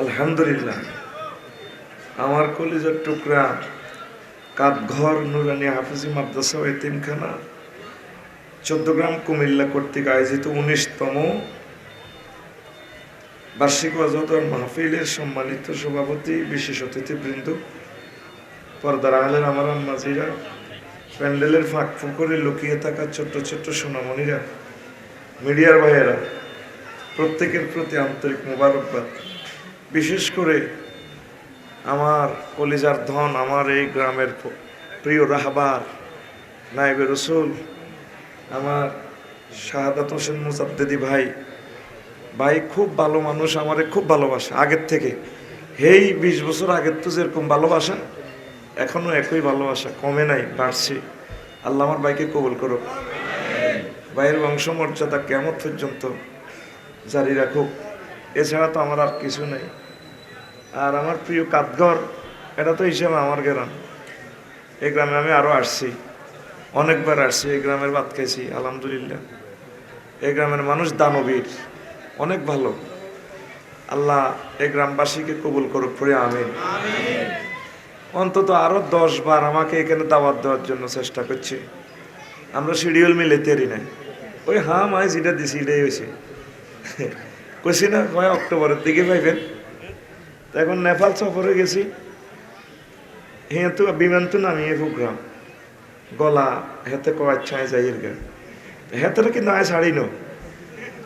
আলহামদুলিল্লাহ, আমার কলিজার টুকরা কাঠঘর নুরানি হাফিজি মাদ্রাসা ও এতিমখানা চৌদ্দগ্রাম কুমিল্লা কর্তৃক আয়োজিত 19তম বার্ষিক ওয়াজ মাহফিলের সম্মানিত সভাপতি, বিশেষ অতিথিবৃন্দ, পর্দার আড়ালের আমার আম্মাজিরা, প্যান্ডেলের ফাঁক ফুকরে লুকিয়ে থাকা ছোট্ট ছোট্ট সোনামণিরা, মিডিয়ার ভাইয়েরা, প্রত্যেকের প্রতি আন্তরিক মোবারকবাদ। বিশেষ করে আমার কলিজার ধন, আমার এই গ্রামের প্রিয় রাহবার, নায়েবে রসুল, আমার শাহাদাত হোসেন মুজাদ্দেদি ভাই খুব ভালো মানুষ, আমারে খুব ভালোবাসে আগের থেকে। 20 বছর আগের তো যেরকম ভালোবাসেন, এখনো একই ভালোবাসা, কমে নাই, বাড়ছে। আল্লাহ আমার ভাইকে কবুল করুক, ভাইয়ের বংশমর্যাদা কিয়ামত পর্যন্ত জারি রাখুক। এছাড়া তো আমার আর কিছু নেই। আর আমার প্রিয় কাঠঘর, এটা তো হিসেবে আমার গ্রাম। এই গ্রামে আমি আরও আসছি, অনেকবার আসছি। এই গ্রামের ভাত খেয়েছি, আলহামদুলিল্লাহ। এই গ্রামের মানুষ দানবীর, অনেক ভালো। আল্লাহ এই গ্রামবাসীকে কবুল করুক, পড়ে আমিন। অন্তত আরো 10 বার আমাকে এখানে দাওয়াত দেওয়ার জন্য চেষ্টা করছে। আমরা শিডিউল মিলেতেরই নাই। ওই মাই যেটা দিছি এটাই হয়েছে। কইছি না কয় অক্টোবরের দিকে পাইবেন। তো এখন নেপাল সফরে গেছি, তো বিমান তো নামিয়ে প্রোগ্রাম গলা হেতে কয় ছায় যাই গা হেতের কিন্তু আয় ছাড়ি নো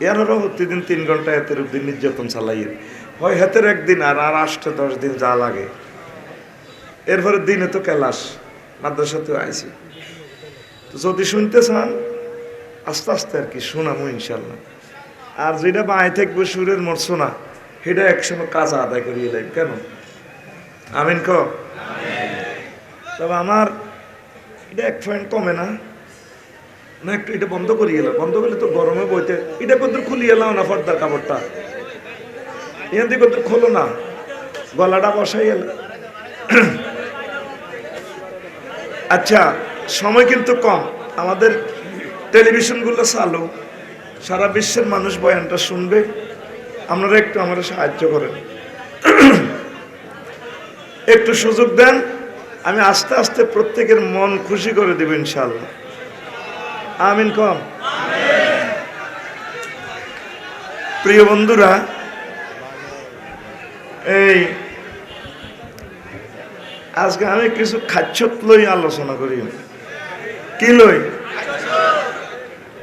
এরও প্রতিদিন 3 ঘন্টা হেতের দিন নির্যাতন চালাইয়ে হয় হেতের একদিন আর 8-10 দিন যা লাগে। এরপরে দিনে তো ক্লাস মাদ্রাসাতেও আইছি। তো যদি শুনতে চান আস্তে আস্তে আর কি শোনামো ইনশাল্লাহ। আর যেটা বাঁয়ে থাকবে সুরের মোট শোনা, সেটা একসময় কাজা আদায় করিয়ে লাইব। কেন আমিন ক? তবে আমার এটা 1 পয়েন্ট কমে না, না একটু এটা বন্ধ করিয়ে এলাম। বন্ধ করলে তো গরমে বইতে এটা কত খুলিয়ে এলাম না, পর্দার কাপড়টা এখান থেকে কত খোলো না, গলাটা বসাই এল। আচ্ছা, সময় কিন্তু কম। আমাদের টেলিভিশনগুলো চালু, সারা বিশ্বের মানুষ বয়ানটা শুনবে। আপনারা একটু আমাদের সাহায্য করেন, একটু সুযোগ দেন। আমি আস্তে আস্তে প্রত্যেকের মন খুশি করে দেব ইনশাআল্লাহ। আমিন কম। প্রিয় বন্ধুরা, এই আজকে আমি কিছু খাচ্ছত লই আলোচনা করি। কি লই?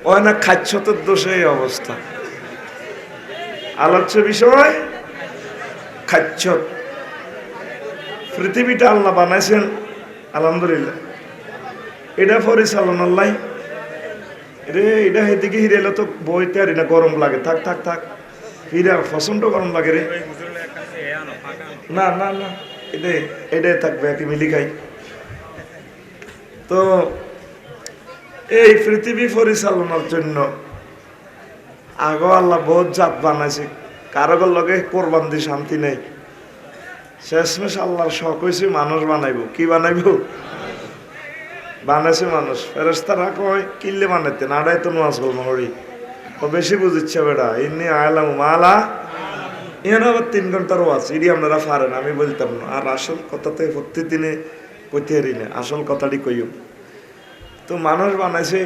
ওই না খাচ্ছতের দোষে এই অবস্থা। আলোচ্য বিষয় খাচ্ছত। পৃথিবীটা আল্লাহ বানাইছেন, আলহামদুলিল্লাহ। এটা পরিচালনার লাই রে, এটা এদিকে হিরেলে তো বইতে আর না, গরম লাগে। থাক থাক থাক, হিরা প্রচন্ড গরম লাগে রে। না না না, এটাই থাকবে, একই মিলি খাই। তো এই পৃথিবী পরিচালনার জন্য আগো আল্লাহ বহুত জাত বানাইছে। কারোর লগে কোরবান দিয়ে শান্তি নেই। শেষমেশ আল্লাহর শখ হয়েছে মানুষ বানাইব। কি বানাইব? বানাইছে মানুষ। ফেরেশতারা কয় কিল্লে বানাইতে না, আড়াই তো নামাজ বলবো হরি ও বেশি বুঝিচ্ছে বেড়া। এমনি আয়লাম মালা এখানে আবার 3 ঘন্টার ওয়াজ, এটি আপনারা পারেন, আমি বলতাম না। আর আসল কথাতে প্রত্যেকদিনে কইতে হারি না, আসল কথাটি কইও। তো মানুষ বানাইছে,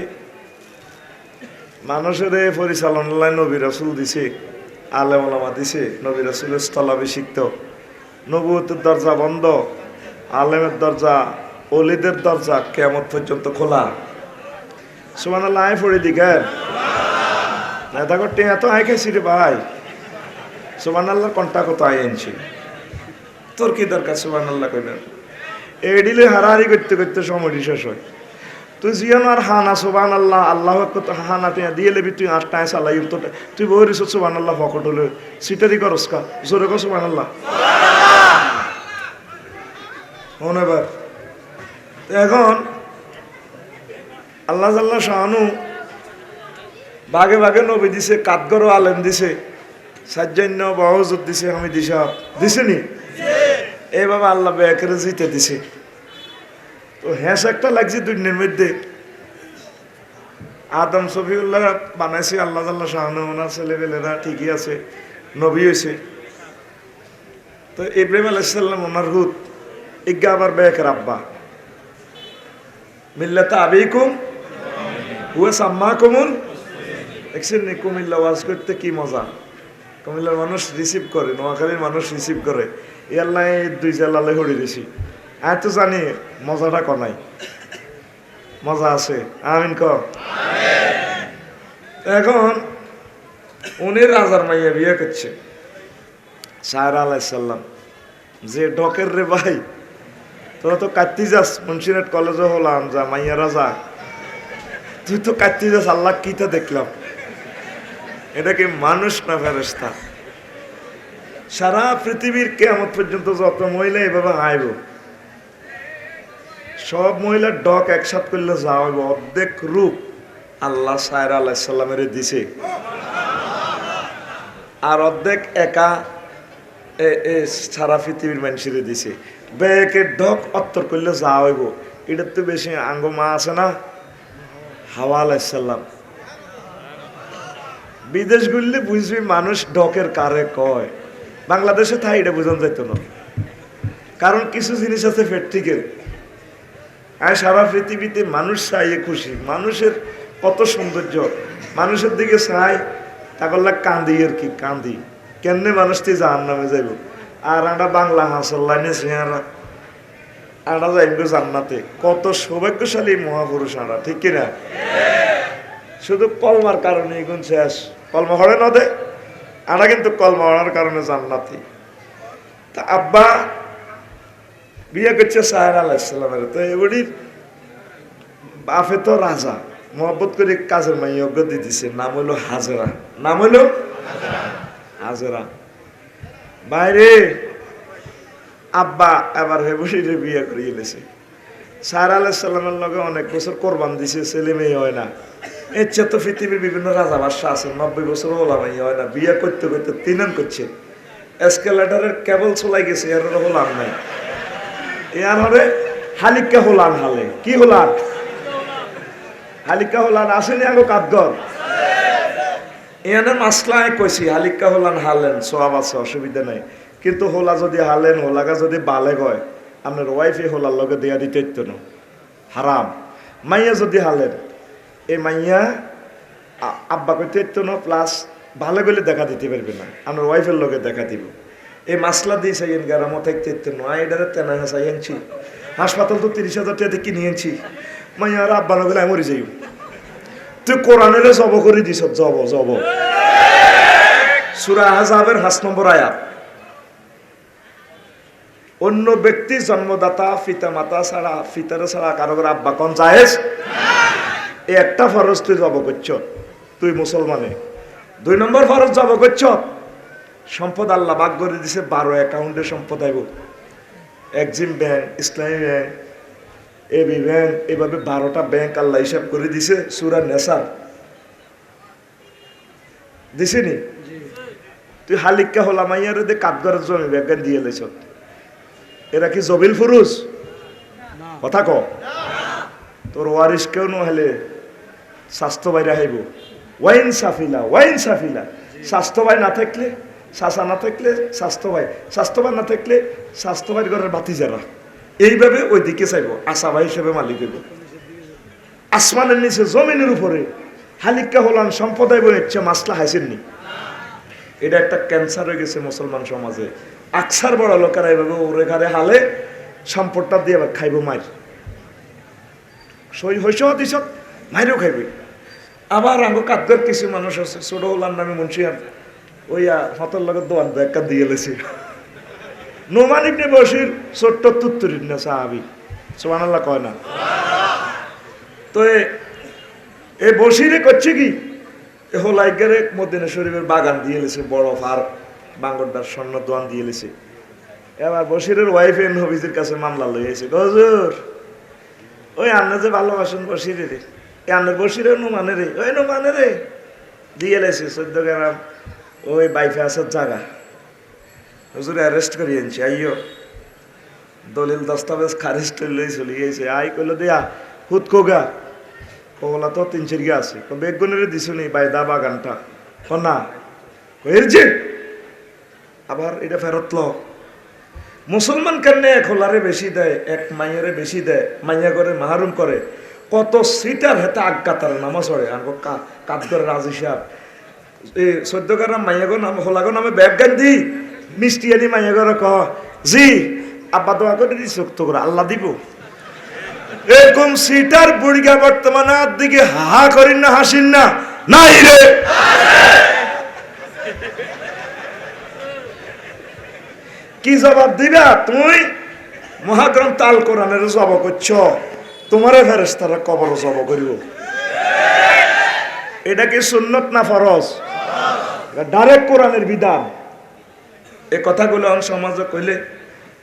মানুষের পরিচালনায় নবী রাসূল দিছে, আলেম ওলামা দিছে। নবী রাসূলের স্থলাভিষিক্ত, নবুয়তের দরজা বন্ধ, আলেমের দরজা, ওলিদের দরজা কিয়ামত পর্যন্ত খোলা। সুবহানাল্লাহ। আয় পড়ে দিকেন নেতা করতে এত আয় খাইছি রে ভাই। সুবহানাল্লাহ কন্টা কত আয় আনছি, তোর কি দরকার সুবহানাল্লাহ কইবেন? এডিলে হারাহারি করতে করতে সময় শেষ হয়। তুই জিয়ানো আর হানা সুবহানাল্লাহ, আল্লাহ হানা তুই দিয়ে লেবি, তুই 8টায় চালাই তো তুই বই রিস সুবহানাল্লাহ ফকট হলে সিটারি করস কা জোরে কর সুবহানাল্লাহ। এবার এখন আল্লাহ আল্লাহ শাহানু ভাগে ভাগে নবী দিছে, কাঠগর আলেম দিছে, সাজ্জান্য বাহজুদ দিছে, আমি দিশাব দিছে নি। এইভাবে আল্লাহ বেকেরে জিতে দিছে। তো হ্যাঁ একটা লাগছে দুনিয়ার মধ্যে। আদম শফিউল্লাহ বানাইছে আল্লাহ আল্লাহ শাহানু, ওনার ছেলেবেলেরা ঠিকই আছে, নবী হয়েছে। তো ইব্রাহিম আলাইহিস সালাম ওনার হুত ইজ্ঞা আবার বেকের আব্বা মিল্লাতা আবিকুম হুয়া সাম্মাকুমুল, দেখছেন নি কুমিল্লা ওয়াজ করতে কি মজা। কুমিল্লার মানুষ রিসিভ করে, নোয়াখালীর মানুষ রিসিভ করে। এই আল্লাহ দুই জেলালে হড়ি দিছি। আমি তো জানি মজাটা কনাই, মজা আছে। আমিন ক। এখন উনি রাজার মাইয়া বিয়ে করছে সাহেরা আলাইহিস সালাম, যে ডকের রে ভাই তোরা তো কাটতি যাস, মুন্সিরাট কলেজে হলাম যা মাইয়া রাজা, তুই তো কাটতি যাস। আল্লাহ কিতা দেখলাম, এটা কি মানুষ না ফেরেশতা? সারা পৃথিবীর কিয়ামত পর্যন্ত যত মহিলা এভাবে আইব, সব মহিলার ডক একসাথ করলে যা হইব অর্ধেক রূপ আল্লাহ সাহেরা আলাইহিস সালামের দিছে, আর অর্ধেক একা সারা পৃথিবীর মানুষের দিছে। বেকের ডক অত্তর করলে যা হইব, এটার তো বেশি আঙ্গ মা আছে না হাওয়া আলাইহিস সালাম। বিদেশ ঘুরলে বুঝবি মানুষ ডকের কারে কয়, বাংলাদেশে তাই এটা বোঝানো যেত না, কারণ কিছু জিনিস আছে প্র্যাকটিক্যাল। আর সারা পৃথিবীতে মানুষ চাইয়ে খুশি, মানুষের কত সৌন্দর্য, মানুষের দিকে চাই তাকল্লা কান্দি আর কি, কান্দি কেমনে মানুষটি জাহান্নামে যাইব। আর আমরা বাংলা হাসল লাইনে চেহারা আমরা যাইব জান্নাতে, কত সৌভাগ্যশালী মহাপুরুষ আমরা, ঠিক কিনা? শুধু কলমার কারণে এগুন শেষ, কলমা হরে না দে আমরা কিন্তু কলমা হওয়ার কারণে জান্নাতি। তা আব্বা বিয়ে করছে সাহেরা আলাইহিস সালামের, তো এবারির বাপে তো রাজা, মহব্বত করে কাজের মাইয়া দিয়ে দিছে, নাম হইলো হাজেরা, নাম হইলো হাজেরা। বাইরে আব্বা এবার হেবসিরে বিয়ে করিয়ে দিয়েছে। সাহেরা আলাইহিস সালামের লগে অনেক বছর কোরবান দিছে, ছেলে মেয়ে হয় না। এর চেয়ে তো পৃথিবীর বিভিন্ন রাজা বাদশা আছে, 90 বছর হলা মাইয়া হয় না, বিয়ে করতে করতে তিনান করছে, এসকেলেটারের কেবল চলাই গেছে, এর হলাম নাই। এর হরে হালিকা হোলান হালে, কি হোলান? হালিকা হোলান আসেনি আগে কাঠগর এনে মাসলায় কইছি হালিকা হোলান হালেন সব আছে, অসুবিধা নাই। কিন্তু হোলা যদি হালেন, হোলাগা যদি বালে গয়, আপনার ওয়াইফে হোলার লগে দেয়া দিতে না, হারাম। মাইয়া যদি হালেন, এই মাইয়া আব্বা কইতে না, প্লাস ভালো গেলে দেখা দিতে পারবে না, আপনার ওয়াইফের লগে দেখা দিব। এই মাসলা দিয়ে চাইয়েন গ্রামও থাকতে নয়, এটারে তেনা হাসাই আনছি, হাসপাতাল তো 30,000 টাকা কিনে আনছি। মাইয়ার আব্বা নগেলে আমি মরি যাই, তুই কোরআনের জব করে দিস, জব জব সূরা আহজাবের 5 নম্বর আয়াত। অন্য ব্যক্তি জন্মদাতা পিতা মাতা ছাড়া, পিতারে ছাড়া কারো আব্বা কোন জায়েজ, এই একটা ফরজ তুই জব করছ, তুই মুসলমানে। 2 নম্বর ফরজ জব করছ, সম্পদ আল্লাহ ভাগ করে দিছে, 12 অ্যাকাউন্টে সম্পদ আইব, এক্সিম ব্যাংক, ইসলামী ব্যাংক, এবি ব্যাংক, এভাবে 12টা ব্যাংক আল্লাহ হিসাব করে দিছে। সূরা নেসার দিছে নি? তুই হালিকা হলা মাইয়ার দে কাঠগড়ের জমি ব্যাংক দিয়ে লেছ, এরা কি জবিল ফুরুজ? কথা ক, তোর ওয়ারিস কেউ নহলে স্বাস্থ্য বাইরে হাইব। ওয়াইন সাফিলা, ওয়াইন সাফিলা, স্বাস্থ্য ভাই না থাকলে, চাষা না থাকলে স্বাস্থ্য ভাই, স্বাস্থ্য ভাই না থাকলে স্বাস্থ্য ভাই ঘরের বাতি যারা, এইভাবে ওই দিকে চাইব, আশা ভাই হিসেবে মালিক হইব। আসমানের নিচে জমিনের উপরে হালিকা হলান সম্প্রদায় বলে ইচ্ছে মাসলা হাসেননি। এটা একটা ক্যান্সার হয়ে গেছে মুসলমান সমাজে। আকসার বড় লোকেরা এইভাবে ওরে ঘরে হালে সম্পদটা দিয়ে আবার খাইব মায়ের, সই হইস দিস মায়েরও খাইবে। আবার আঙ্গ কাদ্যের কিছু মানুষ আছে, ছোট হলার নামে মুন্সিয়ান ওইয়া হতর লগের দোয়ান একটা দিয়ে লেছে। নোমান ইবনে বশির ছোট্ট তুত্তুরির না সাহাবি, সুবহানাল্লাহ কয় না? তো এ বশিরে করছে কি, এ হোলাইগারে মদিনা শরীফের বাগান দিয়ে লেছে, বড় ফার বাঙ্গরদার স্বর্ণ দোয়ান দিয়ে লেছে। এবার বশিরের ওয়াইফে নবীজির কাছে মামলা লইয়াছে, হুজুর ওই আন্না যে ভালোবাসেন বশিরে রে, এ আন্নার বশিরে নোমানে রে, ওই নোমানে রে দিয়ে লেছে 14 গ্রাম ওই বাইফে আসার জায়গা। হুজুর অ্যারেস্ট করিয়ে আনছি, আইও দলিল দস্তাবেজ খারিজ করলেই চলে গেছে। আই কইলো দিয়া হুত কোগা, কগলা তো 3-4 গা আছে, বেগুনের দিছো নি বাইদা বাগানটা, না এর যে আবার এটা ফেরত ল, মুসলমান কেন এক হোলারে বেশি দেয়, এক মাইয়ারে বেশি দেয়, মাইয়া করে মাহরুম করে, কত সিটার হেতে আজ্ঞাতার নামাজ পড়ে কাজ করে রাজি সাহেব এই 14 গ্রাম মাইয়াগো নাম হোলাগো নামে ব্যাগ গান দি মিষ্টি আনি মাইয়াগো ক জি আব্বা দোয়া করে দিস তো করে আল্লাহ দিব। এরকম সিটার বুড়িগা বর্তমানে দিকে হা করিন না, হাসিন না, নাই রে কি জবাব দিবা? তুমি মহাগ্রন্থ আল কোরআনের জব করছ, তোমারে ফেরেশতারা কবর জব করিব। এটা কি সুন্নত না ফরজ? ডাইরেক্ট কোরআনের বিধান। এই কথাগুলো সমাজে কইলে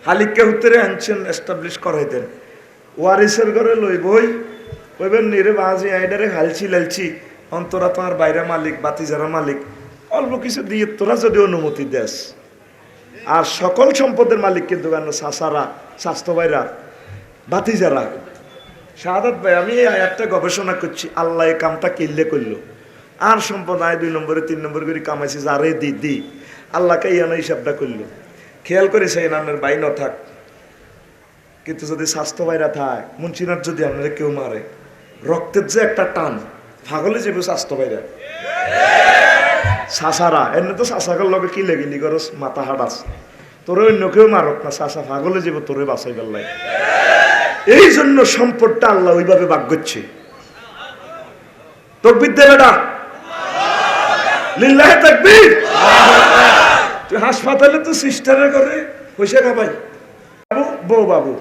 হালিককে উত্তরে আনছেন এস্টাবলিশ করাইতেন। ওয়ারিসের ঘরে লইবই কইবেন নিরে বাজি আইডারে হালছি লালছি অন্তরা তোমার বাইরে মালিক, বাতিজারা মালিক, অল্প কিছু দিয়ে তোরা যদি অনুমতি দেস। আর সকল সম্পদের মালিক কিন্তু সাসারা, স্বাস্থ্য ভাইরা, বাতিজারা। শাহাদাত ভাই, আমি এই আয়াতটা গবেষণা করছি, আল্লাহ এই কামটা কিনলে করলো। আর সম্পদ আয় 2 নম্বরে 3 নম্বর করে কামাইছি, যারে দি আল্লাহকে ইয়ানো হিসাবটা করলো। খেয়াল করেছে আপনার বাই ন থাক, কিন্তু যদি স্বাস্থ্য ভাইরা থাক, মুন্সিনার যদি আপনারা কেউ মারে, রক্তের যে একটা টান, পাগলে যাবে স্বাস্থ্য ভাইরা। শাসারা এমনি তো শাসাকার লগে কি লেগিলি করস, মাথা হাডাস, তোরে অন্য কেউ মারক না, শাসা পাগলে যাবে তোরে বাঁচাই বেলায়। এই জন্য সম্পদটা আল্লাহ ওইভাবে ভাগ করছে। তাকবীর দে বেটা, লিল্লাহি তাকবীর। তুই হাসপাতালে তো সিস্টারে করে পয়সা খাবাই, বাবু বউ বাবু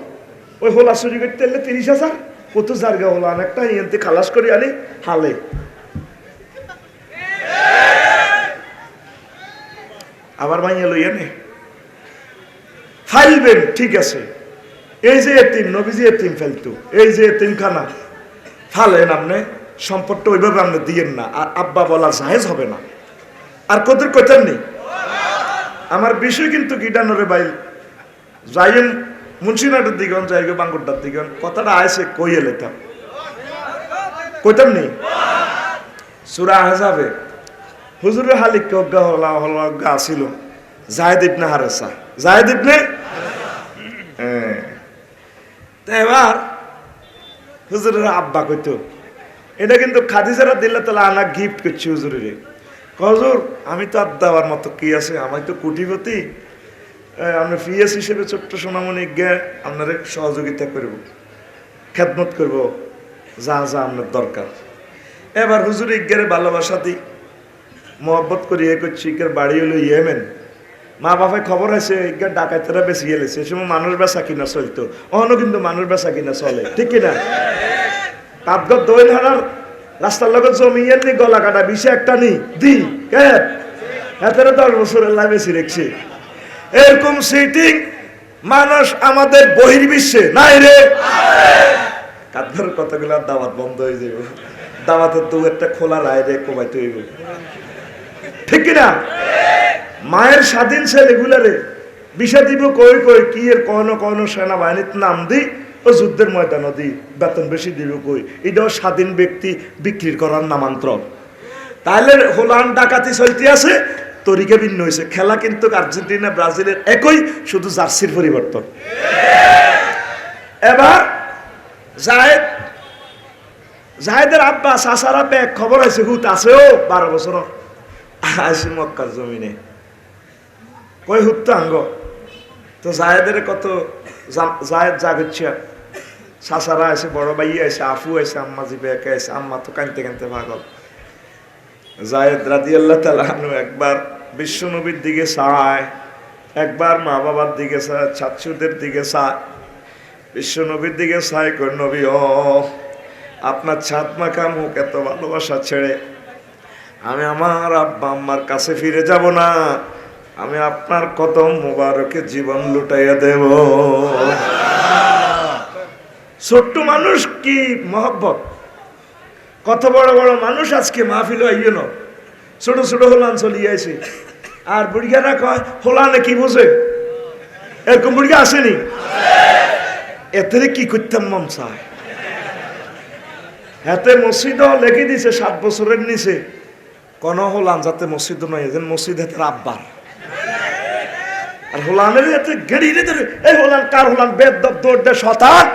ওই হোলা চুরি করতে এলে 30,000 কত জায়গা হলো অনেকটা ইয়েতে খালাস করে আনি হালে। আবার মাইয়া লইয়া নে ফাইলবেন, ঠিক আছে। এই যে এতিম, নবীজি এতিম ফেলতো, এই যে এতিমখানা ফালেন আপনি, সম্পদটা ওইভাবে আপনি দিয়েন না। আর আব্বা বলা জায়েজ হবে না। আর কদের কথার নেই আমার বিষয় কিন্তু গিটানোরে বাইল যাইম মুন্সিনাটের দিগন যাইগে বাঙ্গুরটার দিগন কথাটা আয়সে কইয়ে লেতাম কইতাম নেই। সূরা আহজাবে হুজুরের হালিককে অজ্ঞা হলা আসিল জায়েদ ইবনে হারেসা, জায়েদ ইবনে এবার হুজুরের আব্বা কইতো, এটা কিন্তু খাদিজারা দিল্লা তালা আনা গিফট করছি হুজুরের। হুজুর আমি তো আর দেওয়ার মতো কি আছে, আমি তো কোটিপতি, আপনার ফিএস হিসেবে ছোট্ট সোনামণি গে আপনার সহযোগিতা করব, খেদমত করব, যা যা আপনার দরকার। এবার হুজুর ইজ্ঞারে ভালোবাসা দিই, মহব্বত করি এ করছি। ইজ্ঞার বাড়ি হলো ইয়েমেন। মা বাবায় খবর আছে ইজ্ঞার ডাকাতেরা বেশি গেলেছে, সে সময় মানুষ বেচা কিনা চলতো, অহনো কিন্তু মানুষ বেচা কিনা চলে, ঠিক কিনা? কাপগর দই হারার রাস্তার লোকের জমি এমনি গলা কাটা বিষে একটা নি দি হাতের 10 বছরের লাই বেশি রেখছে। এরকম সিটিং মানুষ আমাদের বহির্বিশ্বে নাই রে। কাপগর কতগুলা দাওয়াত বন্ধ হয়ে যাবে, দাওয়াতের দু একটা খোলা রায় রে কমাইতে হইব, ঠিক কিনা? মায়ের স্বাধীন ছেলেগুলারে বিষা দিব কই কই কি এর কোন সেনাবাহিনীর নাম দি ও যুদ্ধের ময়দানও দি, বেতন বেশি দিব কই, এটাও স্বাধীন ব্যক্তি বিক্রি করার নামান্তর। তাহলে হোলান ডাকাতি চলতে আছে, তরিকা ভিন্ন হয়েছে। খেলা কিন্তু আর্জেন্টিনা ব্রাজিলের একই, শুধু জার্সির পরিবর্তন। এবার জায়েদের আব্বা সাসারা ব্যাগ খবর আছে হুত আছে ও 12 বছর আসি মক্কার জমিনে কই হুত তো আঙ্গ তো জায়েদের কত জায়েদ জাগচ্ছে, সাসারা আছে, বড় ভাই আছে, আফু আছে, আম্মা জিবে আছে, আম্মা তো কানতে কানতে পাগল। জায়েদ রাদিয়াল্লাহু তাআলা আনহু একবার বিশ্ব নবীর দিকে চায়, একবার মা বাবার দিকে চায়, ছাত্রদের দিকে চায়, বিশ্ব নবীর দিকে চায়, কই নবী ও আপনার ছাদ মাখা মুখ এত ভালোবাসা ছেড়ে আমি আমার আব্বা আম্মার কাছে ফিরে যাব না, আমি আপনার কদম মোবারকে জীবন লুটাইয়া দেব। ছোট্ট মানুষ কি মহব্বত, কত বড় বড় মানুষ আজকে মাহফিল আইয় না, ছোট ছোট হোলান চলিয়ে আছে। আর বুড়িয়ারা কয় হোলানে কি বোঝে, এরকম বুড়িয়া আসেনি, এতে কি করতাম মন চায়। হাতে মসজিদ লেখে দিছে 7 বছরের নিচে কোন হোলান যাতে মসজিদ নয়, যেন মসজিদ হাতের আব্বার। আর আর হোলানের এতে গেড়িয়ে ধরে এই হোলান কার হোলান বেদব দৌড় দে শতান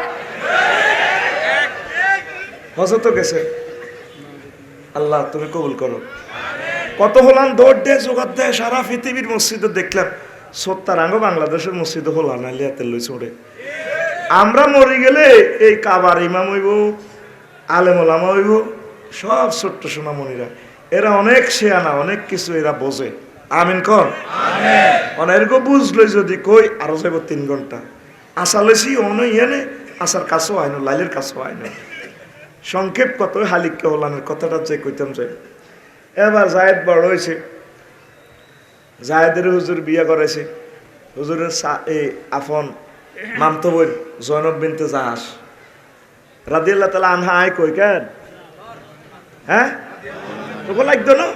হজরত গেছে। আল্লাহ তুমি কবুল করো। কত হোলান দৌড় দে জোগাড় দেয় সারা পৃথিবীর মসজিদে দেখলাম 70 বাংলাদেশের মসজিদে হোলান আলিয়াতে লই চড়ে। আমরা মরে গেলে এই কাবার ইমাম হইব, আলেম ওলামা হইব, সব ছোট্ট সোনামণিরা, এরা অনেক শেয়ানা, অনেক কিছু এরা বোঝে। আমিন কর। অনেকও বুঝলই যদি কই আরো যাইব 3 ঘন্টা। আশা লইছি অন ইয়েনে আশার কাছেও আইন, লাইলের কাছেও আইন। সংক্ষেপ কত হালিককে হোলানের কথাটা যে কইতাম যাই। এবার জায়েদ বড় হয়েছে, জায়েদের হুজুর বিয়ে করেছে। হুজুরের আফন মামতো বোন জয়নব বিনতে জাহাস রাদিয়াল্লাহু তাআলা আনহা আয় কই কেন, হ্যাঁ তোকে লাগতো না?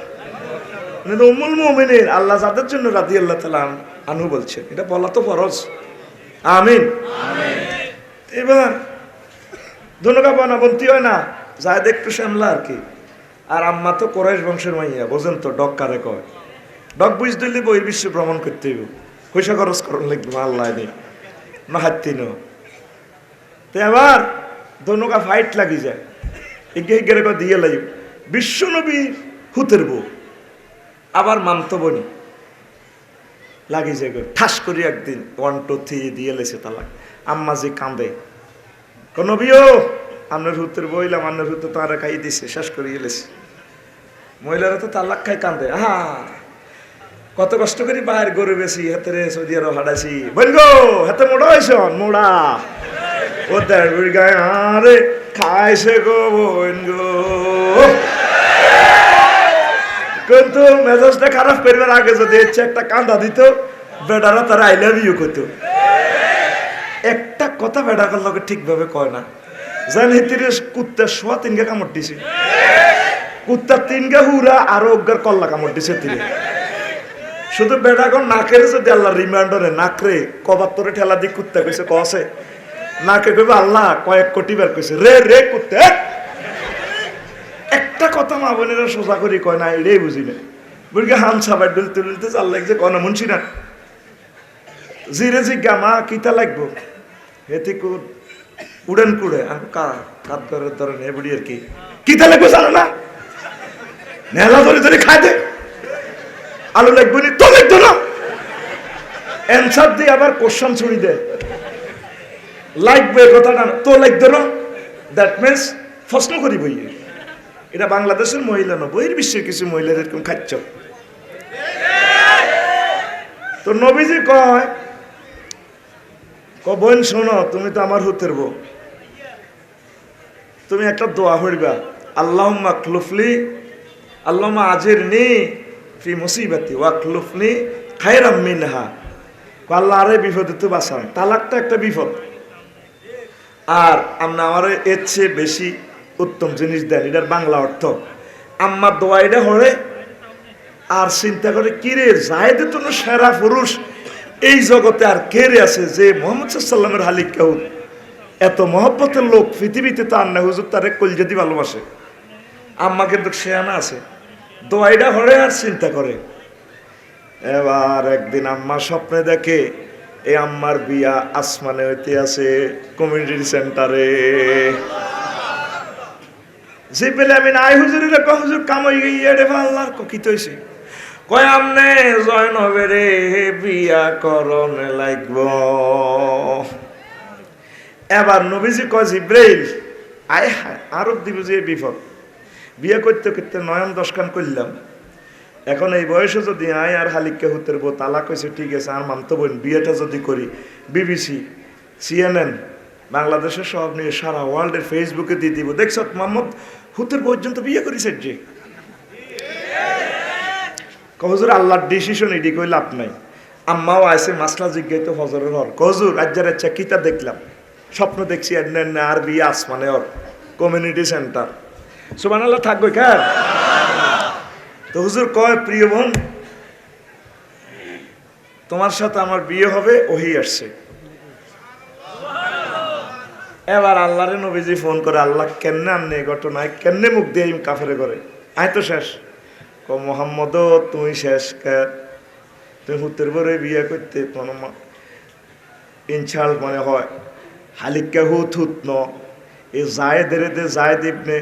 উম্মুল মুমিনিন আল্লাহ যাদের জন্য রাদিয়াল্লাহু তাআলা আনহু বলছেন, এটা বলা তো ফরজ। আমিন। এবার দুনুকা বনাবন্তি হয় না, জায়েদ একটু শ্যামলা আর কি। আর আম্মা তো কোরাইশ বংশের মাইয়া, বোঝেন তো ডক কারে কয়। ডক বুঝ দিলে বই বিশ্ব ভ্রমণ করতে হইব, পয়সা খরচ করুন লাগবে আল্লাহ নেই না হাতি নো। তো এবার দুনুকা ফাইট লাগি যায়, এগে এগেরে দিয়ে লাগবে। বিশ্ব নবী হুতের বউ আবার মামতো বনি লাগি যায়, ঠাস করি একদিন 1 2 3 দিয়ে লেছে তালাক। আম্মা যে কাঁদে, নবীও আপনার হুতের বইলাম, আপনার হুতে তারা খাই দিছে, শেষ করে গেলেছে। মহিলারা তো তালাক খাই কাঁদে। হা কত কষ্ট করি বাইরে গরু বেশি হাতে রে সৌদি আরব হাঁটাইছি, বল গো হাতে মোড়া হয়েছ মোড়া ও দেড় বুড়ি গায়ে আরে খাইছে গো বোন গো। কিন্তু মেজাজটা খারাপ করবার আগে যদি ইচ্ছে একটা কান্দা দিত, বেটারা তারা আই লাভ ইউ করতো। একটা কথা বেটার লোকে ঠিকভাবে কয় না, জান হিতিরে কুত্তার শোয়া 3 কামড় দিছে, কুত্তার 3 হুরা আরো অজ্ঞার কল্লা কামড় দিছে তীরে। শুধু বেটাগণ নাকের যদি আল্লাহ রিমান্ডারে নাকরে কবার তোরে ঠেলা দিয়ে কুত্তা কইছে কছে, নাকে কইবে আল্লাহ কয়েক কোটি বার কইছে রে রে কুত্তে। একটা কথা মা বোনেরা সোজা করি কয় না, এটাই বুঝি না। বুড়িকে হাম সাবাই ডুল তুলতে চাল লাগছে কন মুন্সি না জিরে জিজ্ঞা মা কিতা লাগবো, হেতি উড়েন কুড়ে কাত করে ধরে নে বুড়ি আর কি কিতা লাগবো জানো না, নেলা ধরে ধরে খাই দে, আলু লাগবে নি তো লাগতো না, অ্যান্সার দিয়ে আবার কোশ্চেন ছুড়ি দেয়, লাগবে কথাটা তো লাগতো না, দ্যাট মিনস প্রশ্ন করি বই। এটা বাংলাদেশের মহিলা না, বইয়ের বিশ্বের কিছু মহিলা এরকম খাচ্ছ। তো নবীজি কয় বোন শোনো, তুমি তো আমার হুতের বউ, তুমি একটা দোয়া হইবা, আল্লাহুম্মা ক্লুফলি আল্লাহুম্মা আজিরনি ফি মুসিবাতি ওয়া ক্লুফনি খায়রাম মিনহা। আল্লাহ আরে বিপদে তো বাঁচান, তালাকটা একটা বিপদ, আর আমরা আমার এর চেয়ে বেশি উত্তম জিনিস দেন। এটার বাংলা অর্থ আম্মার দোয়া এটা হরে। আর চিন্তা করে কিরে জায়েদ তো সেরা পুরুষ এই জগতে আর কে রে আছে যে মুহাম্মদ সাল্লাল্লাহু হালিক কেউ এত মহব্বতের লোক পৃথিবীতে তো আর না, হুজুর তারে কলজাদি ভালোবাসে। আম্মা কিন্তু শেয়ানা আছে, দোয়াইটা হরে আর চিন্তা করে। এবার একদিন আম্মা স্বপ্নে দেখে এই আম্মার বিয়া আসমানে হইতে আছে কমিউনিটি সেন্টারে। যে পেলে আমি নাই হুজুরের হুজুর কামাই গিয়ে রে আল্লাহর কি তৈছে কয় আমনে জয়নবের বিয়া করন লাগব। এবার নবীজি কয় জিব্রাইল আয় হায় আরব দিব যে বিপদ, বিয়ে করতে করতে 9-10 খান করলাম, এখন এই বয়সে যদি আয় আর হালিককে হুতের বউ তালাক হয়েছে ঠিক আছে, আর মানতে বোন বিয়েটা যদি করি, BBC CNN বাংলাদেশের সব নিয়ে সারা ওয়ার্ল্ডের ফেসবুকে দিয়ে দিব, দেখছ মোহাম্মদ হুতের পর্যন্ত বিয়ে করেছে যে হুজুর আল্লাহর ডিসিশন এটি কই লাভ নাই। আম্মাও আইসে মাসলা জিজ্ঞাইতো ফজরের হর হুজুর আজ্জার আচ্ছা কিতা দেখলাম, স্বপ্ন দেখছি আর বিয়ে আসমানে ওর কমিউনিটি সেন্টার। সুবহানাল্লাহ থাকবে কার। তো হুজুর কয় প্রিয় বোন তোমার সাথে আমার বিয়ে হবে, ওহি আসছে। এবার আল্লাহরে নবীজি ফোন করে, আল্লাহ কেন্নে আননে ঘটনায় কেন্নে মুখ দিয়ে কাফেরে করে আয় তো শেষ। মোহাম্মদ তুমি শেষ তো হুতের পরে বিয়ে করতে কোনো ইনশাল মনে হয় হালিকা হুত হুত ন এ জায়েদের দে জায়েদ ইবনে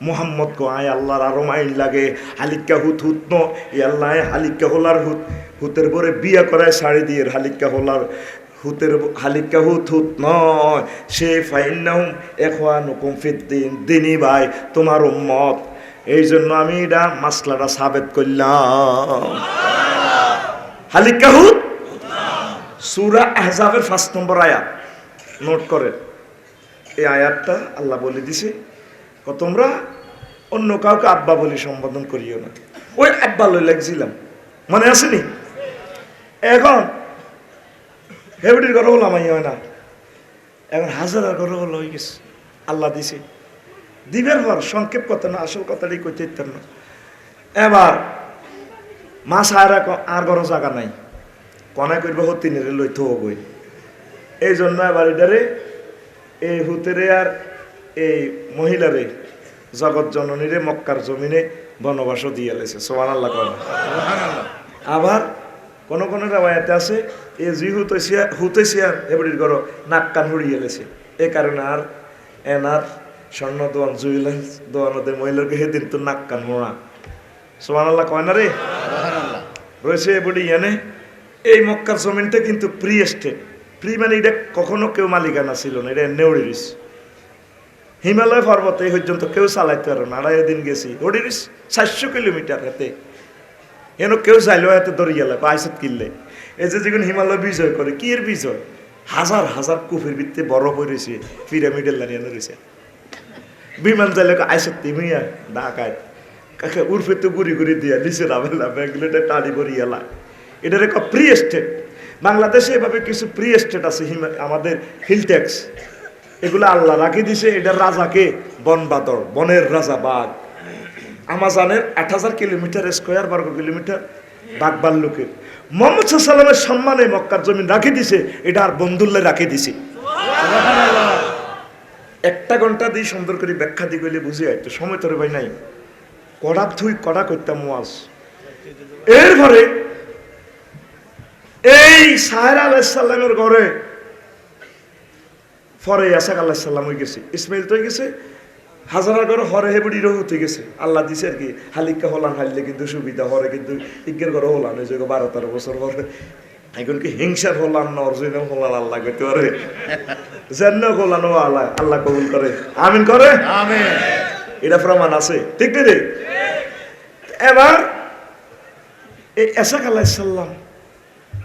মুহাম্মদ কো আয় আল্লাহর আরো মাইল লাগে হালিকা হুত হুত ন এ আল্লাহ হালিকা হোলার হুতের পরে বিয়ে করায় শাড়ি দিয়ে হালিকা হোলার হুতের হালিকা হুত হুত নয় সে ফাইন্নাহুম ইখওয়ানুকুম ফিদ্দিন দিনী ভাই তোমার উম্মত। এই জন্য আমি এটা মাসলাটা সাবেত করলাম। হালিকা হুত সূরা আহজাবের 5 নম্বর আয়াত নোট করেন। এই আয়াতটা আল্লাহ বলে দিছে তোমরা অন্য কাউকে আব্বা বলে সম্বোধন করিও না। ওই আব্বা লই লাগছিলাম মনে আসেনি? এখন হেবডির ঘর হলাম হয় না, এখন হাজারের ঘর হলো হয়ে গেছে। আল্লাহ দিছে দিবের পর সংক্ষেপ কথা না, আসল কথাটাই কইতে ইত্যার না। এবার মাছ আর ঘর জায়গা নাই, কনায় করবে হতিনের লইতে হবই। এই জন্য এবার এটারে এই হুতেরে আর এই মহিলারে জগৎ জননীরে মক্কার জমিনে বনবাস দিয়ে লেছে। সুবহানাল্লাহ কয়। আবার কোন কোন রাওয়ায়াতে আছে এই জি হুতেছে আর হেবড়ির ঘর নাক কান হুড়িয়ে লেছে। এই কারণে আর এনার স্বর্ণ দোয়ান জুয়েলার দোয়ানদের মহিলাকে সেদিন তো নাক কান হোড়া। সুবহানাল্লাহ কয় না রে? রয়েছে এবডি এনে এই মক্কার জমিনটা কিন্তু প্রি এস্টেট। প্রি মানে এটা কখনো কেউ মালিকানা ছিল না, এটা নেউড়িরিস। হিমালয় পর্বতে এই পর্যন্ত কেউ চালাইতে পারে না। আড়াই দিন গেছি ওডিরিস 400 কিলোমিটার হাতে, এন কেউ চাইলেও হাতে দড়ি গেলে আইসত কিনলে। এই যে যখন হিমালয় বিজয় করে কি এর বিজয়, হাজার হাজার কুফির ভিত্তি বরফ হয়েছে, পিরামিডের লাইনে রয়েছে। বিমান চাইলে আইসত তিমিয়া ঢাকায় কাকে উর্ফে তো গুড়ি গুড়ি দিয়া নিচে নামেলা ব্যাঙ্গুলোটা টাড়ি ভরি এলা। এটার একটা প্রি এস্টেট। বাংলাদেশে এভাবে কিছু প্রি এস্টেট আছে, আমাদের হিল ট্যাক্স এগুলো আল্লাহ রাখি দিছে। এটার রাজাকে বনবাদর, বনের রাজা বাঘ। আমাজনের 8000 কিলোমিটার স্কোয়ার বর্গ কিলোমিটার বাঘ বাল্লুকের। মোহাম্মদ সাল্লামের সম্মানে মক্কার জমিন রাখি দিছে, এটা আর বন্ধুল্লে রাখি দিছে। একটা ঘন্টা দিয়ে সুন্দর করে ব্যাখ্যা দিয়ে গেলে বুঝে তো সময় তোর ভাই নাই। কড়া থুই কড়া করতাম ওয়াজ। এরপরে এই সাহেরা আলাইসাল্লামের ঘরে পরে ইয়াসাক আলাইসাল্লাম হয়ে গেছে, ইসমাইল তো হয়ে গেছে, হাজারা ঘরে হরে হেবুড়ি হতে গেছে। আল্লাহ দিছে আর কি হালিকা হলান হারলে কিন্তু সুবিধা হরে, কিন্তু ইজ্ঞের ঘরে হলান ওই জায়গায় 12-13 বছর পরে। এখন কি হিংসার হলান না অরিজিনাল হলান আল্লাহ করতে পারে? যেন হলান ও আল্লাহ আল্লাহ কবুল করে, আমিন করে। এটা প্রমাণ আছে, ঠিক রে? এবার এই ইয়াসাক আলাইসাল্লাম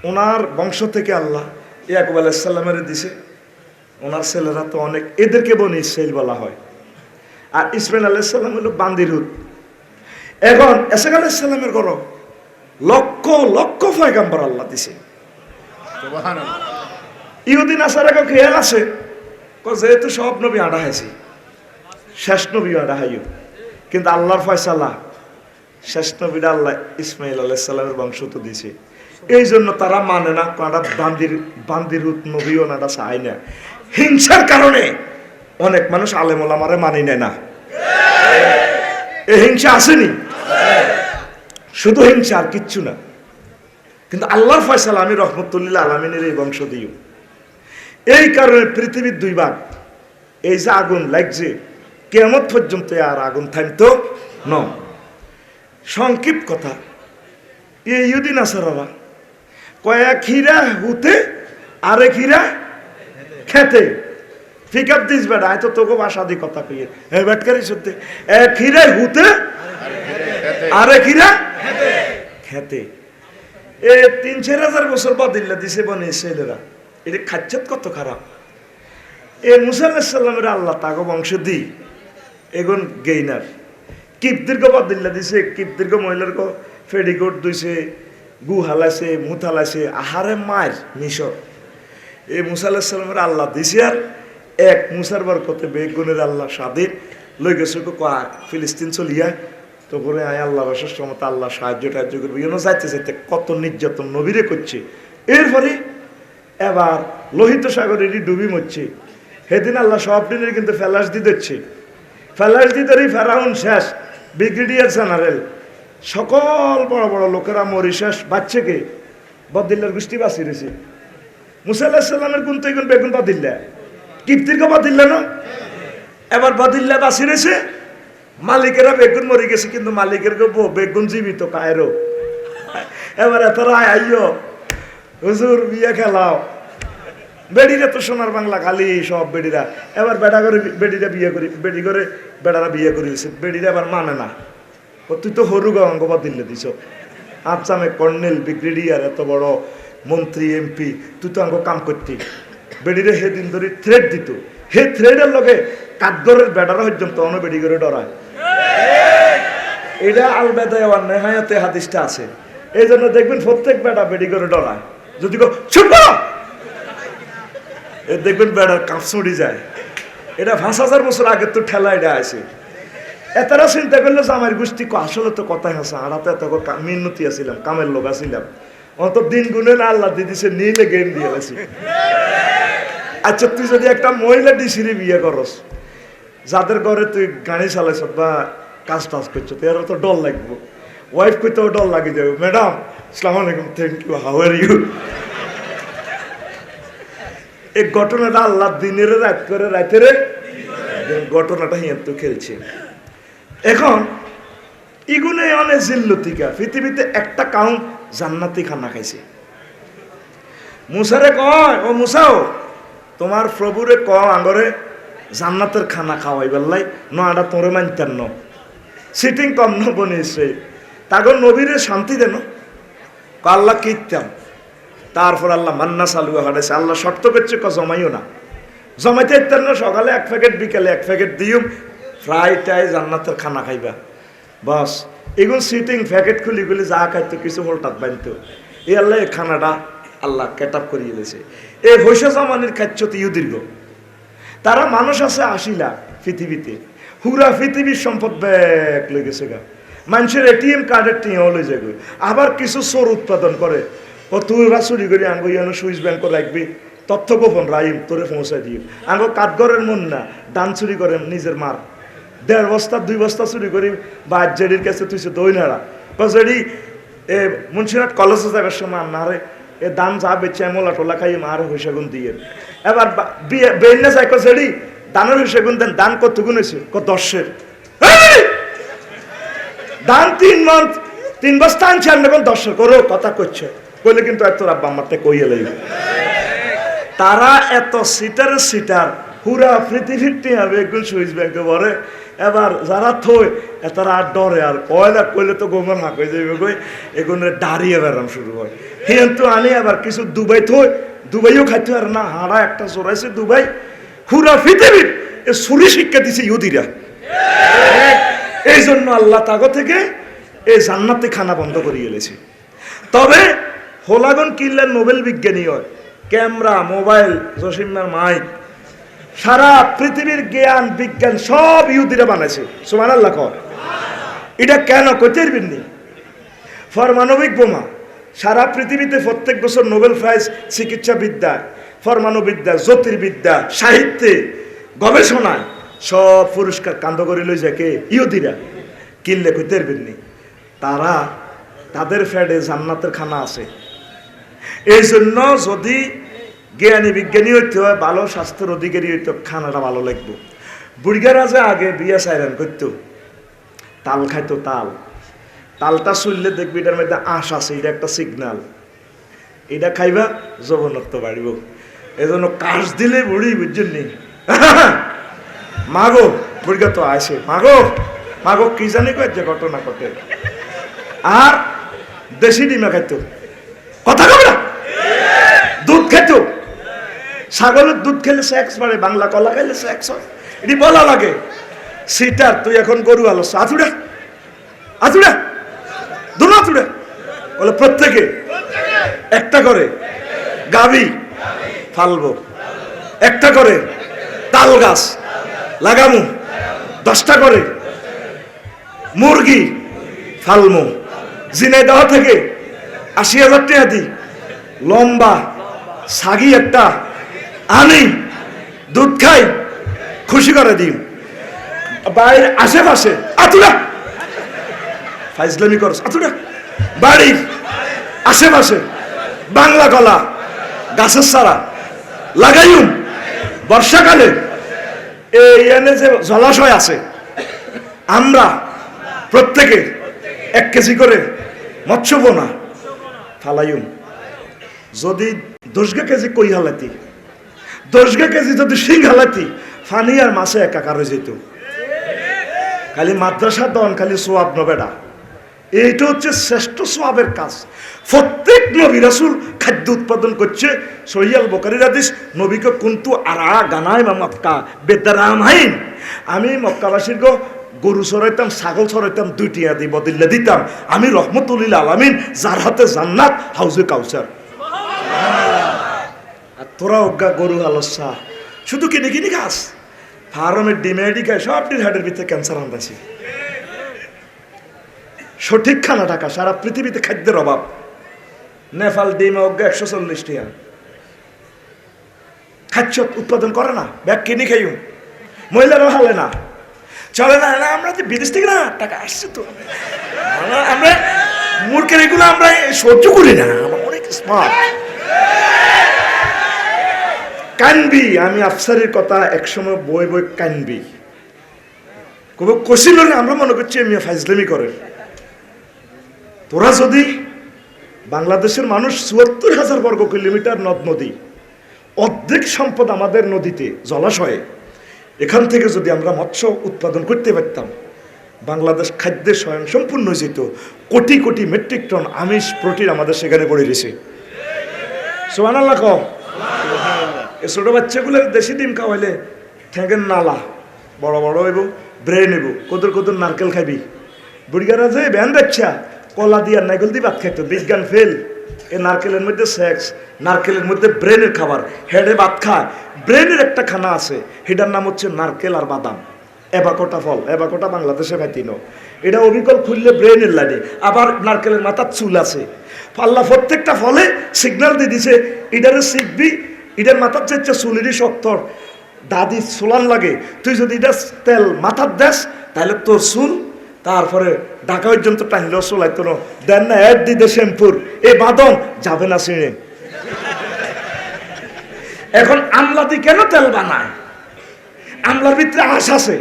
ওনার বংশ থেকে আল্লাহ ইয়াকুব আলাইসাল্লামের দিছে। ওনার ছেলেরা তো অনেক, এদেরকে বনি ইসরাইল বলা হয়। আর ইসমাইল আলাইসাল্লাম হলো বান্দিরুদ। এখন ইয়াসাক আলাইসাল্লামের ঘর লক্ষ লক্ষ পয়গাম্বর আল্লাহ দিছে। ইহুদিন আসার আগে খেয়াল আছে যেহেতু সব নবী আডা হয়েছে, শেষ নবী আডা হাইও, কিন্তু আল্লাহর ফয়সালা শেষ নবীরা আল্লাহ ইসমাইল আলাইসাল্লামের বংশ তো দিছে। এই জন্য তারা মানে না, কাটা বান্দিরুদ নবীও নাটা চায় না। হিংসার কারণে অনেক মানুষ আলেম ওলামারে মানি নেয় না। এই হিংসা আসেনি, শুধু হিংসা আর কিচ্ছু না। কিন্তু আল্লাহর ফয়সালা আমি রহমতুল্লাহ আলামিনের এই বংশ দিও। এই কারণে পৃথিবীর 2 ভাগ, এই যে আগুন লাগছে কিয়ামত পর্যন্ত আর আগুন থামতো ন। সংক্ষিপ্ত কথা, এই ইহুদি নাসারারা কয়েক হীরা হুতে আরেক হীরা খেতে। পিক আপ দিস বেটা, হয়তো তোকে বাসা দিয়ে কথা কইয়ে হ্যাঁ ব্যাটকারি সত্যি। এক হীরা হুতে আরেক হীরা খেতে। এ 3-4 বছর বাদিল্লা দিছে বনে ছেলেরা। এটা খাচ্ছত কত খারাপ। এ মুসা আলাইহিস সালামের আল্লাহ তাকে বংশ দি এগুন গেইনার কিপদীর্ঘ বাদিল্লা দিছে। কিপদীর্ঘ মহিলার ফেডিকোট দিছে, গু হালাইছে, মুথ হালাইছে, আহারে মায়ের মিশর। এই মুসা আলাইহিস সালামের আল্লাহ দিছে। আর এক মুসার বরকতে বেগুনের আল্লাহ স্বাধীন লই গেছে ফিলিস্তিন চলিয়া। তো করে আয় আল্লাহ রসের সমত আল্লাহ সাহায্য টাহায্য করবে। যেন যাইতে যাইতে কত নির্যাতন নবীরে করছে। এরপরে এবার লোহিত সাগরেরই ডুবি মরছে। সেদিন আল্লাহ সব দিনের কিন্তু ফেলাস দিয়ে দিচ্ছে। ফেলাস দিতেই ফেরাউন শেষ, ব্রিগেডিয়ার জেনারেল সকল বড় বড় লোকেরা মরি শেষ। বাচ্চাকে বদিল্লার গোষ্ঠী বাঁচি রয়েছে। মুসা আলাইহিস সালামের গুণ তো এখন বেগুন বদিল্লা, কিপ্তিরকে বদিল্লা না। এবার বদিল্লা বাঁচি রয়েছে, মালিকেরা বেগুন মরে গেছে, কিন্তু মালিকের বেগুন জীবিত কায়রো। এবার এতরা আইও হুজুর বিয়ে খেলাও, বেডিরা তো সোনার বাংলা খালি সব বেডিরা। এবার বেটা করে বেডিরা বিয়ে করি, বেডি করে বেড়ারা বিয়ে করিয়েছে, বেডিরা এবার মানে না। তুই তো হরু গঙ্গ বদিল্লা দিছ, আচ্ছামে কর্নেল ব্রিগেডিয়ার এত বড় মন্ত্রী এমপি, তুই তো আঙ্গ কাম করতি। বেডিরে সেদিন ধরে থ্রেড দিত, হে থ্রেডের লগে কাকদরের বেড়ারা পর্যন্ত অন্য বেডি করে ডরায়। এটা আল বেদায় নেহায়াতে হাদিসটা আছে। এই জন্য দেখবেন প্রত্যেক বেটা বেডি করে ডরায়। যদি ছুট দেখবেন বেড়ার কাঁপ ছুড়ি যায়। এটা ৫,০০০ বছর আগের তো ঠেলা এটা আছে। এতারা চিন্তা করলে যে আমার গোষ্ঠী আসলে তো কথাই আছে, আড়াতে এত মিন্নতি আসছিলাম, কামের লোক আসছিলাম, অত দিন গুনে না আল্লাহ দিদিছে নিলে গেম দিয়ে গেছি। আচ্ছা তুই যদি একটা মহিলা ডিসিরে বিয়ে করস, যাদের ঘরে তুই গাড়ি চালাইছ বা কাজ টাজ করছো, তো এর তো ডর লাগবো। ওয়াইফ কইতেও ডর লাগে যাবে, ম্যাডাম আসসালামু আলাইকুম, thank you, how are you. এই ঘটনাটা আল্লাহ দিনের রাত করে রাতের ঘটনাটা হিয়ার তো খেলছে। এখন ইগুনে অনেক জিল্লতিকা পৃথিবীতে একটা কাউম জান্নাতি খানা খাইছে। মুসারে কয়, ও মুসাও তোমার প্রভুরে ক আঙ্গরে জান্নাতের খানা খাওয়াই বেল্লাই নটা তোরে মানতেন ন সিটিং কম ন বনিছে তাগর নবীরে শান্তি দেন আল্লাহ কীর্তাম। তারপর আল্লাহ মান্না চালু হারাইছে, আল্লাহ শর্ত করছে ক জমাইও না, জমাইতে ইত্যার না, সকালে 1 প্যাকেট বিকেলে 1 প্যাকেট দিউম, ফ্রাইটাই জান্নাতের খানা খাইবা বাস। এগুলো সিটিং প্যাকেট খুলি খুলি যা খাইতো কিছু হোলটাত বানতো। এই আল্লাহ এই খানাটা আল্লাহ কেটাপ করিয়ে দিয়েছে। এই হৈসা জামানির খাচ্ছত ইউদীর্ঘ, তারা মানুষ আছে 80 লাখ পৃথিবীতে, হুরা পৃথিবীর সম্পদ ব্যাগ লই গেছে গা, মানুষের এটিএম কার্ডের টিয়াও লই যাবে। আবার কিছু চোর উৎপাদন করে, ও তুইরা চুরি করি আঙ্গ ইয়ানো সুইচ ব্যাংক রাখবি, তথ্য গোপন রাইম তোরে পৌঁছাই দিও। আঙ্গ কাঠগড়ের মন না, দান চুরি করেন নিজের মার, 1.5 বস্তা 2 বস্তা চুরি করি বা জেডির কাছে তুইছে দই নাড়া জেডি এ মুন্সিরহাট কলেজে যাবার সময় না রে এ দান যা বেচে মোলা টোলা খাই মার হইসাগুন দিয়ে। এবার বেইনে যাই জেডি দানের হইসাগুন দেন, দান কত গুণ হয়েছে 10-এর দান 3 বস্তা আনছে আর নেবেন 10-এর করো কথা করছে কইলে কিন্তু এত রাব্বা আমারতে কইয়ে লইব। তারা এত সিটার পুরা পৃথিবীতে হবে এগুলো সুইচ ব্যাংকে ভরে। এবার যারা থই তারা আর ডরে, আর কয়লা কইলে তো গোমর হাঁক হয়ে যাবে কই, এগুলো দাঁড়িয়ে বেড়াম শুরু হয়। কিন্তু আনি আবার কিছু দুবাই থই, দুবাইও খাইতে আর না, হাড়া একটা চড়াইছে দুবাই, পুরা পৃথিবীর এ ছুরি শিক্ষা দিছে ইহুদিরা। এই জন্য আল্লাহ তাগো থেকে এই জান্নাতে খানা বন্ধ করিয়ে এলেছে। তবে হোলাগন কিনলেন নোবেল বিজ্ঞানী হয়, ক্যামেরা মোবাইল জসিমার মাইক, সারা পৃথিবীর জ্ঞান বিজ্ঞান সব ইহুদিরা বানাইছে। সুবহানাল্লাহ কর। এটা কেন কইতে পারবেননি? পারমাণবিক বোমা সারা পৃথিবীতে প্রত্যেক বছর নোবেল প্রাইজ চিকিৎসা বিদ্যা, পরমাণুবিদ্যা, জ্যোতির্বিদ্যা, সাহিত্যে, গবেষণায় সব পুরস্কার কান্দ করে লই যায় কে? ইহুদিরা। কিনলে কইতে পারবেননি? তারা তাদের ফ্যাডে জান্নাতের খানা আছে। এই জন্য যদি জ্ঞানী বিজ্ঞানী হইতে হয়, ভালো স্বাস্থ্যের অধিকারী হইতে খানাটা ভালো লাগবে। বুড়িগারা যে আগে বিয়া সাইরান করতো, তাল খাইতো, তালটা শুনলে দেখবি এটার মধ্যে আঁশ আছে, এটা একটা সিগনাল, এটা খাইবা যৌবনত্ব বাড়িব। এই জন্য কাশ দিলে বুড়ি বুঝছেন নি, মাগো বুড়িগা তো আসে, মাগো কি জানি কয় যে ঘটনা ঘটে। আর দেশি ডিমা খাইতো, কথা কবে না, দুধ খাইতো, ছাগলের দুধ খেলে সেক্স বাড়ে, বাংলা কলা খাইলে সেক্স হয়, এটি বলা লাগে। সিটার তুই এখন গরু আলো আচুড়া দুনো আচুড়া বলে, প্রত্যেকে একটা করে গাভী ফালবো, একটা করে তাল গাছ লাগামু, 10টা করে মুরগি ফালমু, জিনাই দেওয়া থেকে 80,000 টাকা দিই, লম্বা সাগি একটা আনি, দুধ খাই, খুশি করে দিই। বাড়ির আশেপাশে আতুরা ফাইজলামি করস, আতুরা বাড়ির আশেপাশে বাংলা কলা গাছের সারা লাগাইম বর্ষাকালে। এই এনে যে জলাশয় আছে আমরা প্রত্যেকে 1 কেজি করে মৎস্য পোনা ফালাইম। যদি 10 কেজি কই হালাতি, 10 কেজি যদি শিং হালাতি, ফানি আর মাছে একাকার হয়ে যেত। খালি মাদ্রাসা দন খালি সোয়াব নবেডা, এইটা হচ্ছে শ্রেষ্ঠ সোয়াবের কাজ। প্রত্যেক নবী রাসূল খাদ্য উৎপাদন করছে। সহিহ আল বুখারীর হাদিস, নবীকে কুনতু আরা গানায় মা মক্কা বেদারাম হাইন, আমি মক্কাবাসীর গরু চড়াইতাম, ছাগল চড়াইতাম, 2 টিয়া দিয়ে বদলে দিতাম। আমি রহমতুল লিল আলামিন, যার হাতে জান্নাত হাউজে কাউসার। আর তোরা অজ্ঞা গরু আলসা শুধু কিনে কিনে খাস, ফার্মের ডিমেডি খায়, সব ডির হাটের ভিতরে ক্যান্সার আনতাছি। সঠিক খানা টাকা, সারা পৃথিবীতে খাদ্যের অভাব। নেপাল ডিমে অজ্ঞা 140 টাকা, খাদ্য উৎপাদন করে না, ব্যাগ কিনে খাইও, মহিলারাও হালে না, চলে না। আমরা যে বিদেশ থেকে না টাকা আসছে তো, আমরা মূর্খের এগুলো আমরা সহ্য করি না, আমরা অনেক স্মার্ট। কানবি, আমি আফসারের কথা একসময় বই বই কানবি কষিল না, আমরা মনে করছি এমনি ফাইজলামি করে। তোরা যদি বাংলাদেশের মানুষ ৭৪,০০০ বর্গ কিলোমিটার নদ নদী, অর্ধেক সম্পদ আমাদের নদীতে জলাশয়ে, এখান থেকে যদি আমরা মৎস্য উৎপাদন করতে পারতাম, বাংলাদেশ খাদ্যে স্বয়ং সম্পূর্ণ যেত। কোটি কোটি মেট্রিক টন আমিষ প্রোটিন আমাদের সেখানে পড়ে রয়েছে। সুবহানাল্লাহ কও। এই ছোট বাচ্চাগুলোর দেশি ডিম খাওয়াইলে ঠ্যাঙ্গের নালা বড় বড় হইব, ব্রেন হইব, কদর কদর নারকেল খাইবি। বুড়িগারা যে ব্যান বাচ্চা কলা দিয়ে আর নাইকল দিয়ে ভাত খাইতো, বিজ্ঞান ফেল। এ নারকেলের মধ্যে সেক্স, নারকেলের মধ্যে ব্রেনের খাবার, হেডে ভাত খায়। ব্রেনের একটা খানা আছে, সেটার নাম হচ্ছে নারকেল আর বাদাম। এবাকোটা ফল, এবাকোটা বাংলাদেশে ভাইতিনো, এটা অবিকল খুললে ব্রেনের লাগে। আবার নারকেলের মাথার চুল আছে, আল্লাহ প্রত্যেকটা ফলে সিগন্যাল দিয়ে দিছে, এটারে শিখবি, এটার মাথার চাইছে চুলেরই শক্তর দাদি চুলান লাগে, তুই যদি এটা তেল মাথার দেস তাহলে তোর চুল তারপরে ঢাকা পর্যন্ত টানলেও চলাইতো না। দেন না এর দিদে শ্যাম্পুর এ বাদন যাবে না চিনে। এখন আমলাতি কেন তেল বানায়? আমলার ভিতরে আশ আছে।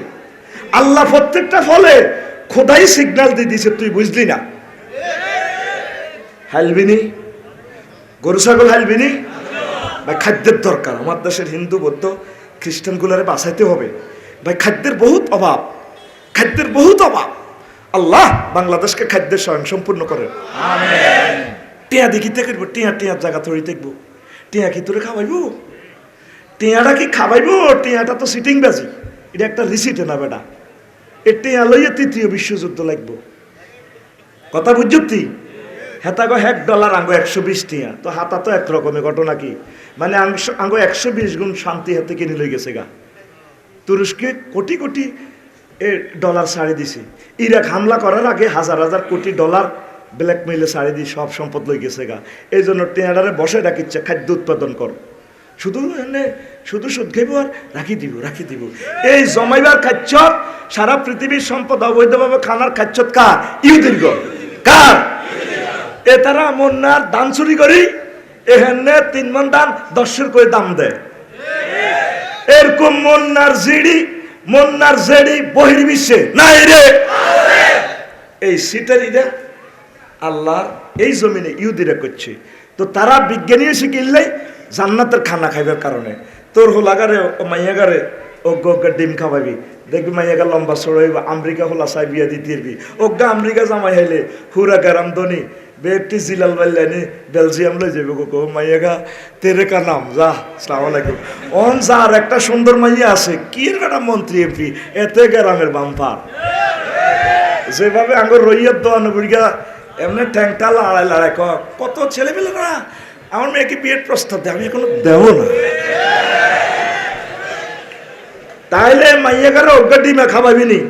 আল্লাহ প্রত্যেকটা ফলে খোদাই সিগন্যাল দিয়ে দিছে, তুই বুঝলি না। হালবিনি গরু ছাগল হালবিনি ভাই, খাদ্যের দরকার। আমার দেশের হিন্দু বৌদ্ধ খ্রিস্টানগুলারে বাঁচাইতে হবে ভাই, খাদ্যের বহুত অভাব, খাদ্যের বহুত অভাব। আল্লাহ বাংলাদেশকে খাদ্যের স্বয়ং সম্পূর্ণ করেন। টিয়া দেখিতে করবো, টিয়ার জায়গা তৈরি দেখবো, টিয়া কি তোরে খাওয়াইবো? টিয়াটা কি খাওয়াইবো? টিয়াটা তো সিটিং বাজি, এটা একটা রিসিটে না বেটা। এ টিয়া লইয়া ৩য় বিশ্বযুদ্ধ লাগবো, কথা বুঝছি? হেতা গো $1 আঙ্গো 120 টিয়া, তো হাতা তো একরকমের ঘটনা কি, মানে আঙ্গো 120 গুণ শান্তি হাতে কিনে লই গেছে গা। তুরস্কে কোটি কোটি ডলার ছাড়ি দিছে, ইরাক হামলা করার আগে হাজার হাজার কোটি ডলার ব্ল্যাকমেইলে ছাড়ি দিয়ে সব সম্পদ লই গেছে গা। এই জন্য টেনারে বসে রাখিচ্ছে, খাদ্য উৎপাদন কর, শুধু এনে শুধু সুদ খাইব আর রাখি দিব। এই জমাইবার খাচ্ছ সারা পৃথিবীর সম্পদ অবৈধভাবে খানার খাচ্ছ কার? ইহুদির গো। কার? এ তারা মন্নার দান চুরি করি, এখানে 3 মণ দান 10 করে দাম দেয়। এরকম মন্নার জেডি বহির্বিশ্বে নাই রে। এই সিটারিরা আল্লাহর এই জমিনে ইহুদিরা করছে, তো তারা বিজ্ঞানী শিখিলে জান্নাতের খানা খাইবার কারণে তোর হোলাগারে ও মাইয়াগারে অজ্ঞা ডিম খাওয়াবি, দেখবি মাইয়াগা লম্বা সড়াইব, আমেরিকা হোলা চাই বিয়া দিতে অজ্ঞা আমেরিকা জামাই হাইলে হুরা গারাম দনি বেটি জিলাল বাল্লানি বেলজিয়াম লই যাবে গো মাইয়াগা তেরে কা নাম যা আসসালামু আলাইকুম। অন যার একটা সুন্দর মাইয়া আছে, কি এর একটা মন্ত্রী এমপি, এতে গ্রামের বাম্পার। যেভাবে আঙ্গুর রইয়ার দোয়ানো বুড়িগা এমনি ট্যাংটা লড়াই কত ছেলে পেলে না, আমার মেয়েকে বিয়ের প্রস্তাব দেয়, আমি এখনো দেবো না। তাইলে মাইয়াগারে অজ্ঞা ডিমা খাওয়াবি নি,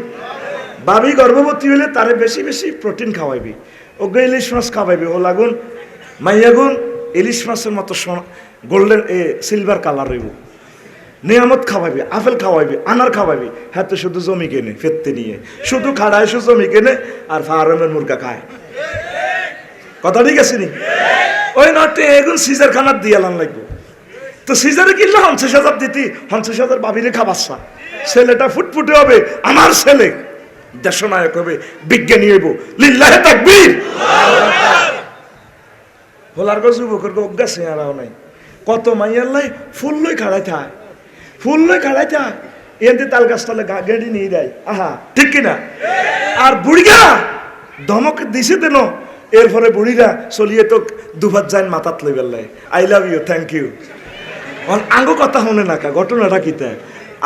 বাবি গর্ভবতী হইলে তারে বেশি বেশি প্রোটিন খাওয়াইবি, অজ্ঞা ইলিশ মাছ খাওয়াইবি, ও লাগুন মাইয়াগুন ইলিশ মাছের মতো গোল্ডেন সিলভার কালার হইব, নিয়ামত খাওয়াইবি, আপেল খাওয়াইবি, আনার খাওয়াইবি। হ্যাঁ তো শুধু জমি কেনে ফেরতে নিয়ে, শুধু খাড়ায় শুধু জমি কেনে আর ফার্মের মুরগা খায়। কথা ঠিক আছে নি? ওই নটে এগুন সিজার খানার দিয়ে আলান লাগবো। তো সিজারে কিনলে 50,000 দিতি, 50,000 বাবিরে খাবাসা। ছেলেটা ফুটফুটে হবে, আমার ছেলে দেশনায়ক হবে, বিজ্ঞানী হইব। লিল্লাহে তাকবীর। হলার গো যুবকের গো অজ্ঞা চেহারাও নাই। কত মাইয়ার লাই ফুল লই খাড়াই থায়, ফুল লই খাড়াই থায়। এনতে তাল গাছ তলে গেড়ি নিয়ে দেয়। আহা ঠিক কিনা? আর বুড়িগা ধমক দিছে দেন, এরপরে বুড়িরা চলিয়ে তো দুভাত যান মাথাত লই বেললাই, I love you, thank you. আঙ্গ কথা শুনে না কা, ঘটনাটা কি তাই?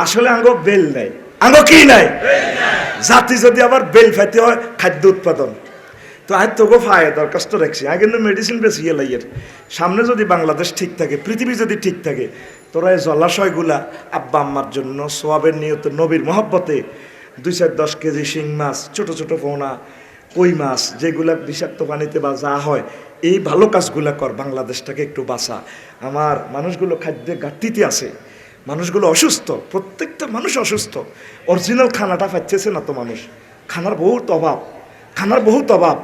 আসলে আঙ্গ বেল নাই। আঙ্গ কি নাই? জাতি যদি আবার বেল ফাইতে হয় খাদ্য উৎপাদন, তো আজ তোকে ফায় দরখাস্ত রাখছি। আগে কিন্তু মেডিসিন বেশি লাইয়ের সামনে যদি বাংলাদেশ ঠিক থাকে, পৃথিবী যদি ঠিক থাকে, তোরা এই জলাশয়গুলা আব্বা আম্মার জন্য সোয়াবের নিয়ত নবীর মহব্বতে 2-10 কেজি শিং মাছ, ছোট ছোট পোনা, কই মাছ, যেগুলা বিষাক্ত পানিতে বা যা হয়, এই ভালো কাজগুলা কর, বাংলাদেশটাকে একটু বাঁচা। আমার মানুষগুলো খাদ্যে ঘাটতিতে আছে, মানুষগুলো অসুস্থ, প্রত্যেকটা মানুষ অসুস্থ। অরিজিনাল খানাটা পাচ্ছে না তো মানুষ, খানার বহুত অভাব, খানার বহুত অভাব।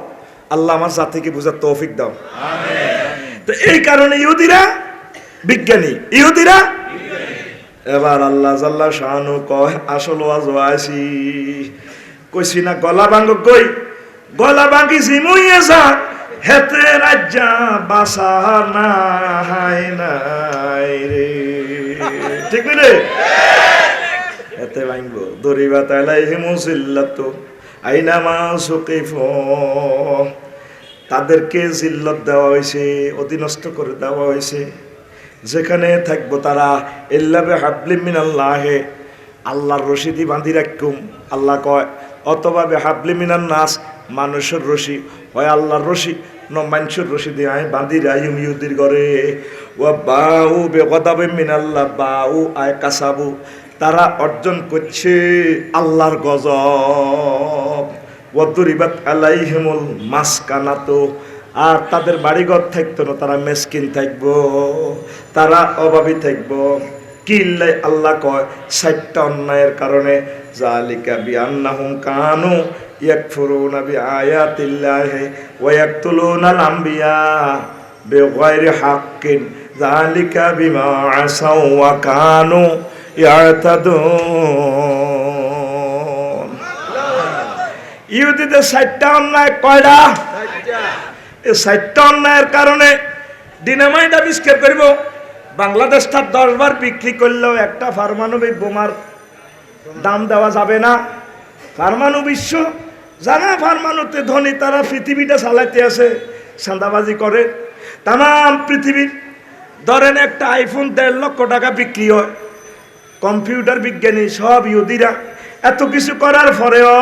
আল্লাহ আমার জাতিকে বুঝার তৌফিক দাও। তো এই কারণে ইহুদিরা বিজ্ঞানী, ইহুদিরা। এবার আল্লাহ জাল্লা শানু কয় আসল ওয়াজ আইছি, কইছি না গলা ভাঙ্গ কই, গলা ভাঙ্গি জিমুইয়া যা হেতে রাজ্জা বাসা নাই নাই রে, ঠিক রে? হেতে ভাঙবো দরিবা তাইলাই হিমুসিল্লাতো আইনামা সুকিফ, তাদেরকে জিল্লত দেওয়া হয়েছে, অধীনস্থ করে দেওয়া হয়েছে। যেখানে থাকবো তারা ইল্লাবে হাবলিম মিনাল্লাহে, আল্লাহর রশিদি বাঁধি রাখুম। আল্লাহ কয় অথবা বে হাবলি মিনান নাস, মানুষের রশি হয় আল্লাহর রশি, মানুষের রশি দিয়ে আয় বাঁধি রাইম ইহুদির ঘরে। ও বাউ বে গদাবে মিনাল্লাহ, বাউ আয় কাসাবু, তারা অর্জন করছে আল্লাহর গজব। ওয়াদুরিবাত আলাইহিমুল মাসকানাতু, আর তাদের বাড়িঘর থাকতো না, তারা মেসকিন থাকবো, তারা অভাবী থাকবো। কিল্লাই আল্লাহ কয় 60টা অন্যায়ের কারণে, জালিকা বিআন্নাহুম কানু ইয়াকফুরুনা বিআয়াতিল্লাহি ওয়া ইয়াকতুলুনাল আমবিয়া বিগাইরি হাক্কিন, জালিকা বিমা আসাউ ওয়া কানু ইয়াতাদুন। ইহুদিদের 60টা অন্যায় কয়টা? এই 60টা অন্যায়ের কারণে ডিনামাইট আবিষ্কার করব। বাংলাদেশটা 10 বার বিক্রি করলেও একটা পারমাণবিক বোমার দাম দেওয়া যাবে না। পারমাণু বিশ্ব জানা, পারমাণুতে ধনী, তারা পৃথিবীটা চালাইতে আছে, চাঁদাবাজি করে। তাম পৃথিবীর ধরেন একটা আইফোন 1.5 লক্ষ টাকা বিক্রি হয়, কম্পিউটার বিজ্ঞানী সব ইহুদিরা। এত কিছু করার পরেও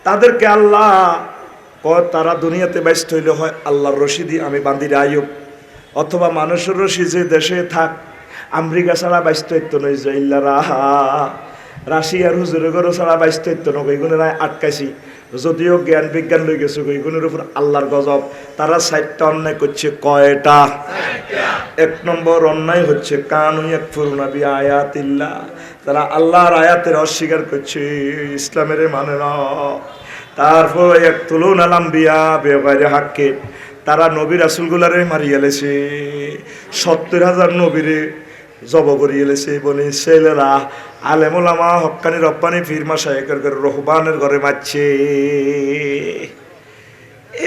তাদেরকে আল্লাহ তারা দুনিয়াতে ব্যস্ত হইলে হয় আল্লাহর রশিদি আমি বান্দির আয়ুব, অথবা মানুষের রশি যে দেশে থাক, আমেরিকা ছাড়া ব্যস্ত হইতো না, ইসরাইল্লা রাহা রাশিয়ার হুজুরের ঘরও ছাড়া ব্যস্ত হইতো না, ওইগুলো আটকাইছি। যদিও জ্ঞান বিজ্ঞান লই গেছে, ওইগুলোর উপর আল্লাহর গজব। তারা 60টা অন্যায় করছে। কয়টা? 1 নম্বর অন্যায় হচ্ছে কানু ইয়াকফুরুনা বিআয়াতিল্লাহ, তারা আল্লাহর আয়াতের অস্বীকার করছে, ইসলামের মানে না। তারপর ইয়াকতুলুনাল আমবিয়া বিগাইরি হাক্কি, তারা নবী রাসূলগুলারে মারিয়া লেছে, 70,000 নবীরে জব করিয়ে লেছে। বনি ছেলেরা আলেম ওলামা হক্কানি রব্বানি পীর মাশায়েখের ঘরে, রহবানের ঘরে মারছে।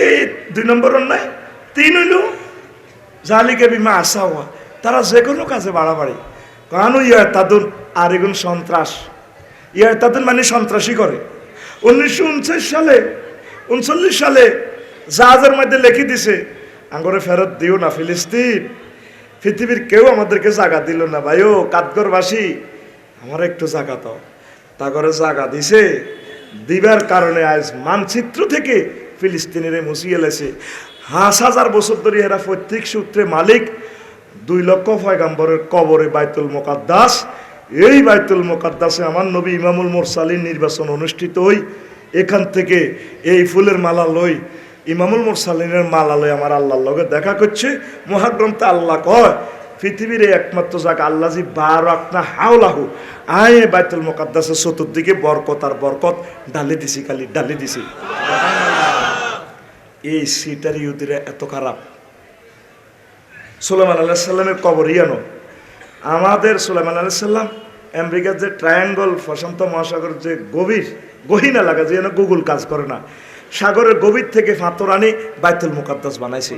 এই 2 নম্বর অন্যায়। 3 হইল জালিকা বিমা আসাওয়া, তারা যে কোনো কাজে বাড়াবাড়ি। কানু ইয়াতাদুন, আর এগুন সন্ত্রাস। ইয়াতাদুন মানে সন্ত্রাসী করে। 1939 সালে জাহাজের মধ্যে লিখে দিছে আঙ্গরে ফেরত দিও না ফিলিস্তিন, পৃথিবীর কেউ আমাদেরকে জায়গা দিল না ভাই, ও কাঠগড়বাসী আমার একটু জায়গা দাও। তা করে জায়গা দিছে, দিবার কারণে আজ মানচিত্র থেকে ফিলিস্তিনিরে মুছিয়ে লেছে। 5,000 বছর ধরে এরা প্রত্যেক সূত্রে মালিক। 2 লক্ষ পয়গাম্বরের কবরে বাইতুল মুকাদ্দাস, এই বাইতুল মুকাদ্দাসে আমার নবী ইমামুল মুরসালিন নির্বাচন অনুষ্ঠিত হই। এখান থেকে এই ফুলের মালা লই, ইমামুল মুরসালিনের মালা লই আমার আল্লাহর লগে দেখা করছে। মহাগ্রন্থে আল্লাহ কয় পৃথিবীর একমাত্র জায়গা আল্লাহ জি বারাকনা হাওলাহু, আয় বাইতুল মুকাদ্দাসের চতুর্দিকে বরকত আর বরকত ডালে দিছি, খালি ডালে দিছি। এই সিটার ইহুদিরা এত খারাপ, সুলাইমান আলাইহিস সালামের কবর ইয়ানো। আমাদের সুলাইমান আলাইহিস সালাম আমেরিকার যে ট্রায়াঙ্গল প্রশান্ত মহাসাগর যে গহীন এলাকা যে গুগল কাজ করে না, সাগরের গভীর থেকে পাথর আনি বাইতুল মুকাদ্দাস বানাইছে,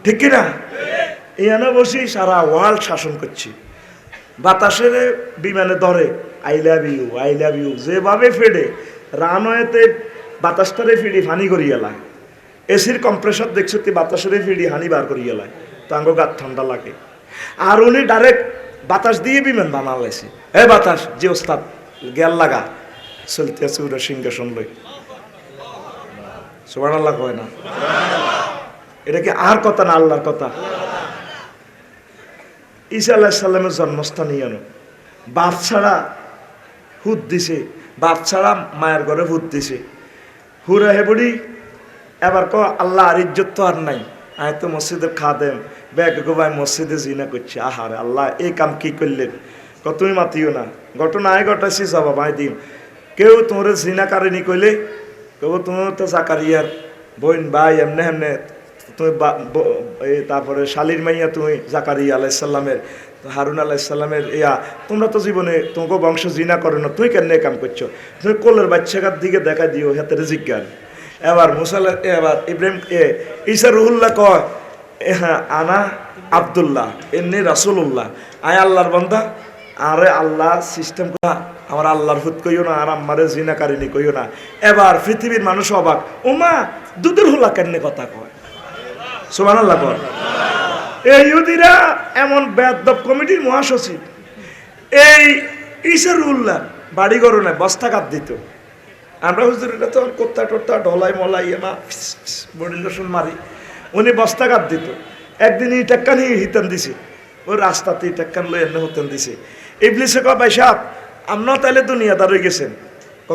ঠিক কিনা? এখানে বসি সারা ওয়ার্ল্ড শাসন করছি। বাতাসের বিমানে ধরে I love you I love you যেভাবে ফেডে, রানওয়েতে বাতাসটারে ফিডি ফানি করিয়া লাগে, এসির কম্প্রেসর দেখছো তুই বাতাসের ফিডি হানি বার করিয়া লাগে, তো আঙ্গ গাত ঠান্ডা লাগে। আর উনি ডাইরেক্ট বাতাস দিয়ে বিমান বানালাইছে। এ বাতাস যে ওস্তাদ গেল লাগা চলতে আছে ওরা সিংহাসন লই, সুবহানাল্লাহ কয় না? এটা কি আর কথা না আল্লাহর কথা? ঈসা আলাইহিস সালামের জন্মস্থান ইয়ানো, বাপ ছাড়া হুদ দিছে, বাপ ছাড়া মায়ের ঘরে হুদ দিছে। হুরা হে বুড়ি এবার ক আল্লাহ আর ইজ্জত তো আর নাই, আয় তো মসজিদের খাদেম ব্যাগ গোবাই মসজিদে জিনা করছে। আহারে আল্লাহ এই কাম কি করলেন? তুমি মাতিও না, ঘটনা আয় ঘটাইছি জবাব আয় দিম। কেউ তোমার জিনা কারেনি কইলে কেউ তোমার তো জাকারিয়ার বোন ভাই এমনে এমনে তুমি, তারপরে শালির মাইয়া তুমি জাকারিয়া আলাইহিস সালামের, হারুন আলাইহিস সালামের ইয়া, তোমরা তো জীবনে তোমাকে বংশ জিনা করে না, তুই কেন কাম করছো? তুমি কোলের বাচ্চাকার দিকে দেখা দিও হাতের জিজ্ঞান। এবার মুসাল্লা এবার ইব্রাহিম ঈসা রুহুল্লাহ কয় হ্যাঁ আনা আব্দুল্লাহ এমনি রাসূলুল্লাহ, আয় আল্লাহর বান্দা। আরে আল্লাহ সিস্টেম করা আমার আল্লাহর হুদ কইও না, আর আমারে জিনাকারিনী কইও না। এবার পৃথিবীর মানুষ অবাক, ওমা দুধের হুল্লা কেন কথা কয়? সুবহানাল্লাহ বল। এই ইহুদিরা এমন বেয়াদব কমিটির মহাসচিব, এই ঈসা রুহুল্লাহ বাড়ি গরু নাই বস্তা কাট দিত। আমরা হুজুরিরা তো কোত্তা টোত্তা ঢলাই মলাই মা বডি লোশন মারি, উনি বস্তা কাট দিত। একদিন ইটাক্কানি হিতান দিছে, ওই রাস্তাতে ইটাক্কান লই এনে হতেন দিছে। ইবলিসে কয় ভাই সাহেব আপনার তাইলে দুনিয়াদার হয়ে গেছেন।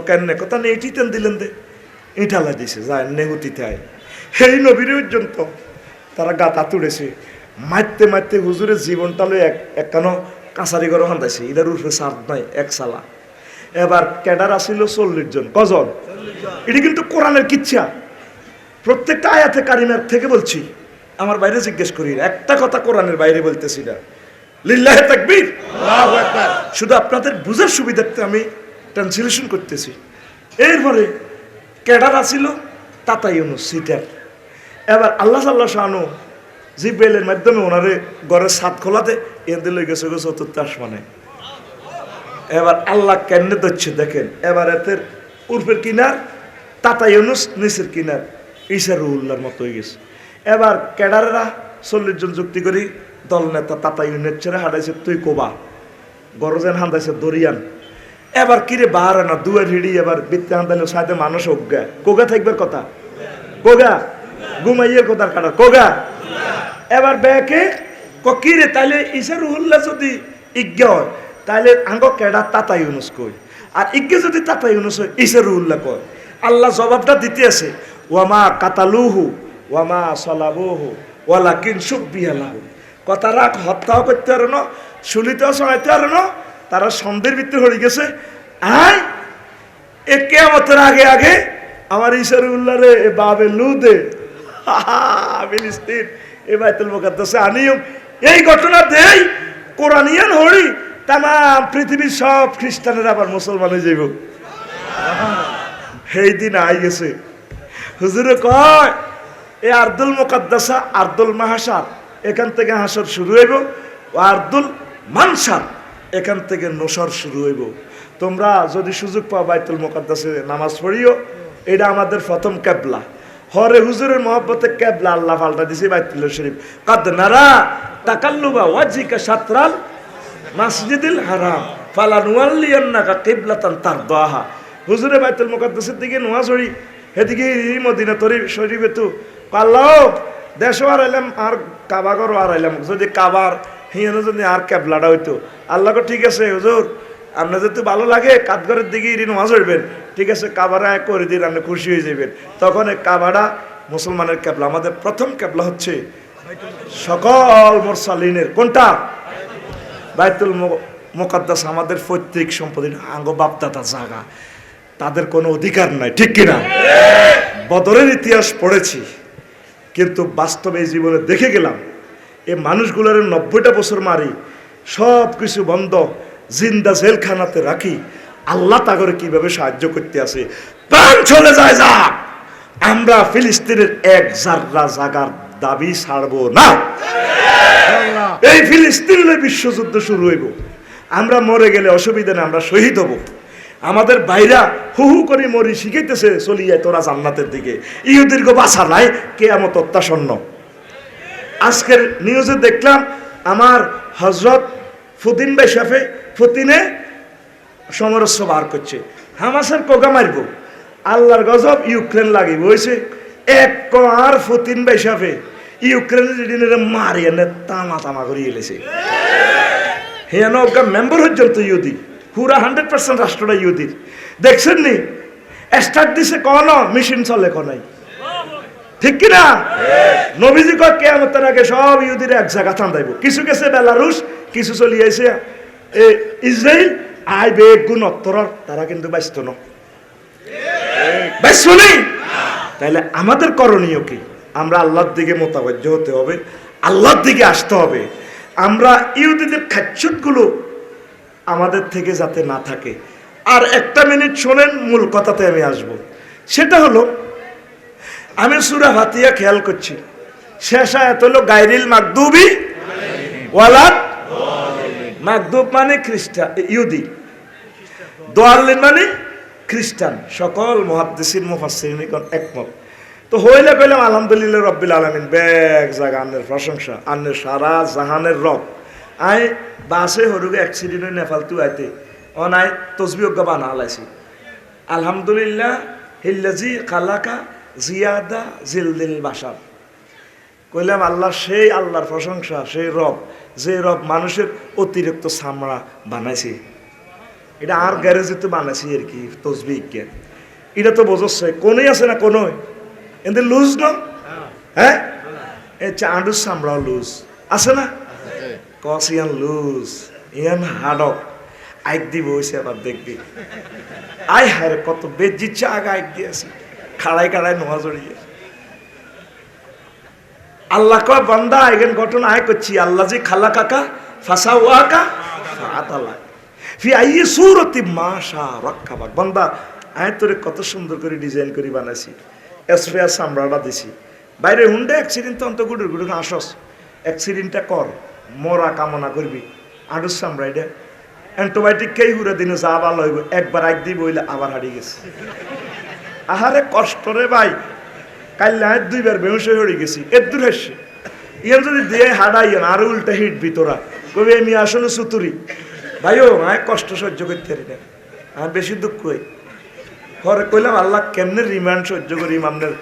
কেন কথা নেই ইটিতেন দিলেন দে, ইটালা দিছে যা এনে হুতিতে আয়। সেই নবীর পর্যন্ত তারা গাতা তুড়েছে, মারতে মারতে হুজুরের জীবনটা লই একখানো কাছারি ঘর হান্দাইছে। এটার উঠে সার নাই এক সালা। এবার ক্যাডার আসিল 40 জন। কজন? এটি কিন্তু কোরআনের কিচ্ছা, প্রত্যেকটা আয়াতে কারিমার থেকে বলছি, আমার বাইরে জিজ্ঞেস করি একটা কথা কোরআনের বাইরে বলতেছি না। লিল্লাহে তাকবীর, আল্লাহু আকবার। শুধু আপনাদের বুঝার সুবিধার্থে আমি ট্রান্সলেশন করতেছি। এরপরে ক্যাডার আসিল তাতা ইউনুস সিটার। এবার আল্লাহ সাল্লাহ শানু জিব্রাইলের মাধ্যমে ওনারে ঘরের ছাদ খোলাতে এনে লই গেছে চতুর্থ আসমানে। এবার আল্লাহ কেমনে দিচ্ছে দেখেন। এবার এদের উর্ফের কিনার তাতা ইউনুস, নিচের কিনার ঈসা রুহুল্লাহর মতো হয়ে গেছে। এবার ক্যাডারেরা 40 জন যুক্তি করি দল নেতা তাতা ইউনুস ছেড়ে হাঁটাইছে তুই কোবা, গরজেন হাঁদাইছে দরিয়ান। এবার কিরে বাহার না দুয়ার হিড়ি, এবার বৃত্তে হাঁদাইলে সাথে মানুষ অজ্ঞা কোগা থাকবার কথা, কোগা ঘুমাইয়ের কথার কাটা কোগা। এবার ব্যাকে কিরে তাইলে ঈসা রুহুল্লাহ যদি ইজ্ঞা হয় তাইলে আঙ্গ কেডা তাতা ইউনুস কই, আর ইজ্ঞা যদি তাতা ইউনুস হয় ঈসা রুহুল্লাহ কয়। আল্লাহ জবাবটা দিতে আছে, ওয়ামা কাতালুহু ওয়ামা সালাবুহু ওয়ালাকিন শুববিহা লাহু। কথা রাখ, হত্যাও করতে পারে না, শুলিতেও শোনাইতে পারে না, তারা সন্দেহের ভিতরে হয়ে গেছে। আয় এ কিয়ামতের আগে আগে আমার ঈসা রুহুল্লাহ রে বাবে লুদে ফিলিস্তিন এ বাইতুল মুকাদ্দাসে আনিও। এই ঘটনা দেই কোরআনিয়ান হরি তাম পৃথিবীর সব খ্রিস্টানের আবার মুসলমান হয়ে যাইব। সেই দিন আই গেছে। হুজুরে কয় এই আরদুল মুকাদ্দাসা আরদুল মাহাসার, এখান থেকে হাসর শুরু হইব, ও আরদুল মানসার এখান থেকে নসর শুরু হইব। তোমরা যদি সুযোগ পাও বাইতুল মুকাদ্দাসে নামাজ পড়িও, এটা আমাদের প্রথম কেবলা। হরে হুজুরের মহব্বতে কেবলা আল্লাহ পাল্টা দিছে বাইতুল শরীফ। কাদ নারা তাকাল্লুবা ওয়াজহিকা শাতরাল মাসজিদিল হারাম ফালানুওয়াল্লিয়ান্নাকা কিবলাতান তারদাহা। হুজুরে বাইতুল মুকাদ্দাসের দিকে নামাজ পড়ি, এদিকে মদিনা শরীফে তো আল্লাহ দেশও আর আইলাম আর কাবাগরও আর আইলাম, যদি কাবার হিয়ানো যদি আর কেবলাটা হইতো। আল্লাহকে ঠিক আছে হুজুর আপনার যদি ভালো লাগে কাঠঘরের দিকে নামাজ পড়বেন, ঠিক আছে কাবারা করে দিন, আপনি খুশি হয়ে যাবেন। তখন এই কাবাটা মুসলমানের কেবলা। আমাদের প্রথম কেবলা হচ্ছে সকল মুরসালিনের কোনটা? বাইতুল মুকাদ্দাস। আমাদের পৈতৃক সম্পত্তি, আঙ্গ বাপদাতা জায়গা, তাদের কোনো অধিকার নাই, ঠিক কিনা? বদরের ইতিহাস পড়েছি, কিন্তু বাস্তবে জীবনে দেখে গেলাম এই মানুষগুলোর 90টা বছর মারি, সব কিছু বন্ধ, জিন্দা জেলখানাতে রাখি, আল্লাহ তাগরে কিভাবে সাহায্য করতে আসে। প্রাণ চলে যায় যা, আমরা ফিলিস্তিনের এক জাররা জাগার দাবি ছাড়বো না। এই ফিলিস্তিনের বিশ্বযুদ্ধ শুরু হইব, আমরা মরে গেলে অসুবিধা নেই, আমরা শহীদ হব। আমাদের ভাইরা হু হু করে মরি শিখাইতেছে, চলি যায় তোরা জান্নাতের দিকে, ইহুদির গো বাসা নাই, কিয়ামত অত্যাসন্ন। আজকের নিউজে দেখলাম আমার হজরত ফুতিন ভাই সাফে ফুতিনে সমরস্য বার করছে, হামাসের কোগা মারব, আল্লাহর গজব, ইউক্রেন লাগিব হয়েছে। এক আর ফুতিন ভাই সাফে ইউক্রেনের মারিয়ে তামা তামা করে এলেছে। হেন মেম্বার পর্যন্ত ইহুদি, পুরা 100% রাষ্ট্রটা ইহুদির। দেখছেন নি স্টার্ট দিছে কোন মেশিন চলে কোনাই, ঠিক কিনা? নবীজি কয় কিয়ামতের আগে সব ইহুদির এক জায়গা থামাইব। কিছু গেছে বেলারুশ, কিছু চলি আইছে ইসরায়েল, আইবে গুণ উত্তর, তারা কিন্তু ব্যস্ত ন, ব্যস্ত নেই। তাইলে আমাদের করণীয় কি? আমরা আল্লাহর দিকে মোতাবজ্জ হতে হবে, আল্লাহর দিকে আসতে হবে। আমরা ইহুদিদের খাচ্ছুতগুলো আমাদের থেকে যাতে না থাকে। আর একটা মিনিট শোনেন, মূল কথাতে আমি আসব। সেটা হলো, আমি সূরা ফাতিহা খেয়াল করছি, শেষ আয়াত হলো গায়রিল মাগদুবি ওয়ালাদ, মাগদুব মানে খ্রিস্টান ইহুদি, দোয়াল্লিন মানে খ্রিস্টান। সকল মুহাদ্দিসিন মুফাসসিরিনগণ একমত। তো হইলে কইলাম আলহামদুলিল্লাহ রাব্বিল আলামিন, বেগ জায়গা আন্নের প্রশংসা, আন্নের সারা জাহানের রব। আই বাসে হরুগে অ্যাক্সিডেন্ট হয়ে নেপাল তু আইতে অনাই তসবিহ বানা আলাইছি, আলহামদুলিল্লাহ হিল্লাজি খালাকা জিয়াদা জিলদিল বাসার। কইলাম আল্লাহ, সেই আল্লাহর প্রশংসা, সেই রব, যে রব মানুষের অতিরিক্ত চামড়া বানাইছে। এটা আর গ্যারেজে তো বানাইছি আর কি তসবিহ জ্ঞান। এটা তো বোঝাচ্ছে কোনই আছে না, কোন এদের লুজ ন, হ্যাঁ এই চাঁদুর চামড়াও লুজ আছে না, কস ইয়ান লুজ, ইয়ান হাডক আইক দিব হয়েছে। আবার দেখবি আই হায় কত বেজিচ্ছে আগে আইক দিয়েছি, খাড়াই খাড়াই নোয়া জড়িয়ে। আল্লাহ কয় বান্দা এখান ঘটনা আয় করছি, আল্লাহ যে খালা কাকা ফাঁসা ওয়াকা ফাতালা ফি আইয়ি সূরাতি মা শা রাক্কাবাক। বান্দা আয় তোরে কত সুন্দর করে ডিজাইন করে বানাইছি, স্পেয়ার চামড়াটা দিছি। বাইরে হুন্ডে অ্যাক্সিডেন্ট তো অন্ত গুডুর গুডুর আসস, অ্যাক্সিডেন্টটা কর, মরা কামনা করবি, আডুর চামড়া এটা অ্যান্টিবায়োটিক খেয়ে ঘুরে দিনে যা ভালো হইব, একবার আগ দিব হইলে আবার হারিয়ে গেছে। আহারে কষ্ট রে ভাই, কাল না 2বার বেহুশ হয়ে গেছি, এর দূর আসছে। ইয়ার যদি দিয়ে হাডাইয়েন আর উল্টা হিট ভিতরা কবি আমি আসলে সুতুরি ভাইও, আয় কষ্ট সহ্য করতে পারি না, আমি বেশি দুঃখ হই। পরে কইলাম আল্লাহ কেমনে রিমান্ড সহ্য করি, আপনার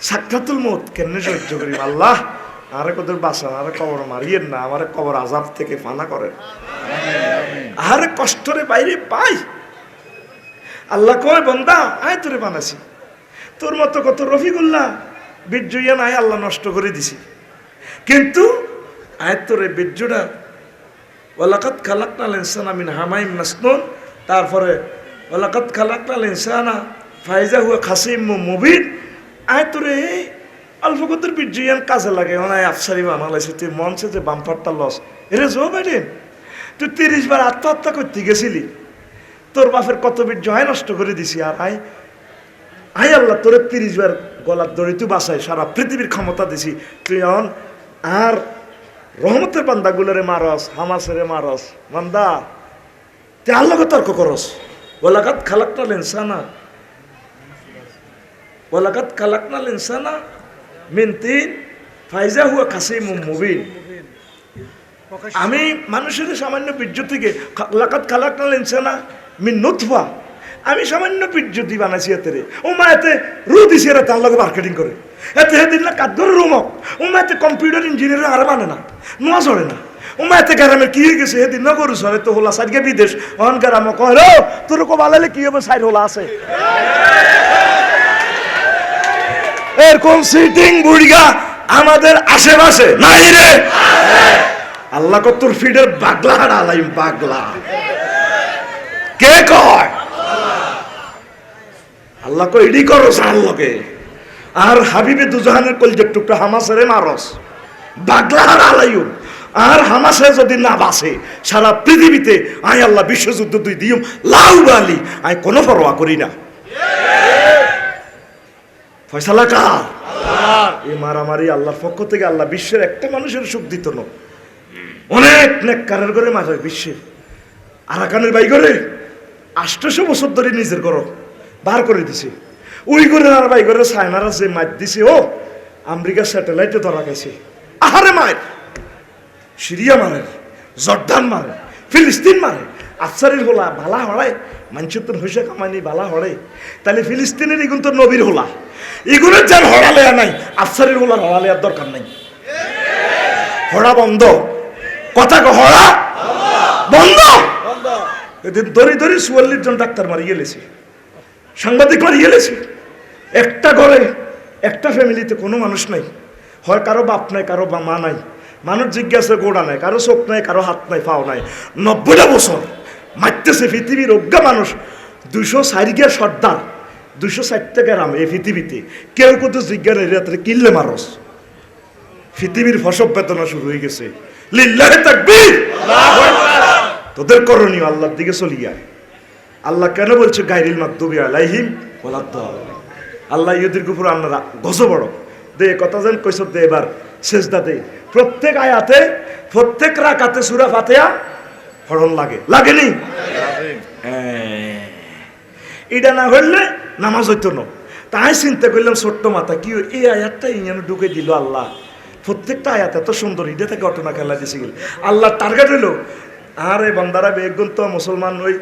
সাক্ষাতুল মত কেমনে সহ্য করি। আল্লাহ আরে কত বাঁচান, আরে কবর মারিয়েন না, আমার কবর আজাব থেকে ফানা করেন। আরে কষ্টরে বাইরে পাই। আল্লাহ কয় বান্দা আয় তোরে বানাছি, তোর মতো কত রফিকুল্লাহ বীর্যইয়া নাই আল্লাহ নষ্ট করে দিছি, কিন্তু আয় তোরে বীর্যটা ওয়ালাকাদ খালাকনাল ইনসানা মিন হামাইম মাসনুন, তারপরে ওয়ালাকাদ খালাকনাল ইনসানা ফাইজা হুয়া খাসিমুম মুবিন। আয় তোরে অল্প কত বীর্যইয়ান কাজে লাগে, অনায় আফসারি বানালাইছে, তুই মনছে যে বাম্পারটা লস। এরে জো বাইডেন, তুই 30 বার আত্মহত্যা করতে গেছিলি, তোর বাপের কত বীর্য হয় নষ্ট করে দিছি। আর আয় আয় আল্লাহ তোরে 30 বার গলার দড়ি তুই বাসায়, সারা পৃথিবীর ক্ষমতা দিছি, তুই এখন আর রহমতের বান্দাগুলোরে মারস, হামাসেরে মারস। বান্দা তুই আল্লাহকে তর্ক করস। ওয়ালাকাদ খালাকনাল ইনসানা, ওয়ালাকাদ খালাকনাল ইনসানা মিন তিন ফাইজা হুয়া খাসিমুম মুবিন। আমি মানুষের সামান্য বীর্য থেকে, লাকাদ খালাকনাল ইনসানা মিন নুতফা, আমি সামান্য বীর্য দিয়ে বানাইছি এতে। ও মা এতে রু দিছি, এরা তার লগে মার্কেটিং করে, এতে হেদিন না কাদ্দর রুমক। ও মা এতে কম্পিউটার ইঞ্জিনিয়ার আর মানে না, নোয়া চড়ে না। ও মা এতে গ্রামের কি হয়ে গেছে, হেদিন না গরু সরে তো হোলা সাইডকে বিদেশ অন গ্রাম কয় ও তোর কো বালালে কি হবে, সাইড হোলা আছে। এরকম সিটিং বুড়িগা আমাদের আশেপাশে নাই রে। আল্লাহ কত ফিডের বাগলা হারালাইম, বাগলা কে কয়? আল্লাহ কো ইডি করস আল্লাহকে। আর হাবিবে দুজাহানের কলজের টুকরা হামাসেরে মারস, বাগলার আলাইও আর হামাসে যদি না বাসে সারা পৃথিবীতে আই আল্লাহ বিশ্বযুদ্ধ তুই দিও লাউ বালি আই কোনো পরোয়া করি না। ফয়সালা কার? আল্লাহ। এই মারামারি আল্লাহর পক্ষ থেকে, আল্লাহ বিশ্বের একটা মানুষের সুখ দিত না, অনেক নেককারের করে মাঝে বিশ্বের আরাকানের বাই করে 800 বছর ধরে নিজের ঘর বার করে দিছে। ওই করে আর বাই করে চায়নারা যে মার দিছে, ও আমেরিকা স্যাটেলাইটে ধরা গেছে। আহারে মায়ের সিরিয়া মারে, জর্দান মারে, ফিলিস্তিন মারে, আফসারির হোলা বালা হড়ায় মানুষের তো হইসা কামানি বালা হড়ে, তাহলে ফিলিস্তিনের এগুন তো নবীর হোলা, এগুলোর যার হড়ালেয়া নাই, আফসারির হোলার হড়ালেয়ার দরকার নাই। হড়া বন্ধ, কথা হড়া বন্ধ। এদিন ধরে 44 জন ডাক্তার মারি গেলেছে, সাংবাদিক মারি গেলেছে। একটা ঘরে একটা ফ্যামিলিতে কোনো মানুষ নাই, হয় কারো বাপ নাই, কারো মা নাই, মানুষ জিজ্ঞাসা গোড়া নাই, কারো চোখ নাই, কারো হাত নাই, পাও নাই। 90টা বছর মারতেছে পৃথিবীর অজ্ঞা মানুষ। 204 সর্দার, 204টা গ্রাম এই পৃথিবীতে, কেউ কত জিজ্ঞাসা কিনলে মারস। পৃথিবীর ফসব বেদনা শুরু হয়ে গেছে। লিল্লাহি তাকবীর। তোদের করণীয় আল্লাহর দিকে চলিয়া। আল্লাহ কেন বলছে গায়রিল মাগদুবি আলাইহিম ওয়ালাদ-দাল্লিন? আল্লাহ ইহুদির উপর আপনারা গজ বড় দে কথা যেন কইছ দে। এবার সেজদা দে, প্রত্যেক আয়াতে প্রত্যেক রাকাতে সূরা ফাতিহা পড়ন লাগে, লাগেনি? এটা না হইলে নামাজ হইতো না। তাই চিন্তা করলাম ছোট্ট মাথা কি এই আয়াতটা ইঞ্জানে ঢুকে দিল আল্লাহ। প্রত্যেকটা আয়াত এত সুন্দর, এটা থেকে ঘটনা খেলা দিছে গেল। আল্লাহ টার্গেট হইল আর এই বান্দারা বেগুন তো মুসলমান ওই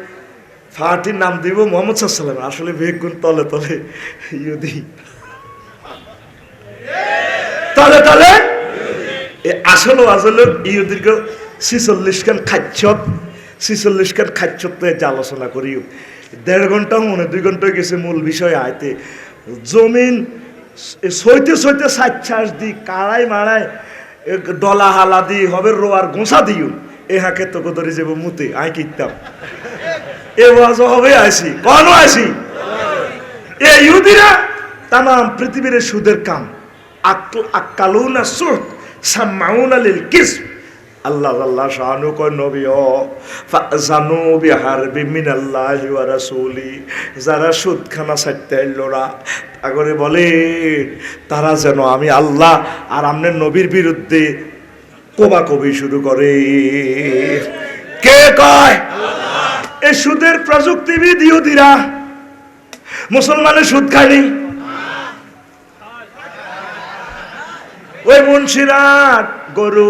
ফাটির নাম দিব মুহাম্মদ সাল্লাল্লাহু আলাইহি ওয়াসাল্লাম, আসলে বেগুন তলে তলে ইহুদি, তলে তলে আসলে ইহুদিকে 46 খান খাচ্ছত, 46 খান খাচ্ছত যে আলোচনা করিও 1.5 ঘন্টা মনে 2 ঘন্টা গেছে মূল বিষয় আইতে। জমিন সইতে সইতে সাচ্ছাস দি কাড়াই মারায় ডলা হালা দি হবে রোয়ার গোঁসা দিও এ হাকে তো ধরে যাব মুতে আই কিতাম এ ওয়াজ হবে আসি কোন আসি এ ইহুদিরা তাম পৃথিবীর সুদের কাম আকালুনা সুদ সামাউনা লিল কিসব। আল্লাহ আল্লাহ শানু কো নবীও ফাজানু বিহারবি মিনাল্লাহি ওয়া রাসূলি, যারা সুদ খানা ছাড়তে আইলোরা আগরে বলে তারা যেন আমি আল্লাহ আর আমনের নবীর বিরুদ্ধে কোবাকবি শুরু করে। কে কয়? আল্লাহ। এই সুদের প্রযুক্তিবিদ ইহুদিরা, মুসলমানের সুদ খায়নি। ওই মুন্সিরাট গরু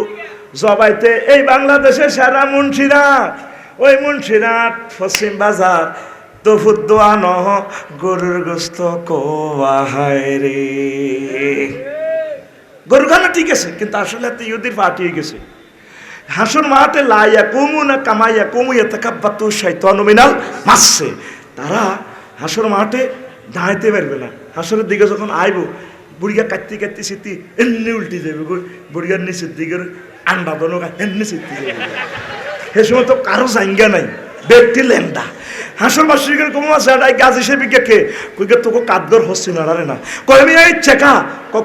জবাইতে এই বাংলাদেশের সারা মুন্সিরাট, ওই মুন্সিরাট পশ্চিম বাজার তফুদ্দোয়ান গরুর গোস্ত কোয়া হায় রে। গরু খানা ঠিক আছে, কিন্তু আসলে এত ইহুদির পার্টি হয়ে গেছে। হাসুর মাঠে লাইয়া কুমু না কামাইয়া কুমু এতাকাব্বাতু শাইতানু মিনাল মাসসে, তারা হাসুর মাঠে দাঁড়াইতে পারবে না। হাসুরের দিকে যখন আইব বুড়িয়া কাটতে কাটতে সিটি এমনি উল্টে যাবে, বুড়িয়ার নিচের দিকে আন্ডা দোনো এমনি সিটি যাবে। সে সময় তো কারো জায়গা নাই, ব্যক্তি লেন্দা হাসর মাসিকের কম আছে গাছ হিসেবে কে কইকে তোকে কাদগর হচ্ছে না রে না কই আমি এই চেকা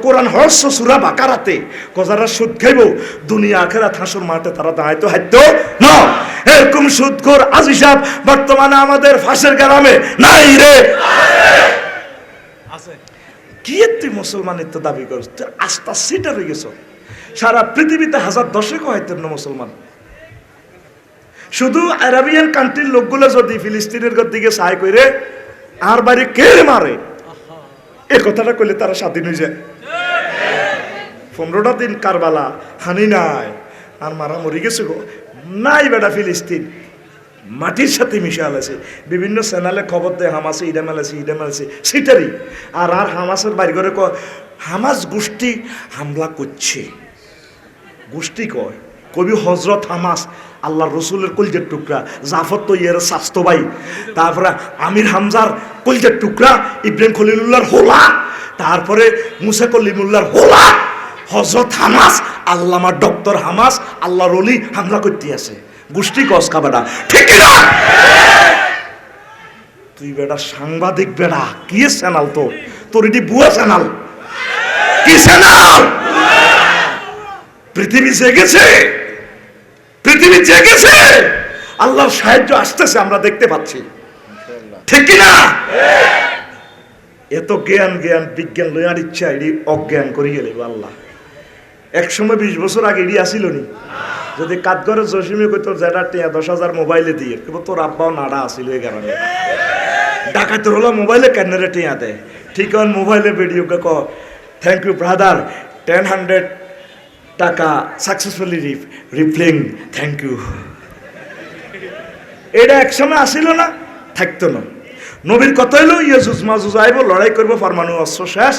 কোরআন হর্ষ সূরা বাকারাতে কজারা সুদ খাইবো দুনিয়া আখিরাত হাসর মাঠে তারা দাঁড়াইতো হাইতো না। এরকম সুদখোর আজি সাহেব বর্তমানে আমাদের ফাঁসের গ্রামে নাই রে, আছে। কি তুই মুসলমানিত্ব দাবি করছ? তুই আস্থা সিটার হয়ে গেছ। সারা পৃথিবীতে 1010 হয়তো না মুসলমান। শুধু আরবিয়ান কান্ট্রির লোকগুলো যদি ফিলিস্তিনের দিকে সাহায্য করে আর বাড়ি কে মারে এ কথাটা কইলে তারা স্বাধীন হয়ে যায়। 15টা দিন কারবালা হানি নাই আর মারা মরি গেছে গো নাই বেটা। ফিলিস্তিন মাটির সাথে মিশাল আছে, বিভিন্ন চ্যানেলে খবর দেয় হামাসে ইডা মেলাছে ইডা মেলাছে সেটারই। আর আর হামাসের বাড়ি করে হামাস গোষ্ঠী হামলা করছে, গোষ্ঠী কয় কবি হজরত হামাস আল্লাহ রসুলের কলজের টুকরা, জাফর তো ইয়ের স্বাস্থ্য ভাই, তারপরে আমির হামজার কলজের টুকরা, ইব্রাহিম খলিলুল্লাহর হোলা, তারপরে মুসা কলিমুল্লাহর হোলা হজরত হামাস, আল্লামা ডক্টর হামাস আল্লাহর ওলি হামলা করতে আছে। গোষ্ঠী কস খাবেটা ঠিক না? তুই বেটা সাংবাদিক বেটা, কি চ্যানেল তোর? তোর এটি বুয়া চ্যানেল, কি চ্যানেল? পৃথিবী জেগেছে, পৃথিবী জেগেছে, আল্লাহর সাহায্য আসতেছে, আমরা দেখতে পাচ্ছি, ঠিক কিনা? এত জ্ঞান জ্ঞান বিজ্ঞান লইয়ার ইচ্ছা এটি অজ্ঞান করি গেলে আল্লাহ। একসময় 20 বছর আগে এটি আসিল নি, যদি কাঠগড়ের জসিমে কইতো যেটা 10,000 মোবাইলে দিয়ে কিন্তু তোর আব্বাও নাড়া আসিল এই কারণে ডাকাতের হলো মোবাইলে ক্যানেরে টিয়া দেয়, ঠিক আছে মোবাইলে ভিডিও কে কো থ্যাংক ইউ ব্রাদার 1000 টাকা সাকসেসফুলি রিপ্লেইং থ্যাংক ইউ। এটা একসময় আসিল না, থাকতো না। নবীর কথা হইল ইয়াজুজ মাজুজ আইব, লড়াই করবো, পরমাণু অস্ত্র শেষ,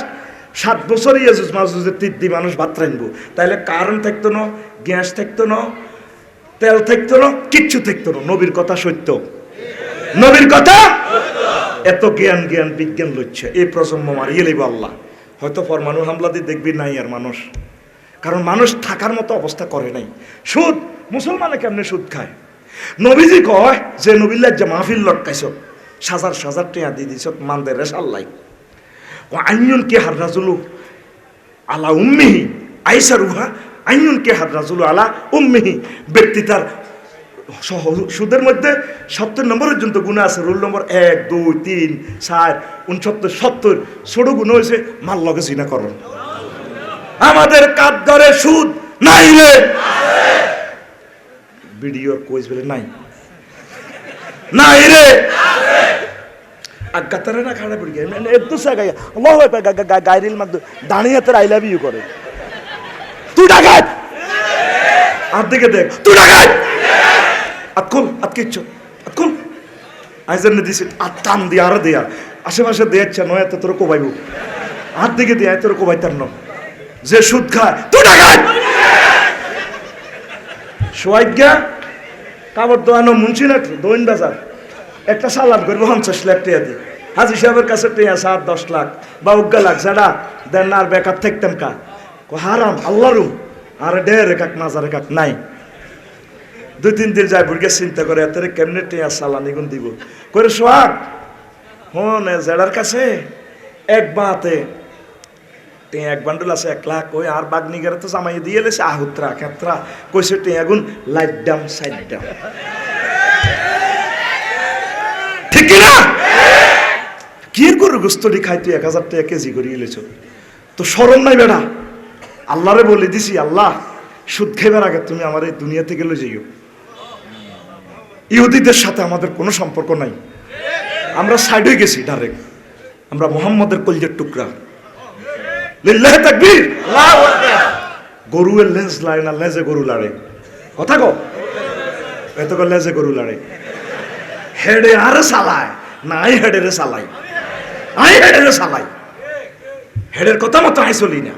7 বছর ইয়াজুজ মাজুজের 3 মানুষ ভাত রাখবো, তাইলে কারেন্ট থাকতো না, গ্যাস থাকতো না, তেল থাকতো না, কিচ্ছু থাকতো না। নবীর কথা সত্য, নবীর কথা এত জ্ঞান জ্ঞান বিজ্ঞান লইছে, এই প্রজন্ম মারিয়ে লইব আল্লাহ। হয়তো পরমাণু হামলা দিয়ে দেখবি নাই আর মানুষ, কারণ মানুষ থাকার মতো অবস্থা করে নাই। সুদ, মুসলমানে কেমনে সুদ খায়? নবীজি কয় যে নবীল্লাহ যে মাহফিল লটকাইছ, সাজার সাজার টেয়া দিয়ে দিছ মানদের রেশাল্লাই, আইনুন কে হার রাজুলু আলা উম্মিহি আইসা রুহা, আইনুন কে হার রাজুলু আলা উম্মিহি। ব্যক্তি তার সুদের মধ্যে 70 নম্বর পর্যন্ত গুণা আছে, রোল নম্বর 1 2 3 4 69 70 ছোট গুণ হয়েছে মাল লগে জিনা করণ। আমাদের কাঠগড়ে সুদ নাই রে, ভিডিওর কইস বলে নাই, নাই রে আগাতারে না খাড়া পড়ি গেছে একটু সাগাই আল্লাহু আকবার গায়রিল মাদ দাঁড়িয়ে হাতে আই লাভ ইউ করে, তুই ডাকাত আর দিকে দেখ, তুই ডাকাত আতকুল আতকিচ্ছ আতকুল আইজন দিছে আতাম দি আর দেয়া আশেপাশে দেয়াচ্ছে নয় এত তোর কোবাইব, আর দিকে দেয়া তোর কোবাইতার ন যে সুদ খায়, তুই ডাকাত সোয়াইগা কাপড় দোয়ানো মুন্সিনাট দৈন বাজার একটা সালাদ করবো 50 লাখ টাকা দিয়ে, হাজি সাহেবের কাছে টেয়া 7-10 লাখ বা 11 লাখ যারা দেন আর বেকার থাকতাম কা হারাম আল্লাহরু আর ডেরে কাক মাজারে কাক নাই। 2-3 দিন যায় বুড়গে চিন্তা করে এত কেমনে টেয়া সালানি গুণ দিব করে সোহাগ হন জেডার কাছে এক বাতে টেয়া 1 বান্ডুল আছে 1 লাখ, ওই আর বাগনিগারে তো জামাই দিয়ে লেছে আহুত্রা ক্ষেত্রা কইছে টেয়া গুণ লাইট ডাম সাইড ডাম, ঠিক কিনা? কি গরু গোস্তটি খাই তুই 1000 টাকা কেজি করে ইলেছ, তো শরম নাই বেড়া? আল্লাহরে বলে দিছি আল্লাহ সুদ খাইবার আগে তুমি আমার এই দুনিয়া থেকে লই যাইও। ইহুদিদের সাথে আমাদের কোনো সম্পর্ক নাই, আমরা সাইড হয়ে গেছি ডাইরেক্ট, আমরা মুহাম্মদের কলিজার টুকরা। লিল্লাহি তাকবীর, আল্লাহু আকবার। গরুয়ের লেজ লাড়ে না, লেজে গরু লাড়ে, কথা কও এত করে লেজে গরু লাড়ে, হেডে আর চালায় নাই, হেডেরে চালাই আই, হেডেরে চালাই, হেডের কথা মতো আই চলি না।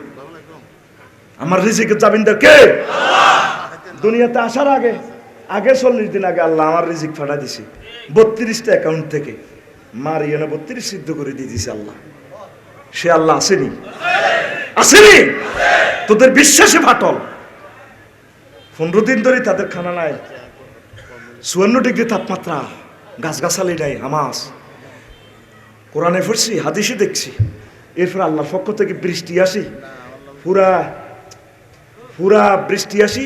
আমার রিজিকের জামিনদার কে? দুনিয়াতে আসার আগে 40 দিন আগে আল্লাহ আমার রিজিক ফাটা দিছে 32টা অ্যাকাউন্ট থেকে, মারিয়ানা 32 সিদ্ধ করে দিয়ে দিছে আল্লাহ। সে আল্লাহ আসেনি? আসেনি? তোদের বিশ্বাসে ফাটল। 15 দিন ধরে তাদের খানা নাই, 54 ডিগ্রি তাপমাত্রা, গাছগাছালি নাই, হামাস। কোরআনে পড়ছি, হাদিসে দেখছি, এরপর আল্লাহর পক্ষ থেকে বৃষ্টি আসি, পুরা বৃষ্টি আসি,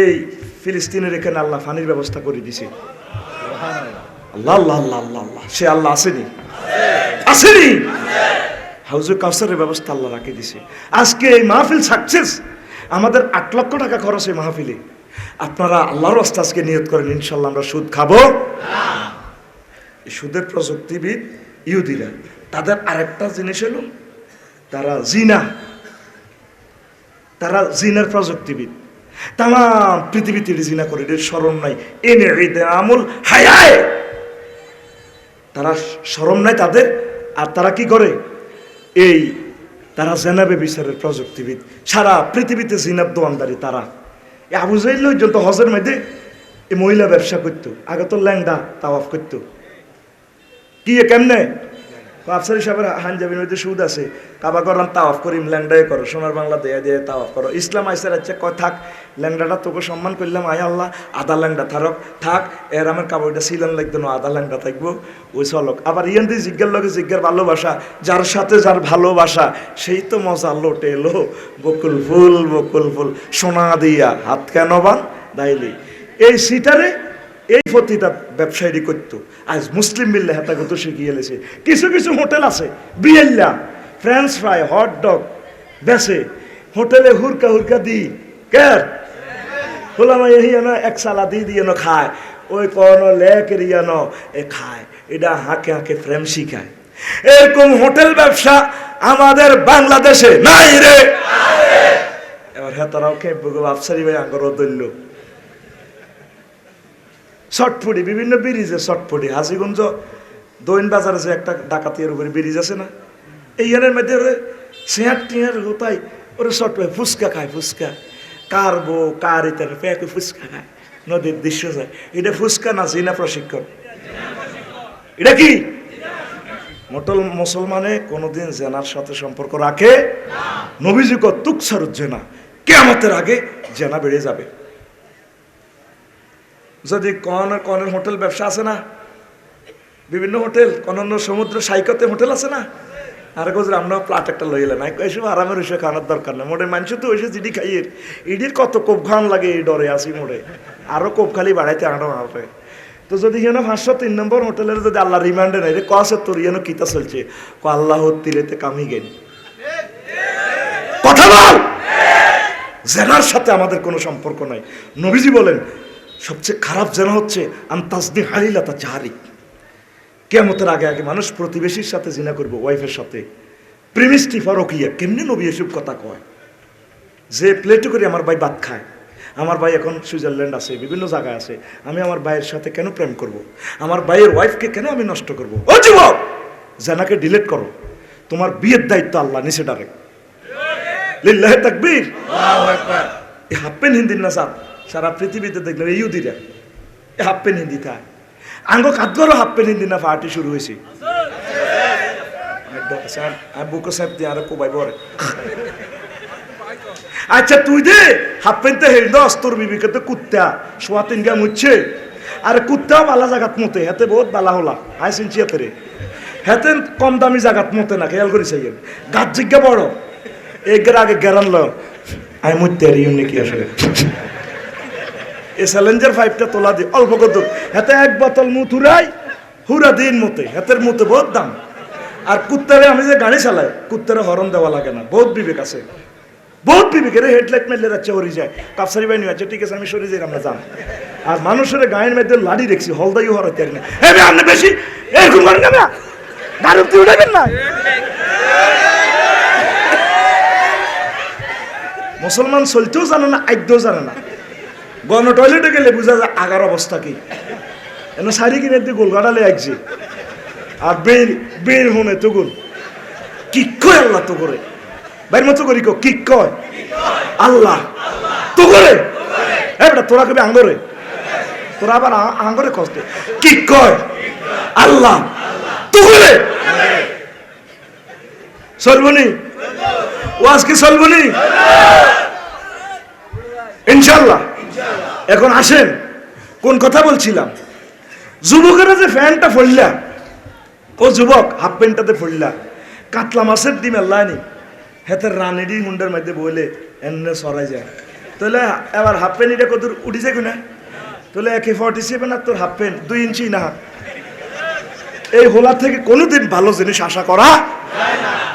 এই ফিলিস্তিনের এখানে আল্লাহ পানির ব্যবস্থা করে দিছে। আল্লাহ আল্লাহ আল্লাহ আল্লাহ আল্লাহ, সে আল্লাহ আসেনি? আসেনি? হাউজে কাউসারের ব্যবস্থা আল্লাহ রাখে দিছে। আজকে এই মাহফিল সাকসেস, আমাদের 8 লক্ষ টাকা খরচ এই মাহফিলে। আপনারা আল্লাহর রাস্তায় আজকে নিয়ত করেন ইনশাল্লাহ আমরা সুদ খাবো না। সুদের প্রযুক্তিবিদ ইহুদিরা, তাদের আরেকটা জিনিস হলো তারা জিনার প্রযুক্তিবিদ, তাম পৃথিবীতে জিনা করে, এর শরম নাই, এনে আমল হায়ায়, তারা শরম নাই তাদের। আর তারা কি করে, এই তারা জেনাবে বিচারের প্রযুক্তিবিদ, সারা পৃথিবীতে জিনার দোয়ানদারি তারা। আবু জাহেল পর্যন্ত হজের মধ্যে এই মহিলা ব্যবসা করতো, আগে তো ল্যাংদা তাওয়াফ করতো, কি কেমনে আফসারি সাহেবের হানজাবির মধ্যে সুদ আছে, কাবা করান তাওয়াফ করিম ল্যাংডায় করো, সোনার বাংলা দেয়া দিয়ে তাওয়াফ করো। ইসলাম আইসার আচ্ছা কয় থাক ল্যাংডাটা তোকে সম্মান করলাম, আয় আল্লাহ আধা ল্যাংডা থাক এর আমার কাবারটা সিলান লাগতো না, আধা ল্যাংডা থাকবো ওই চলক। আবার ইয়ান দিয়ে জিজ্ঞার লগে জিজ্ঞার ভালোবাসা, যার সাথে যার ভালোবাসা সেই তো মজা লোটে লো, বকুল ফুল সোনা দিয়া হাত কেন বান দাইলি। এই সিটারে এই প্রতিটা ব্যবসায়ী করতো, আজ মুসলিম মিললে হেতাগত শিখিয়ে এলেছে। কিছু কিছু হোটেল আছে বিয়েল্লা ফ্রেঞ্চ ফ্রাই হট ডগ বেছে হোটেলে হুরকা দি কের হোলামা ইহিয়ানো এক সালা দিয়ে খায়, ওই কোন লেকের ইয়ানো এ খায়, এটা হাঁকে ফ্রেম শিখায়। এরকম হোটেল ব্যবসা আমাদের বাংলাদেশে নাই রে। এবার হেতারাও খেয়ে আফসারি ভাই আঙ্গর দৈল্য শর্টফুটি, বিভিন্ন ব্রিজে শর্টফুটি, হাজিগঞ্জ দৈন বাজারে যে একটা ডাকাতির উপরে ব্রিজ আছে না, এইখানের মধ্যে ওরে শেয়ার টিয়ার হতাই ওরে শর্ট ফুচকা খায়, ফুচকা কার বউ কার ইতার পেঁকে ফুচকা খায়, নদীর দৃশ্য যায়। এটা ফুচকা না জিনা প্রশিক্ষণ, এটা কি মুসলমানে কোনোদিন জেনার সাথে সম্পর্ক রাখে? নবীজি কো তুকসারুজ জেনা, কিয়ামতের আগে জেনা বেড়ে যাবে। যদি কনের হোটেল ব্যবসা আছে না, বিভিন্ন হোটেল অন্যান্য সমুদ্র সাইকতে হোটেল আছে না, আর গোজর আমরা প্লাট একটা লইলে না এসব আরামের ওইসব খাওয়ানোর দরকার নেই। মোটে মানুষ তো ওইসব জিডি খাইয়ে ইডির কত কোপ খাওয়ান লাগে, এই ডরে আসি মোটে আরো কোপ খালি বাড়াইতে আনো হবে। তো যদি যেন 503 নম্বর হোটেলের যদি আল্লাহ রিমান্ডে নেই রে কসে তোর যেন কিতা চলছে, আল্লাহ তিরেতে কামি গেন কথা বল। জেনার সাথে আমাদের কোনো সম্পর্ক নাই। নবীজি বলেন সবচেয়ে খারাপ যেন হচ্ছে আন্তাজদি হালিলাতা জাহারিক, কিয়ামতের আগে মানুষ প্রতিবেশীর সাথে জিনা করবে, ওয়াইফের সাথে প্রেমিস্টি ফরকিয়া। কেমনি নবী এসব কথা কয়? যে প্লেটে করে আমার ভাই ভাত খায়, আমার ভাই এখন সুইজারল্যান্ড আছে, বিভিন্ন জায়গায় আছে, আমি আমার ভাইয়ের সাথে কেন প্রেম করব? আমার ভাইয়ের ওয়াইফকে কেন আমি নষ্ট করব? ও যুবক, জানাকে ডিলিট করো, তোমার বিয়ের দায়িত্ব আল্লাহ নিচে ডাইরেক্ট। লিল্লাহি তাকবীর, আল্লাহু আকবার। এই হাফ প্যান্ট হিন্দির না সাপ সারা পৃথিবীতে দেখলাম এই ইহুদিরা এই হাফ প্যান্ট হিন্দি থাকে। আঙ্গ কাদগরও হাফ প্যান্ট হিন্দি না পার্টি শুরু হয়েছে। বুকো সাহেব দিয়ে আরো কোবাই বরে। আচ্ছা তুই দে হাফ প্যান্টে হেল দস তোর বিবিকে তো কুত্তা সোয়া 3 গা মুচ্ছে, আর কুত্তাও বালা জাগাত মতে হেতে বহুত বালা হলা আই চিনছি হেতে হেতে কম দামি জাগাত মতে না, খেয়াল করি চাইয়েন গাছ জিজ্ঞা বড় এগের আগে গেরান ল আই মুতে আর ইউনি কি আসলে এই চ্যালেঞ্জার 5টা তোলা দি অল্প কত হেতে এক বোতল মুথুরাই হুরা দিন মতে হেতের মতে বহুত দাম। আর কুত্তারে আমি যে গাড়ি চালাই কুত্তারে হরন দেওয়া লাগে না, বহুত বিবেক আছে, বহুত বিবেকের হেডলাইট মেলে যাচ্ছে হরি যায় কাপসারি বাহিনী আছে, ঠিক আছে আমি সরে যাই আমরা যান। আর মানুষের গায়ের মধ্যে লাড়ি দেখছি হলদাই হরাতে না, আপনি বেশি এরকম করেন না, গাড়ি উঠাবেন না। মুসলমান চলতেও জানে না, আইতেও জানে না। গণ টয়লেটে গেলে বুঝা যায় আগার অবস্থা কি। এনে শাড়ি কিনে দিয়ে গোলগাড়ালে আসছে আর বের হনে তো গোল কি কয় আল্লাহ তো করে বাইর মতো করি কি কয় আল্লাহ তো করে এটা তোরা কবি আঙ্গরে, তোরা আবার আঙ্গরে কষ্ট কি কয় আল্লাহ তো করে সর্বনি ও আজকে সর্বনি ইনশাল্লাহ। এখন আসেন কোন কথা বলছিলাম, যুবকেরা যে ফ্যানটা ফড়লা, ও যুবক হাফ প্যান্টটাতে ফড়লা কাতলা মাছের ডিম আল্লাহনি হেতের রানেডি হুন্ডার মধ্যে বইলে এমনি সরাই যায়, তাহলে এবার হাফ প্যান্ট এটা কত উঠিছে কিনা, তাহলে AK-47 আর তোর হাফ প্যান্ট 2 ইঞ্চি না। এই হোলা থেকে কোনোদিন ভালো জিনিস আশা করা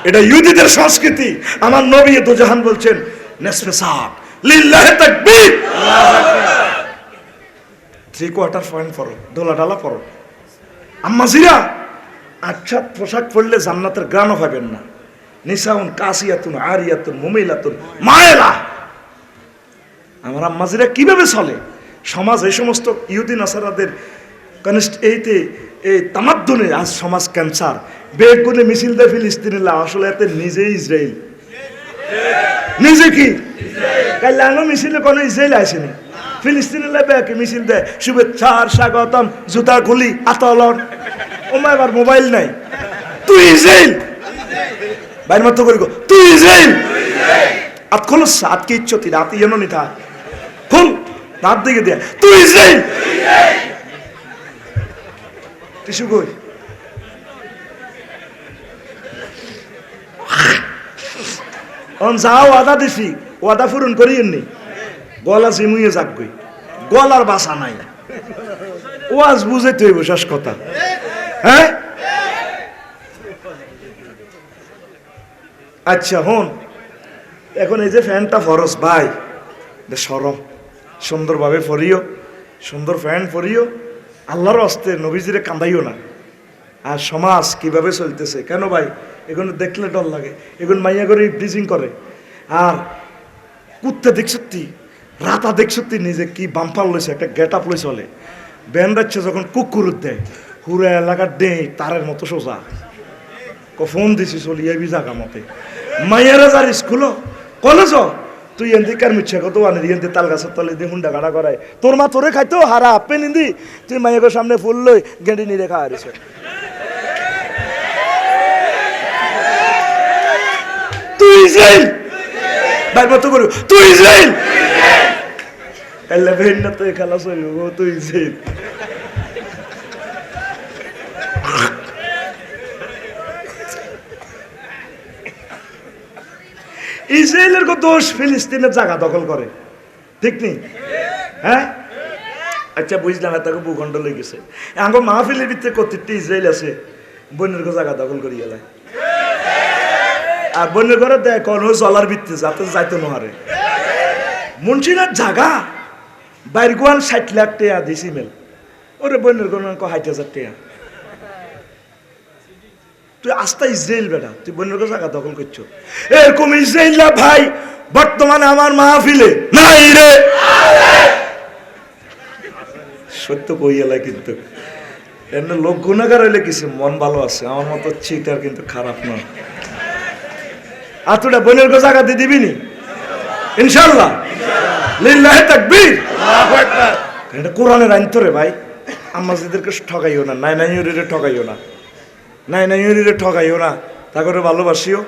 এটা ইহুদিদের সংস্কৃতি। আমার নবী দুজাহান বলছেন নেসফে সাক লিল্লাহি তাকবীর, আল্লাহু আকবার। 3/4 পয়েন্ট পড়ো, ডোলা ডালা পড়ো। আম্মাজিরা আচ্ছা পোশাক পরলে জান্নাতের গ্রানও পাবেন না। নিসাউন কাসিয়াতুন আরিয়াতুন মুমিলাতুন মায়েলা। আমার আম্মাজিরা কিভাবে চলে সমাজ, এই সমস্ত ইহুদি নাসারাদের এইতে এই তামাদ্দুনে আজ সমাজ ক্যান্সার। বেগুনে মিছিল দেয় ফিলিস্তিনিরা, আসলে এতে নিজেই ইসরায়েল, নিজে কি কাল্যাণ মিছিলে কোনো ইসরায়েল আসেনি, ফিলিস্তিনিরা ব্যাকে মিছিল দেয় শুভেচ্ছা স্বাগতম জুতা খুলি আতলন। ওমা এবার মোবাইল নাই, তুই ইসরাইল বাইর মতো করি তুই ইসরাইল আত খোল সাত কি ইচ্ছতি রাত ইয়েনো নিথা খোল রাত দিকে দে তুই ইসরাইল টিস্যু কই অন যাও ওয়াদা দিছি ওয়াদা পূরণ করিয়েননি গলা জিমুয়ে যাক গই গলার বাসা নাই ওয়াজ বুঝাইতে হইব শেষ কথা হ্যাঁ আচ্ছা হন এখন এই যে ফ্যানটা ফরস ভাই সরম সুন্দরভাবে পরিও সুন্দর ফ্যান পরিও আল্লাহর হস্তে নবীজিরে কান্দাইও না আর সমাজ কিভাবে চলতেছে কেন ভাই এগুলো দেখলে ডর লাগে এগুলো মাইয়া করে ব্লিচিং করে আর কুত্তে দেখছতি রাতা দেখছতি নিজে কি বাম্পার লইছে একটা গেট আপ লই চলে ব্যান রাখছে যখন কুকুর দেয় হুরা এলাকার দেই তারের মতো সোজা ফোন দিছি চলি এবি জাগা মতে মাইয়ারা যার স্কুল কলেজ তুই এনদি কার মিচ্ছে কত আনি এনদি তাল গাছের তলে দিয়ে হুন্ডা গাড়া করায় তোর মা তোরে খাইতো হারা আপে নিন্দি তুই মাইয়াকে সামনে ফুল লই গেঁড়ি নিরে খাওয়া হারিস তুই ইসরাইল বাইর মতো করু তুই ইসরাইল এলে বেন না তুই খেলা চলব তুই ইসরাইল ইসরায়েলের কো দোষ ফিলিস্তিনের জায়গা দখল করে ঠিক নেই হ্যাঁ আচ্ছা বুঝলাম তাকে ভূখণ্ড লই গেছে আঙ্গো মাহফিলের ভিতরে কতটি ইসরায়েল আছে বন্যের কো জায়গা দখল করি গেলায় আর বন্যের ঘরে দেয় কোন জলার ভিত্তি যাতে যাইতে নহারে মুন্সিনার জায়গা বাইর গোয়ান 60 লাখ টাকা দিছি মেল ওরে বন্যের কোন 60,000 টাকা তুই আস্তা ইসরায়েল বেটা তুই বন্যের জায়গা দখল করছো এরকম ইসরায়েল না ভাই বর্তমানে আমার মাহফিলে নাই রে সত্য কইয়ালা কিন্তু এমনি লোক গুণাগার হইলে কিছু মন ভালো আছে আমার মতো চিটার কিন্তু খারাপ নয় আর তোরা বন্যের জায়গা দিয়ে দিবি নি ইনশাল্লাহ লিল্লাহি তাকবীর আল্লাহু আকবার এটা কোরআনের আইন তো রে ভাই আমাদেরকে ঠকাইও না নাই নাই রে ঠকাইও না নাই নাই রে ঠকাইও না তা করে ভালোবাসিও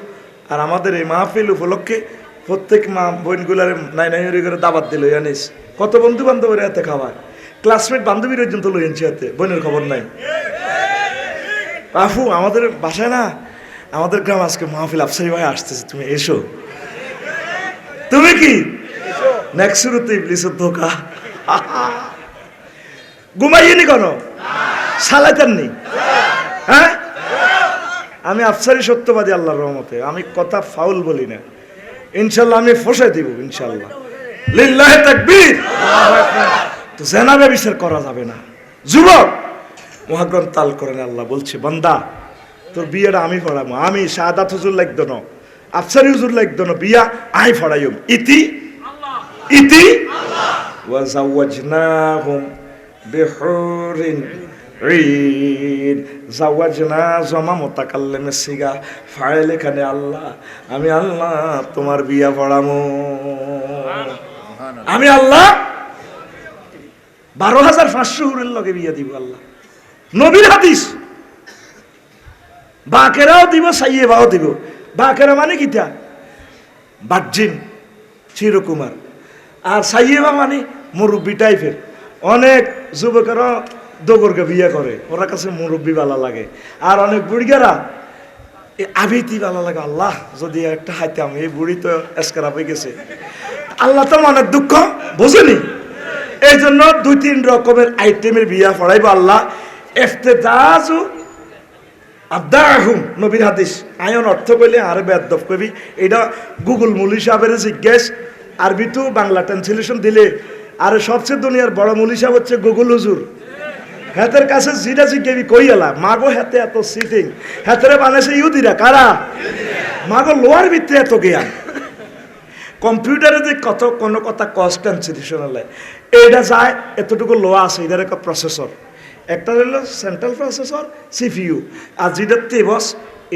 আর আমাদের এই মাহফিল উপলক্ষে প্রত্যেক মা বোনগুলার নাই নাই করে দাবাত দিল জানিস কত বন্ধু বান্ধবের হাতে খাবার ক্লাসমেট বান্ধবীর পর্যন্ত লই আনছি হাতে বোনের খবর নাই আফু আমাদের বাসায় না আমাদের গ্রাম আজকে মাহফিল আফসারি ভাই আসতেছে তুমি এসো তুমি কি নেক্সট শুরুতে ইবলিসের ধোকা ঘুমাইনি কেন সালাইতেননি হ্যাঁ আমি আফসারি সত্যবাদী আল্লাহর রহমতে আমি কথা ফাউল বলি না ইনশাল্লাহ আমি ফসাই দিব ইনশাল্লাহ লিল্লাহি তাকবীর আল্লাহু আকবার তো জেনাবে বিচার করা যাবে না যুবক মহাগ্রন্থ তাল করেন আল্লাহ বলছে বান্দা তোর বিয়েটা আমি পড়াবো আমি শাহাদাত হুজুর লাগতো না আফসারি হুজুর লাগতো না বিয়া আই পড়াইম ইতি ইতি ওয়া যাওয়াজনাহুম বিহুরিন ঋণ জাওয়াজনা জমা মোতাকাল্লেমে সিগা ফাইল এখানে আল্লাহ আমি আল্লাহ তোমার বিয়া পড়ামো আমি আল্লাহ 12,500 হুরের লগে বিয়া দিব আল্লাহ নবীর হাদিস বাকেরাও দিব সাইয়েবাও দিব বাকেরা মানে কিটা বার্জিন চিরকুমার আর সাইয়েবা মানে মুরব্বী টাইপের অনেক যুবকেরা দোগরকে বিয়ে করে ওরা কাছে মুরব্বী ভালো লাগে আর অনেক বুড়িগারা আবিতি ভালো লাগে আল্লাহ যদি একটা হাইতাম এই বুড়ি তো এসকারা হয়ে গেছে আল্লাহ তো মনের দুঃখ বোঝেনি এই জন্য 2-3 রকমের আইটেমের বিয়া পড়াইবো আল্লাহ ইফতিদাজু আদাহুম নবীর হাদিস আয়ন অর্থ কইলে আর বেদব কবি এটা গুগল মুলি সাহেবের জিজ্ঞেস আরবি তো বাংলা ট্রান্সলেশন দিলে আর সবচেয়ে দুনিয়ার বড় মুলি সাহেব হচ্ছে গুগল হুজুর হাতের কাছে জিরা জিজ্ঞেবি কইয়ালা মাগো হাতে এত সিটিং হাতেরে বানাইছে ইহুদিরা কারা মাগো লোয়ার ভিতরে এত জ্ঞান কম্পিউটারে যে কত কোনো কথা কস্ট ট্রান্সলেশন এটা যায় এতটুকু লোয়া আছে এটার একটা প্রসেসর একটা হলো সেন্ট্রাল প্রসেসর সিপিইউ আর যেটা তেবস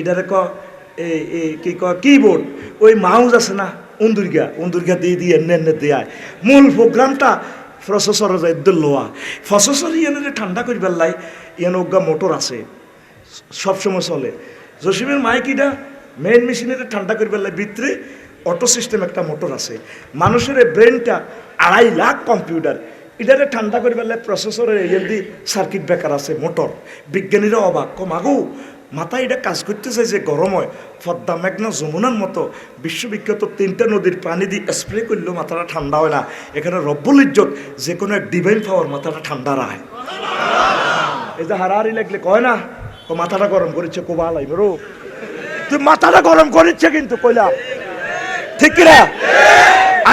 এটার কি কয় কিবোর্ড ওই মাউস আছে না উন্দুরগা দিয়ে দিয়ে এনে দেয় মূল প্রোগ্রামটা প্রসেসরের যায় লোয়া প্রসেসর ইয়ানে ঠান্ডা করিবার লাই ইয়ান ওগা মোটর আছে সবসময় চলে জসিমের মাইকিটা মেইন মেশিনের ঠান্ডা করে ফেললে ভিতরে অটো সিস্টেম একটা মোটর আছে। মানুষের ব্রেনটা 2.5 লাখ কম্পিউটার, এটারে ঠান্ডা করে ফেললে প্রসেসরের এলইডি সার্কিট ব্রেকার আছে মোটর। বিজ্ঞানীরা অবাক, মাগো মাথা এটা কাজ করতে চাই যে গরম হয়, পদ্মা মেঘনা যমুনার মতো বিশ্ববিখ্যাত 3টা নদীর পানি দিয়ে স্প্রে করলেও মাথাটা ঠান্ডা হয় না। এখানে রব্বুল ইজ্জত যে কোনো এক ডিভাইন পাওয়ার মাথাটা ঠান্ডা রায়। এই যে হারাহারি লাগলে কয় না মাথাটা গরম করেছে কোবা লাই বড়, তুই মাথাটা গরম করেছে কিন্তু কইলা ঠিক কিনা?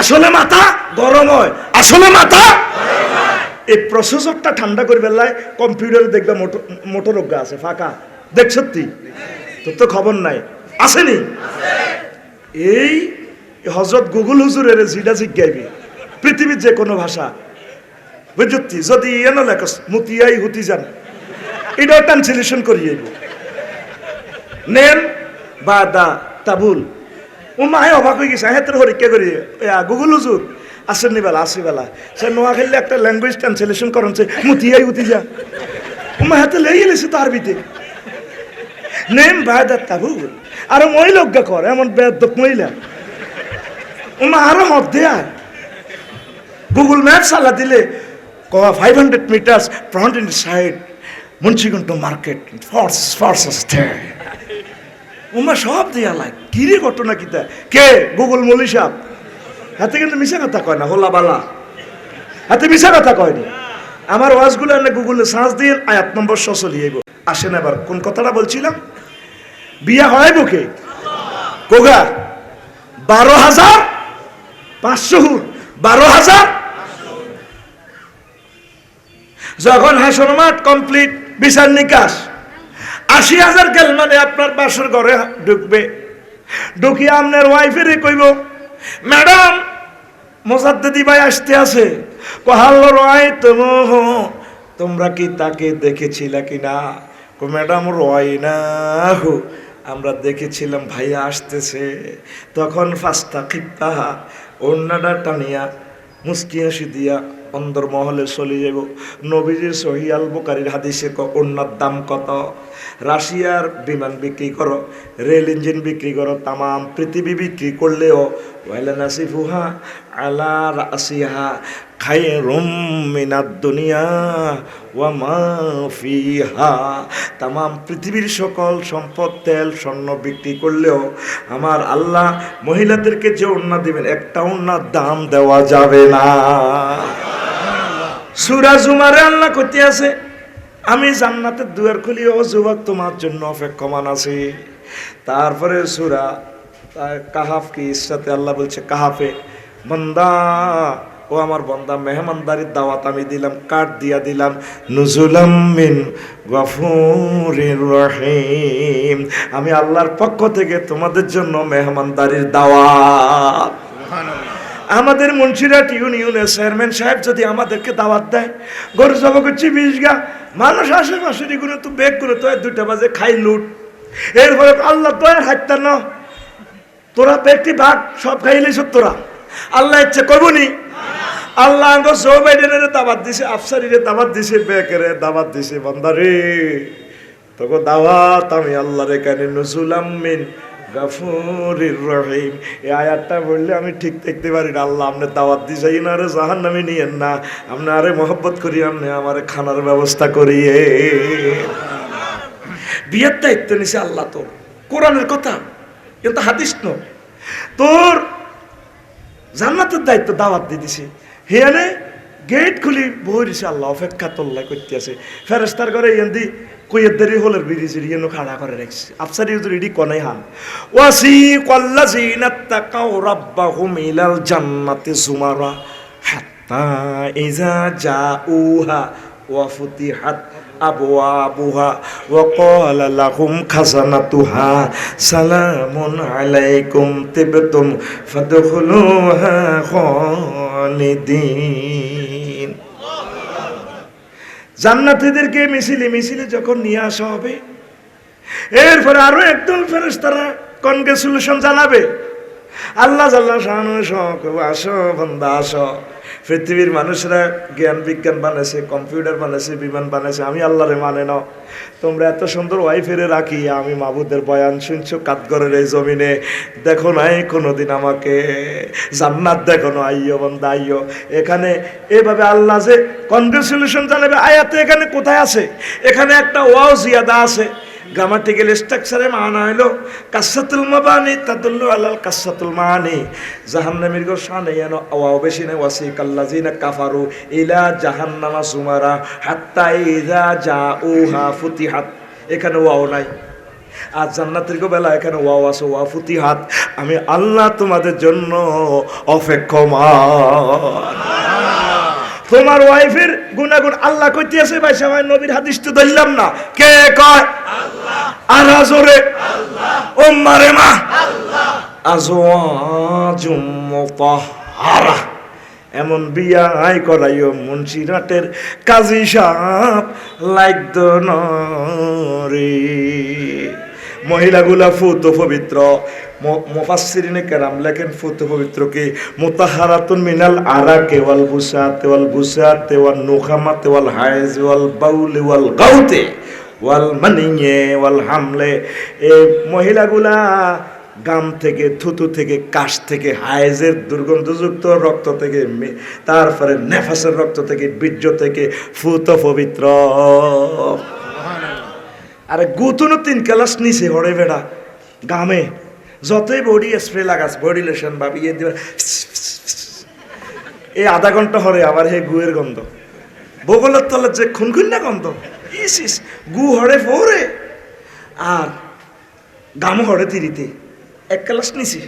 আসলে মাথা গরম হয়, আসলে মাথা এই প্রসেসরটা ঠান্ডা করে বেলায় কম্পিউটারে দেখবে মোটর অজ্ঞা আছে ফাঁকা, দেখ সত্যি তোর তো খবর নাই আসেনি। এই হযরত গুগল হুজুরের যেটা জিজ্ঞাইবি পৃথিবীর যে কোনো ভাষা বুঝতি, যদি এনো লেখস মুতিয়াই হুতি যান এটাও ট্রান্সলেশন করিয়ে নেন বা দা তাবুল। ও মায়ে অবাক হয়ে গেছে, হ্যাঁ তোর হরিকা করি গুগল হুজুর আসেননি বেলা আসি বেলা সে নোয়া খেললে একটা ল্যাঙ্গুয়েজ ট্রান্সলেশন করছে মুতিয়াই হুতি যা। ও মা হাতে লেগে গেছে তার ভিতরে নেম বায়দা তাবুল। আরো মহিলা অজ্ঞা কর এমন বেদক মহিলা, ও মা আরো মধ্যে আয় গুগল ম্যাপ চালা দিলে 500 meters front and side Munshiganj market forces ওমা সব দিয়া লাগ কিরে ঘটনা কিতা কে গুগল মলি সাহেব হাতে কিন্তু মিশা কথা কয় না, হোলা বালা হাতে মিশা কথা কয়নি। আমার ওয়াজগুলো এনে গুগলে সার্চ দিয়ে আয়াত নম্বর চলিয়ে আসেন। এবার কোন কথাটা বলছিলাম, বিয়া হয় বুকে কোগা 12,500 12,000 যখন হাসর মাঠ কমপ্লিট বিচার নিকাশ 80,000 গেল মানে আপনার বাসর ঘরে ঢুকবে, ঢুকিয়ে আপনার ওয়াইফেরে কইব ম্যাডাম মোজাদ্দেদি ভাই আসতে আছে কহাল্লো রয় তোমরা কি তাকে দেখেছিলে কিনা? ম্যাডাম রয় না হো আমরা দেখেছিলাম ভাইয়া আসতেছে। তখন ফাস্তা খিপ্তাহা অন্যটা টানিয়া মুস্কি হাসি দিয়া অন্দর মহলে চলে যাব। নবীজির সহি আল বুখারীর হাদিসে অন্যার দাম কত? রাশিয়ার বিমান বিক্রি করো, রেল ইঞ্জিন বিক্রি করো, তামাম পৃথিবী বিক্রি করলেও ওয়ালা নাসিফুহা আলা রাসিহা খায়রুম মিনাদ দুনিয়া ওয়া মা ফিহা। তামাম পৃথিবীর সকল সম্পদ তেল স্বর্ণ বিক্রি করলেও আমার আল্লাহ মহিলাদেরকে যে ওড়না দিবেন একটা ওড়নার দাম দেওয়া যাবে না। সূরা জুমারে আল্লাহ কইতে আছে আমি জান্নাতের দুয়ার খুলি ও যুবক তোমার জন্য অপেক্ষমান আছি। তারপরে সূরা কাহাফ কি ইসরাতে আল্লাহ বলছে কাহাফে বান্দা ও আমার বান্দা মেহমানদারির দাওয়াত আমি দিলাম, কার্ড দিয়া দিলাম নুজুলাম মিন গফুরির রহিম, আমি আল্লাহর পক্ষ থেকে তোমাদের জন্য মেহমানদারির দাওয়াত। আমাদের মুন্সিরাট ইউনিয়নের চেয়ারম্যান সাহেব যদি আমাদেরকে দাওয়াত দেয় গরু জবা করছি 20 গা মানুষ আশেপাশের এগুলো তো বেগ করে তো 2টা বাজে খাই লুট, এরপরে আল্লাহ তো হাইতার ন তোরা ব্যক্তি ভাগ সব খাইলেছ তোরা আল্লাহ ইচ্ছে করবনি। আল্লাহ জো বাইডেনের দাবাত দিছে, আফসারিরে দাবাত দিছে, বেকেরে দাবাত দিছে, বান্দারে তোকে দাওয়াত আমি আল্লাহর এখানে নুজুলাম মিন গফুরির রহিম। এই আয়াতটা বললে আমি ঠিক দেখতে পারি না। আল্লাহ আপনি দাওয়াত দিছাই না রে জাহান্নামে নিয়েন না, আপনি আরে মহব্বত করি আপনি আমার খানার ব্যবস্থা করিয়ে। বিয়ের দায়িত্ব নিছে আল্লাহ তোর, কোরআনের কথা কিন্তু হাদিস ন, তোর জান্নাতের দায়িত্ব দাওয়াত দিয়ে দিছে। হেয়ানে গেট খুলি বই দিছে আল্লাহ অপেক্ষা তোল্লাই করতে আছে। ফেরেস্তার ঘরে এন্দি কইয়ের দেরি হলের বিরিজির ইয়েনো খাড়া করে রাখছে। আফসারি হুজুর ইডি কোনাই হান ওয়াসিকাল্লাযিনা তাকাউ রাব্বাহুম ইলাল জান্নাতি যুমারা হাত্তা ইযা জাউহা ওয়া ফুতিহাত আবওয়াবুহা ওয়া ক্বালা লাহুম খাজানাতুহা সালামুন আলাইকুম তিবতুম ফাদখুলুহা খালিদিন। জান্নাতীদেরকে মিছিলে মিছিলে যখন নিয়ে আসা হবে এরপরে আরো একদল ফেরেশতারা কনগ্রেচুলেশন জানাবে। আল্লাহ জাল্লা শানু আসো বান্দা আসো, পৃথিবীর মানুষরা জ্ঞান বিজ্ঞান বানাইছে, কম্পিউটার বানাইছে, বিমান বানাইছে, আমি আল্লাহরে মানে না। তোমরা এত সুন্দর ওয়াইফেরে রাখি, আমি মাহবুদের বয়ান শুনছো কাতগরের এই জমিনে, দেখো নাই কোনোদিন আমাকে, জান্নাত দেখো না, আইয়ো বন্দা আইয়ো। এখানে এভাবে আল্লাহ যে কনগ্রেচুলেশন জানাবে, আয়াতে এখানে কোথায় আছে? এখানে একটা ওয়াও জিয়াদা আছে। গ্রামাটিক্যাল স্ট্রাকচারে মানা হইল কাসাতুল মাবানি তাদুল্লু আলাল কাসাতুল মানি। জাহান্নামীর গো শানে এনো ওয়াও বেশি নে ওয়াসিকাল্লাযিনা কাফারু ইলা জাহান্নামা সুমারা হাত্তা ইযা জাউহা ফুতিহাত। এখানে ওয়াও নাই। আর জান্নাতের গো বেলা এখানে ওয়াও আছে, ওয়া ফুতিহাত। আমি আল্লাহ তোমাদের জন্য অপেক্ষমান। তোমার ওয়াইফের গুনাগুন আল্লাহ কইতে আছে ভাই, সবাই নবীর হাদিস তো ধরলাম না, কে কয়? আল্লাহ। আর জোরে আল্লাহ। উম্মারে মা আল্লাহ। আজওয়াজুম মুতাহহারা। এমন বিয়া আই করাইও মুন্সিরাটের কাজী সাহেব লাইক রে। মহিলাগুলা ফুত পবিত্র। মুফাসসিরিনে কেরাম লেখেন ফুত পবিত্র কি মুতাহহারাতুন মিনাল আরাকে ওয়াল বুসাতে ওয়াল বুসাতে ওয়ান নুখামাতে ওয়াল হাইজ ওয়াল বাউলি ওয়াল গাউতে ওয়াল মানিয়ে ওয়াল হামলে। এই মহিলাগুলা গাম থেকে, থুতু থেকে, কাশ থেকে, হাইজের দুর্গন্ধযুক্ত রক্ত থেকে, তারপরে নেফাসের রক্ত থেকে, বীর্য থেকে ফুত পবিত্র। আরে গুতুনো 3 ক্লাস নিচে হরে বেড়া গামে যতই বডি স্প্রে লাগাস, বডি লোশন বা ইয়ে দিবে, এই আধা ঘন্টা হরে আবার হে গুয়ের গন্ধ, বগলের তলের যে খুনখুন্না গন্ধ, ইস ইস গু হরে ফোরে আর গাম হরে তিরিতে 1 ক্লাস নিচে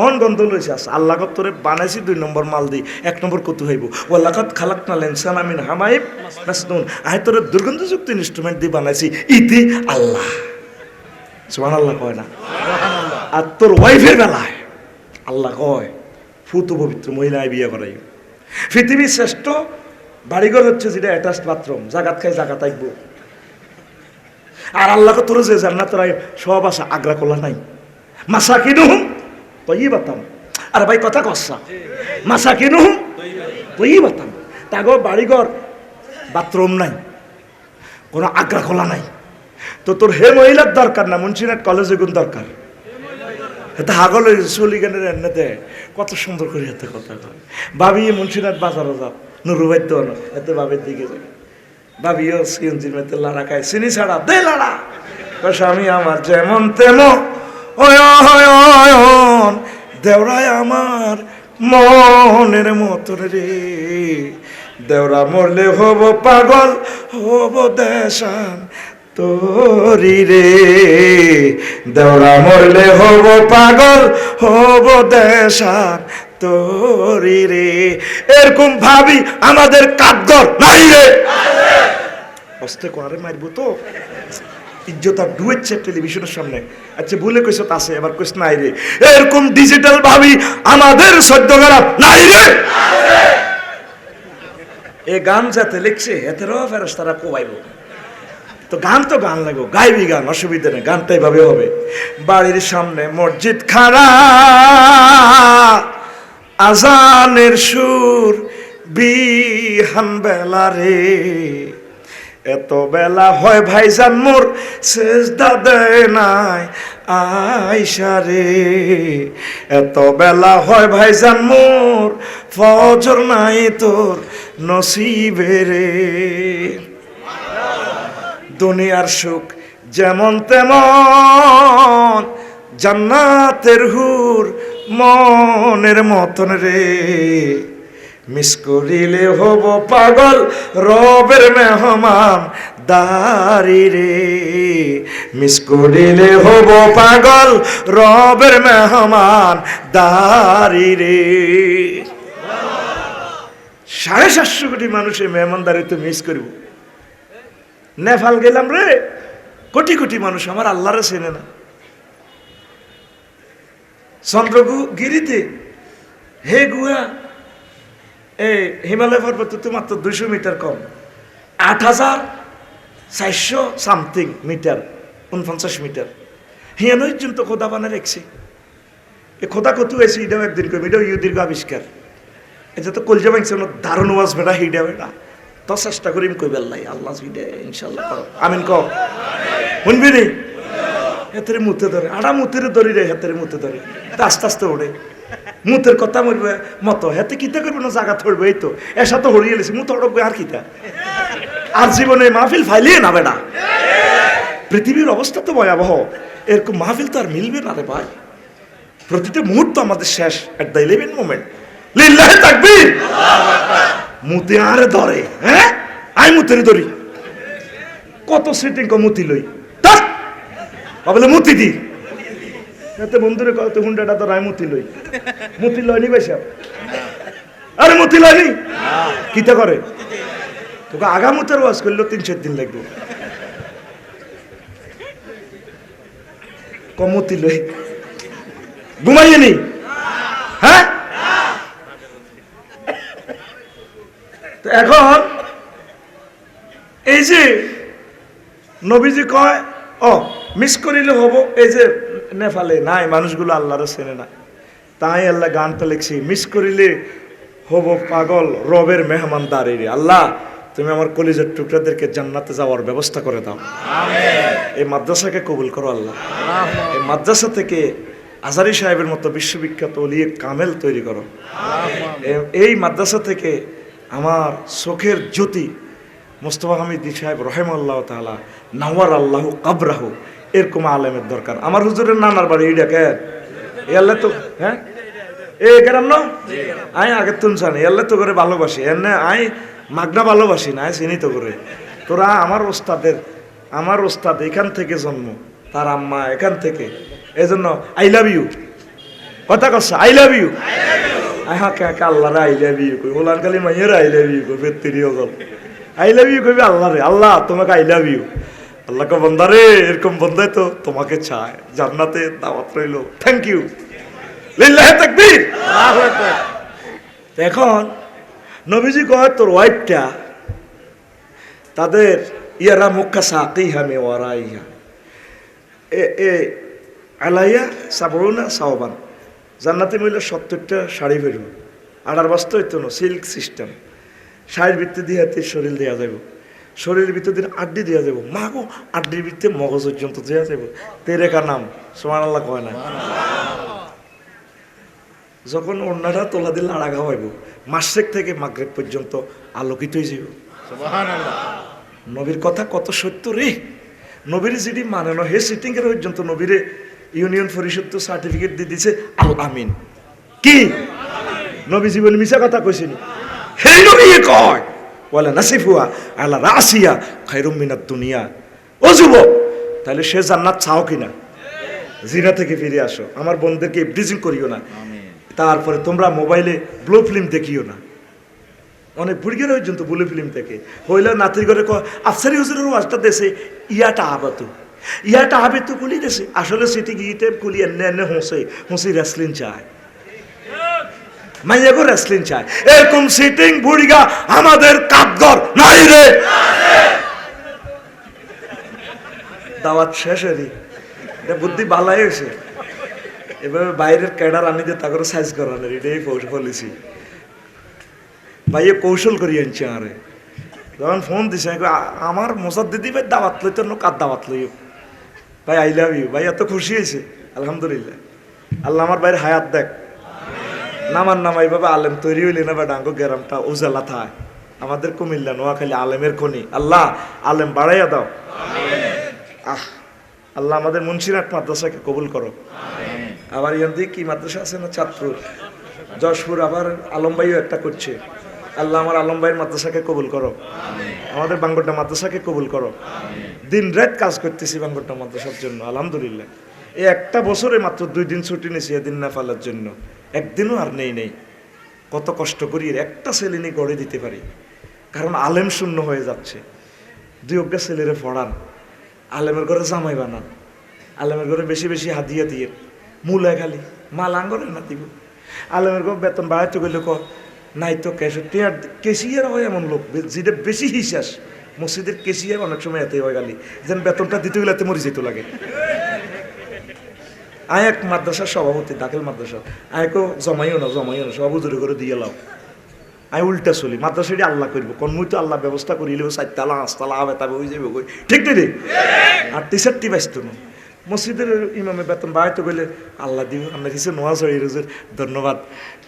অন গন্ধ লইছে। আস আল্লাহ তোরে বানাইছি 2 নম্বর মাল দি, 1 নম্বর কত হইব? ওয়াল্লাকাত খালাকনাল ইনসানা মিন হামাইব মাসনুন। আই তোরে দুর্গন্ধযুক্ত ইনস্ট্রুমেন্ট দিয়ে বানাইছি, ইতি আল্লাহ। সুবহানাল্লাহ কয় না? আর তোর ওয়াইফের বেলায় আল্লাহ কয় ফুত পবিত্র মহিলায় বিয়ে করাই। পৃথিবীর শ্রেষ্ঠ বাড়িঘর হচ্ছে যেটা অ্যাটাচড বাথরুম, জাগাত খাই জাগাত আইব। আর আল্লাহকে তোর যে জান্নাত রাই সব আছে, আগ্রা কোলা নাই। মাসাকিনুহুম তয়্যিবাতাম। আর ভাই কথা কচ্ছা, মাসাকিনুহুম তয়্যিবাতাম। তাগো বাড়িঘর বাথরুম নাই, কোনো আগ্রা খোলা নাই। তো তোর হে মহিলার দরকার না, মুন্সিরাট কলেজে গুণ দরকার। এতে হাগল চলিগানের এমনিতে কত সুন্দর করে এতে কথা কয়। ভাবি মুন্সিরাট বাজারে যাও, নুরুবাইতে এতে বাবের দিকে যাবে, ভাবিও সিএনজির মেতে লাড়া খায়, চিনি ছাড়া দে লাড়া। স্বামী আমার যেমন তেমন অয়ন, দেওরায় আমার মনের মতন রে। দেওরা মরলে হব পাগল, হব দেশান তোরি রে। দেওরা মরলে হব পাগল, হব দেশান তোরি রে। এরকম ভাবি আমাদের কাঠগড় নাই রে। অস্তে কোনারে মারবো তো ইজ্জত আর ডুয়েছে টেলিভিশনের সামনে। আচ্ছা ভুলে কইছো আছে, এবার কইস নাই রে। এরকম ডিজিটাল ভাবি আমাদের সদ্য খারাপ নাই রে। এ গান যাতে লিখছে এতেরও ফেরেশতারা কোবাইব। তো গান তো গান লাগবে, গাইবি গান, অসুবিধা নেই, গানটা এভাবে হবে। বাড়ির সামনে মসজিদ খাড়া, আজানের সুর বিহান বেলা রে। এত বেলা হয় ভাইজান মোর সেজদা দেয় নাই আয়সা রে। এত বেলা হয় ভাইজান মোর ফজর নাই তোর নসিবে রে। দুনিয়ার সুখ যেমন তেমন, জান্নাতের হুর মনের মতন রে। মিস করিলে হব পাগল, রবের মেহমান দারি রে। মিস করিলে হব পাগল, রবের মেহমান দারি রে। 750 কোটি মানুষের মেহমানদারিতে মিস করব। নেপাল গেলাম রে, কোটি কোটি মানুষ আমার আল্লাহরে চেনে না। চন্দ্রগিরিতে হে গুহা, এই হিমালয় পর্বত তো মাত্র 200 মিটার কম, 8400 সামথিং মিটার, 49 মিটার। হিয়ানই তো খোদা বানা রেখছে। এ খোদা কত হয়েছে, এটাও একদিন কম, এটাও ইহুদির আবিষ্কার। এই যে তো কলজা ভাঙছে দারুণ ওয়াজ বেটা হিডা বেটা তো চেষ্টা করিম কই বেল্লাই আল্লাহ হিডে ইনশাআল্লাহ করো আমিন কও শুনবি নি হেতের মুতে ধরে আড়া মুতের ধরি রে হেতের মুতে ধরে আস্তে আস্তে ওড়ে মুতের কথা মরবে মতো হেতে কিতা করবে না জায়গা ধরবে এই তো এসা তো হরিয়ে গেছে মুত অড়কবে আর কিতা আর জীবনে মাহফিল ফাইলিয়ে না বেটা পৃথিবীর অবস্থা তো ভয়াবহ এরকম মাহফিল তো আর মিলবে না রে ভাই প্রতিটা মুহূর্ত আমাদের শেষ এট দ্য 11 মোমেন্ট লিল্লাহি তাকবীর মুতে আরে ধরে হ্যাঁ আই মুতের ধরি কত সিটিং কো মুতি লই তাস বলে মুতি দি এতে বন্ধুরে কত হুন্ডাটা তো রাই মুতি লইনি ভাইসা আরে মুতি লইনি কিতা করে তোকে আগামুতের ওয়াজ করলেও 3-4 দিন লাগবে কমতি লই ঘুমাইয়ে নি হ্যাঁ তো এখন এই যে নবীজি কয় ও মিস করিলে হবো এই যে নেপালে নাই মানুষগুলো আল্লাহরও চেনে না তাই আল্লাহ গানটা লিখছি মিস করিলে হব পাগল রবের মেহমানদারি রে আল্লাহ তুমি আমার কলিজার টুকরাদেরকে জান্নাতে যাওয়ার ব্যবস্থা করে দাও এই মাদ্রাসাকে কবুল করো আল্লাহ এই মাদ্রাসা থেকে আজারি সাহেবের মতো বিশ্ববিখ্যাত ওলিয়ে কামেল তৈরি করো এই মাদ্রাসা থেকে আমার চোখের জ্যোতি মুস্তফা হামিদ সাহেব রহেমাল্লাহ তাআলা নাওয়ার আল্লাহ কাবরাহু এরকম আলেমের দরকার আমার হুজুরের নানার বাড়ি এই ডাকে এ আল্লাহ তো হ্যাঁ এ গ্রাম না আই আগে তুন জানি আল্লাহ তো করে ভালোবাসি এনে আই মাগনা ভালোবাসি না চিনি তো করে তোরা আমার ওস্তাদ এখান থেকে জন্ম তার আম্মা এখান থেকে এই জন্য আই লাভ ইউ কথা কচ্ছে আই লাভ ইউ হ্যাঁ কে আল্লাহ আই লাভ ইউ কই ওলান খালি মাইয়ের আই লাভ ইউ কই বেত্তিরিও গল আই লাভ ইউ কইবি আল্লাহ রে আল্লাহ তোমাকে আই লাভ ইউ আল্লাহ কে বন্দা রে এরকম বন্দাই তো তোমাকে চায় জান্নাতে দাওয়াত রইল থ্যাংক ইউ লিল্লাহি তাকবীর আল্লাহু আকবার এখন নবীজি কয় তোর ওয়াইফটা তাদের ইয়ারা মুক্কা সাকিহা মে ওয়ারাইহা এ আলাইয়া সাবরুনা সাওবান জান্নাতে মহিলা 70টা শাড়ি বেরো আড়ার বাস্তব হইতো না সিল্ক সিস্টেম শাড়ির ভিত্তি দিয়ে হাতে শরীর দেওয়া যাব শরীরের ভিতর দিয়ে আড্ডি দেওয়া যাব মা গো আড্ডির ভিত্তি মগজ পর্যন্ত দেওয়া যাব তেরেকা নাম সুবহানাল্লাহ কয় না যখন ওড়নাটা তোলা দিলে আড়াগা হইব মাসেক থেকে মাগরিব পর্যন্ত আলোকিত হয়ে যাব সুবহানাল্লাহ নবীর কথা কত সত্য রে নবীর যেটি মানে না হে সিটিং এর পর্যন্ত নবীরে ইউনিয়ন পরিষদ তো সার্টিফিকেট দিয়ে দিছে আল আমিন কি নবী জীবন মিছা কথা কইছেনি হে নবী কয় ওয়ালা নাসিফুয়া আলা রাসিয়া খায়রুম মিনাদ দুনিয়া ও যুবক তাহলে সে জান্নাত চাও কিনা জিনা থেকে ফিরে আসো আমার বন্ধুদেরকে ইবটিজিং করিও না তারপরে তোমরা মোবাইলে ব্লু ফিল্ম দেখিও না অনেক বুড়িগের পর্যন্ত ব্লু ফিল্ম থেকে হইলে নাতির ঘরে আফসারি হুজুরের ওয়াজটা দেশে ইয়াটা আবে তো কুলি দেশে আসলে সিটি গিয়ে কুলি এনে হোসে রেসলিং চায় মাইয়াগো রেসলিং চায় এরকম সিটিং বুড়িগা আমাদের কাপগর নাই রে দাওয়াত শেষ হয়নি এটা বুদ্ধি বালাই হয়েছে এভাবে বাইরের ক্যাডার আনি দিয়ে তাকে সাইজ করানোর এটাই পলিসি ভাইয়ে কৌশল করি আনছি আরে যখন ফোন দিছে আমার মোসাদ দিদি ভাই দাওয়াত লই তো কার দাওয়াত লই ভাই আই লাভ ইউ ভাই এত খুশি হয়েছে আলহামদুলিল্লাহ আল্লাহ আমার ভাইয়ের হায়াত দেখ নামার নামা এইভাবে আলেম তৈরি হইলে না বা ডাঙ্গো গ্রামটা উজালা থায় আমাদের কুমিল্লা নোয়াখালী আলেমের খনি আল্লাহ আলেম বাড়াইয়া দাও আল্লাহ আমাদের মুন্সিরহাট মাদ্রাসাকে কবুল করো আবার ইয়ান দিয়ে কি মাদ্রাসা আছে না চাঁদপুর যশপুর আবার আলম ভাইও একটা করছে আল্লাহ আমার আলম ভাইয়ের মাদ্রাসাকে কবুল করো আমাদের বাঙ্গরটা মাদ্রাসাকে কবুল করো দিন রাত কাজ করতেছি বাঙ্গরটা মাদ্রাসার জন্য আলহামদুলিল্লাহ এই একটা বছরে মাত্র 2 দিন ছুটি নিয়েছি এদিন না ফেলার জন্য একদিনও আর নেই কত কষ্ট করি একটা ছেলে নিয়ে গড়ে দিতে পারি কারণ আলেম শূন্য হয়ে যাচ্ছে 2 অজ্ঞা ছেলেরে পড়ান আলেমের ঘরে জামাই বানান আলেমের ঘরে বেশি বেশি হাদিয়া দিয়ে মূলা খালি মাল আঙ্গরে না দিব আলেমের ঘর বেতন বাড়াইতে গেলে নাই তো কেশিয়ার হয় এমন লোক যেটা বেশি হিসাস মসজিদের কেশিয়ার অনেক সময় এতে হয়ে গেলি যেন বেতনটা দিতে গেলে এতে মরে যেত লাগে আয় এক মাদ্রাসার সভাপতি দাখিল মাদ্রাসা আয়কেও জমাইও না সব হুজুরে করে দিয়ে লাও আমি উল্টা চলি, মাদ্রাসাটি আল্লাহ করবো, কোন মুই তো আল্লাহ ব্যবস্থা করিলেও 4 তালা 5 তালা হবে, তবে হয়ে যাবে কই, ঠিক নেই রে? আর টি-শার্টটি ব্যস্ত না, মসজিদের ইমামে বেতন বাড়াইতে গেলে আল্লাহ দিব, আপনার হিসেবে নোয়াজ হয়ে রোজের ধন্যবাদ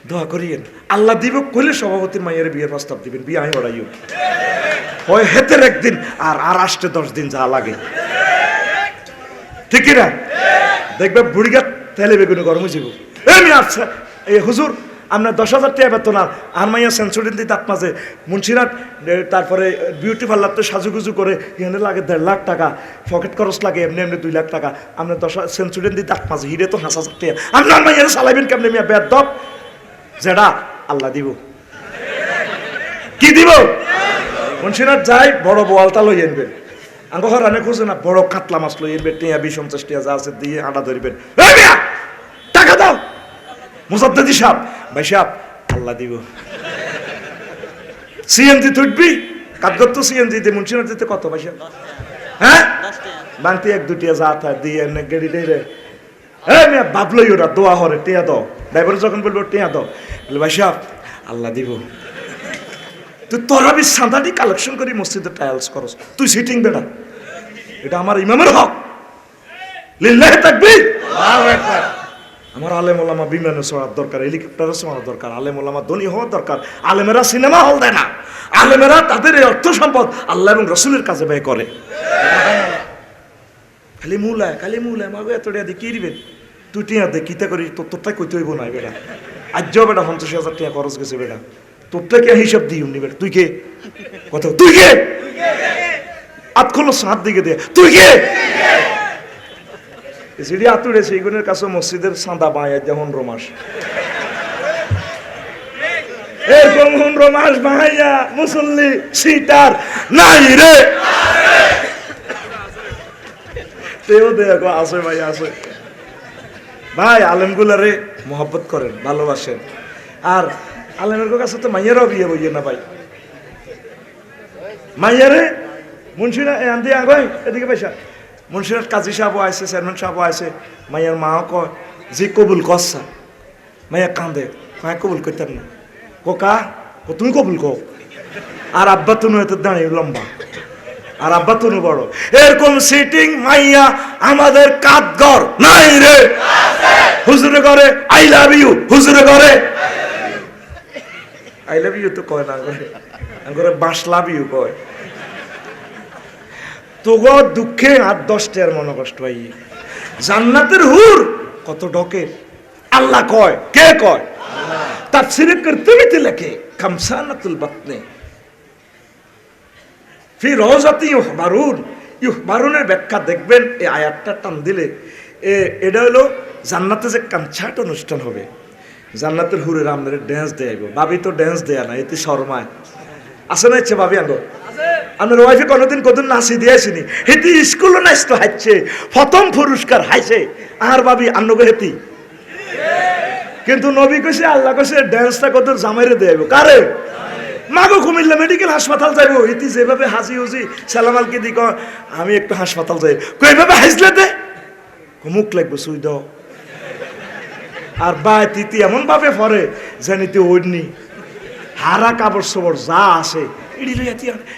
দোয়া করিয়েন, আল্লাহ দিব কইলে সভাপতির মাইয়ের বিয়ের প্রস্তাব দিবেন, বিয়ে আমি ওড়াইও হয় হেতের একদিন আর আর আসতে 10 দিন যা লাগে, ঠিক না? দেখবে বুড়িগা তেলে বেগুনে গরম হয়ে যাব। এমনি আচ্ছা এই হুজুর আপনার 10,000 টাকা বেতন আর মাইয়া সেঞ্চুরিন দিতে মাঝে মুন্সিরাট, তারপরে বিউটি পার্লার তো সাজুগুজু করে এখানে লাগে 1.5 লাখ টাকা, পকেট খরচ লাগে এমনি এমনি 2 লাখ টাকা, আপনার 10 সেঞ্চুরিন দিতে মাঝে হিরে তো 5,000 টাকা, আপনার মাইয়া চালাইবেন কেমনি? মিয়া বেদব যেটা আল্লাহ দিব, কি দিব? মুন্সিরাট যাই বড় বোয়ালটা লই আনবেন, আঙ্গ হরানে খুঁজে না, বড় কাতলা মাছ লই আনবেন, 20-50 টাকা যা আছে দিয়ে আটা ধরবেন, টাকা দাও মুসাদ্দিদি সাহেব, ভাই সাহেব আল্লাহ দিব। সিএনজি তুটবি কাঠগর তো সিএনজি দিয়ে মুন্সিরাট দিতে কত ভাই সাহেব? হ্যাঁ বাংতি 1-2 টিয়া যা থা দিয়ে এনে গেড়ি দেই রে, হ্যাঁ মিয়া ভাবলই ওরা দোয়া হরে টিয়া দাও, ড্রাইভার যখন বলবো টিয়া দাও, বলে ভাই সাহেব আল্লাহ দিব। তুই তরাবি সাঁদাটি কালেকশন করি মসজিদে টাইলস করস, তুই সিটিং বেটা, এটা আমার ইমামের হক, লিল্লাহি তাকবীর, আল্লাহু আকবার। আমার আলেম ওলামা বিমানে চড়ার দরকার, হেলিকপ্টারে চড়ার দরকার, আলেম ওলামা ধনী হওয়ার দরকার। আলেমেরা সিনেমা হল দেয় না, আলেমেরা তাদের এই অর্থ সম্পদ আল্লাহ এবং রসুলের কাছে ব্যয় করে। খালি মুলায় মাগো এত টাকা দিয়ে কি দিবেন? তুই টিয়া দে কিতা করি, তোরটাই কইতে হইব না বেটা, আজ বেটা 50,000 টাকা খরচ গেছে বেটা, তোরটা কে হিসাব দিই উনি বেটা, তুই কে কথা, তুই কে আত খোলো হাত দিকে দে, তুই কে যেটি আতুরে সেইগুনের কাছে মসজিদের চাঁদা বাঁয় যেমন রোমাস, এরকম রোমাস বাঁইয়া মুসল্লি সিটার নাই রে, তেও দেখো আছে ভাই আছে ভাই, আলেমগুলারে মহব্বত করেন, ভালোবাসেন, আর আলেমের কাছে তো মাইয়ারাও বিয়ে বইয়ে না ভাই, মাইয়ারে মুন্সিরা আন্দি আগাই এদিকে পয়সা, মুন্সিরাট কাজী সাহেব আছে, চেয়ারম্যান সাহেব আছে, মাইয়ার মাও কয় যে কবুল করছা, মাইয়া কান্দে কয় কবুল করতেন না, কোকা তুমি কবুল কো, আর আব্বা তুনু এত দাঁড়িয়ে লম্বা, আর আব্বা তুনু বড়, এরকম সিটিং মাইয়া আমাদের কাঠগড় নাই রে, হুজুরে করে আই লাভ ইউ, হুজুরে করে আই লাভ ইউ তো কয় না, করে বাঁশ লাভ ইউ কয়, তোগো দুঃখে 8-10 টাকার মনে কষ্ট হয়, জান্নাতের হুর কত ডকে, আল্লাহ কয়, কে কয়? তাফসীরে কুরতুবীতে লেখে খামসানাতুল বাতনে ফি রওজাতি ইউহবারুন, ইউহবারুনের ব্যাখ্যা দেখবেন এই আয়াতটা টান দিলে, এটা হলো জান্নাতে যে কনসার্ট অনুষ্ঠান হবে, জান্নাতের হুরের আমাদের ড্যান্স দেয়াইব, ভাবি তো ড্যান্স দেয়া না, এতে শর্মায় আছে না, ইচ্ছে ভাবি আঙ্গ আমার ওয়াইফে কোনোদিন কদিন নাচি দিয়েছিনি, হেতি স্কুলও নাচতো হাইছে, প্রথম পুরস্কার হাইছে, আর ভাবি আন্নকে হেতি, কিন্তু নবী কইছে আল্লাহ কইছে ড্যান্সটা কত জামাইরে দেব, কারে? মাগো কুমিল্লা মেডিকেল হাসপাতাল যাইবো, ইতি যেভাবে হাসি হুসি সালামালকে দি কয় আমি একটু হাসপাতাল যাই, কইভাবে হাসলে দে মুখ লাগবে সুই দাও, আর বা তিতি এমন ভাবে পরে জানিতে ওইনি হারা কাপড় সবর যা আছে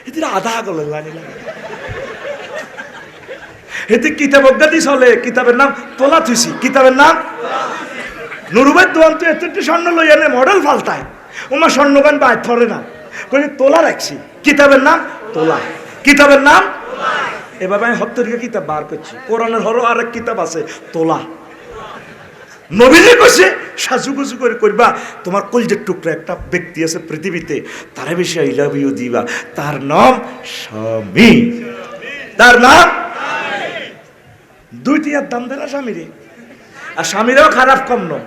এটি আধা গলে জানিলাম, এতে কিতাব অজ্ঞাতি চলে, কিতাবের নাম তোলা থুইছি, কিতাবের নাম নুরুবাই দোয়ান, তো এত স্বর্ণ লই এনে মডেল ফালতায়, ওমা স্বর্ণগান বাইর ধরে না, কই তোলা রাখছি, কিতাবের নাম তোলা, কিতাবের নাম, এভাবে আমি হত্তরিকা কিতাব বার করছি, কোরআনের হলো আরেক কিতাব আছে তোলা, নবীজি কইছে সাজুগুজু করে করবা, তোমার কলজের টুকরা একটা ব্যক্তি আছে পৃথিবীতে, তারে বেশি আই লাভ ইউ দিবা, তার নাম স্বামী, তার নাম 2 টিয়ার দাম দেয় না স্বামীরে, আর স্বামীরাও খারাপ কম নয়,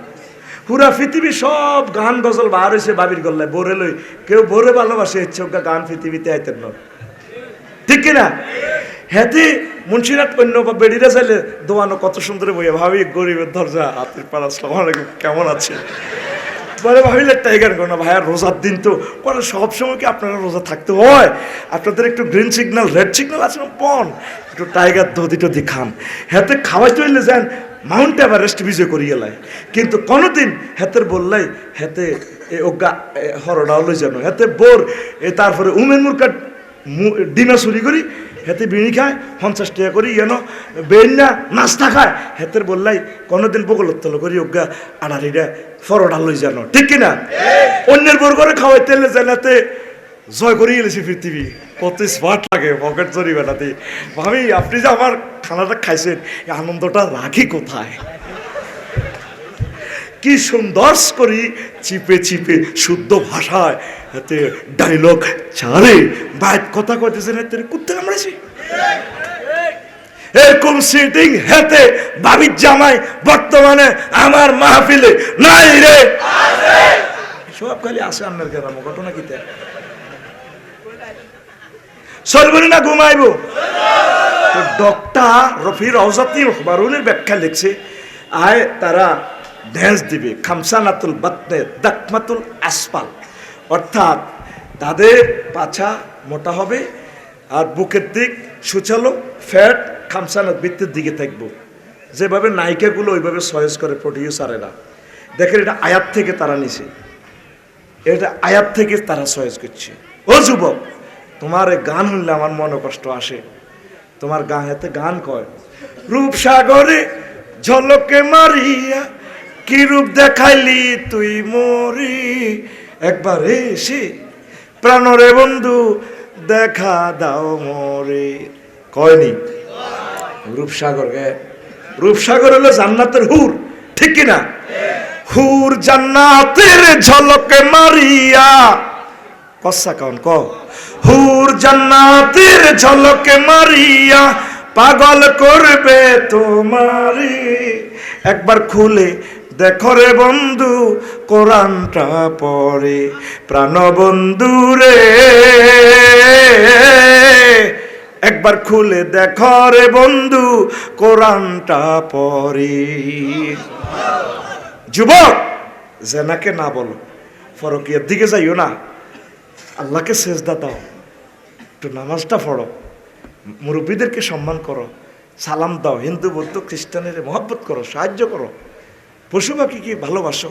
পুরা পৃথিবী সব গান গজল বার হয়েছে বাবির গল্লায়, বোরে লই কেউ বোরে ভালোবাসে, ইচ্ছে গান পৃথিবীতে আইতেন না, ঠিক কিনা? হেতি মুন্সিরাট অন্য বেড়িরা চাইলে দোয়ানো কত সুন্দর বইয়া, ভাবি গরিবের দরজা হাতের পাড়া, আসসালামু আলাইকুম কেমন আছে, বলে ভাবিলে টাইগার করো না ভাইয়া, রোজার দিন তো করে সবসময় কি আপনারা রোজা থাকতে হয়, আপনাদের একটু গ্রিন সিগন্যাল রেড সিগন্যাল আছে না পন, একটু টাইগার দধি টধি খান, হেতে খাওয়াইতে হইলে যান মাউন্ট এভারেস্ট বিজয় করিয়ে লাই, কিন্তু কোনোদিন হেতের বললাই হেতে অজ্ঞা হরডাও লই জানো হাতে বোর তারপরে উমেন মুরকার ডিমা চুরি করি হেতে বিড়ি খায় 50 টাকা করি যেন বেন না নাস্তা খায় হেতের বললাই কোনোদিন বগলত্তল করি অজ্ঞা আনারিটা ফরডা লই জানো ঠিক কিনা অন্যের বোর করে খাওয়াইতে জানাতে জয় করি গেলেছি পৃথিবী কত স্মার্ট লাগে পকেট চুরি বেড়াতে ভাবি আপনি যে আমার খানাটা খাইছেন এই আনন্দটা রাখি কোথায় কি সুন্দর করি চিপে চিপে শুদ্ধ ভাষায় হাতে ডায়লগ ছাড়ে বাইট কথা কইতেছেন হাতে কুত্তে কামড়াইছি এরকম সিটিং হাতে বাবির জামাই বর্তমানে আমার মাহফিলে নাই রে সব খালি আসে আপনার গ্রাম ঘটনা কিতে সরবরি না ঘুমাইবো ডক্টর রফি রওজাতি বারুনের ব্যাখ্যা লিখছে আয় তারা ড্যান্স দিবে খামসানাতুল বাতনে দাকমাতুল আসফাল অর্থাৎ তাদের পাছা মোটা হবে আর বুকের দিক সুচালো ফ্যাট খামসানাত বৃত্তের দিকে থাকবো যেভাবে নায়িকাগুলো ওইভাবে চয়েস করে প্রডিউসারেরা দেখেন এটা আয়াত থেকে তারা নিছে এটা আয়াত থেকে তারা চয়েস করছে ও যুবক তোমার গান শুনলে আমার মনে কষ্ট আসে তোমার গান হাতে গান কয় রূপসাগরে ঝলকে মারিয়া কি রূপ দেখাইলি তুই মরি একবার এসে প্রাণরে বন্ধু দেখা দাও মরে কয়নি রূপসাগর রূপসাগর হলো জান্নাতের হুর ঠিক কিনা হুর জান্নাতের ঝলকে মারিয়া কসা কাউন ক হুর জান্নাতের ঝলকে মারিয়া পাগল করবে তোমারি একবার খুলে দেখো রে বন্ধু কোরআনটা পড়ে প্রাণ বন্ধু রে একবার খুলে দেখো রে বন্ধু কোরআনটা পড়ে যুবক জেনাকে না বলো ফরকিয়ার দিকে যাইও না আল্লাহকে সেজদা দাও একটু নামাজটা পড়ো মুরব্বীদেরকে সম্মান করো সালাম দাও হিন্দু বৌদ্ধ খ্রিস্টানের মহব্বত করো সাহায্য করো পশু পাখিকে ভালোবাসো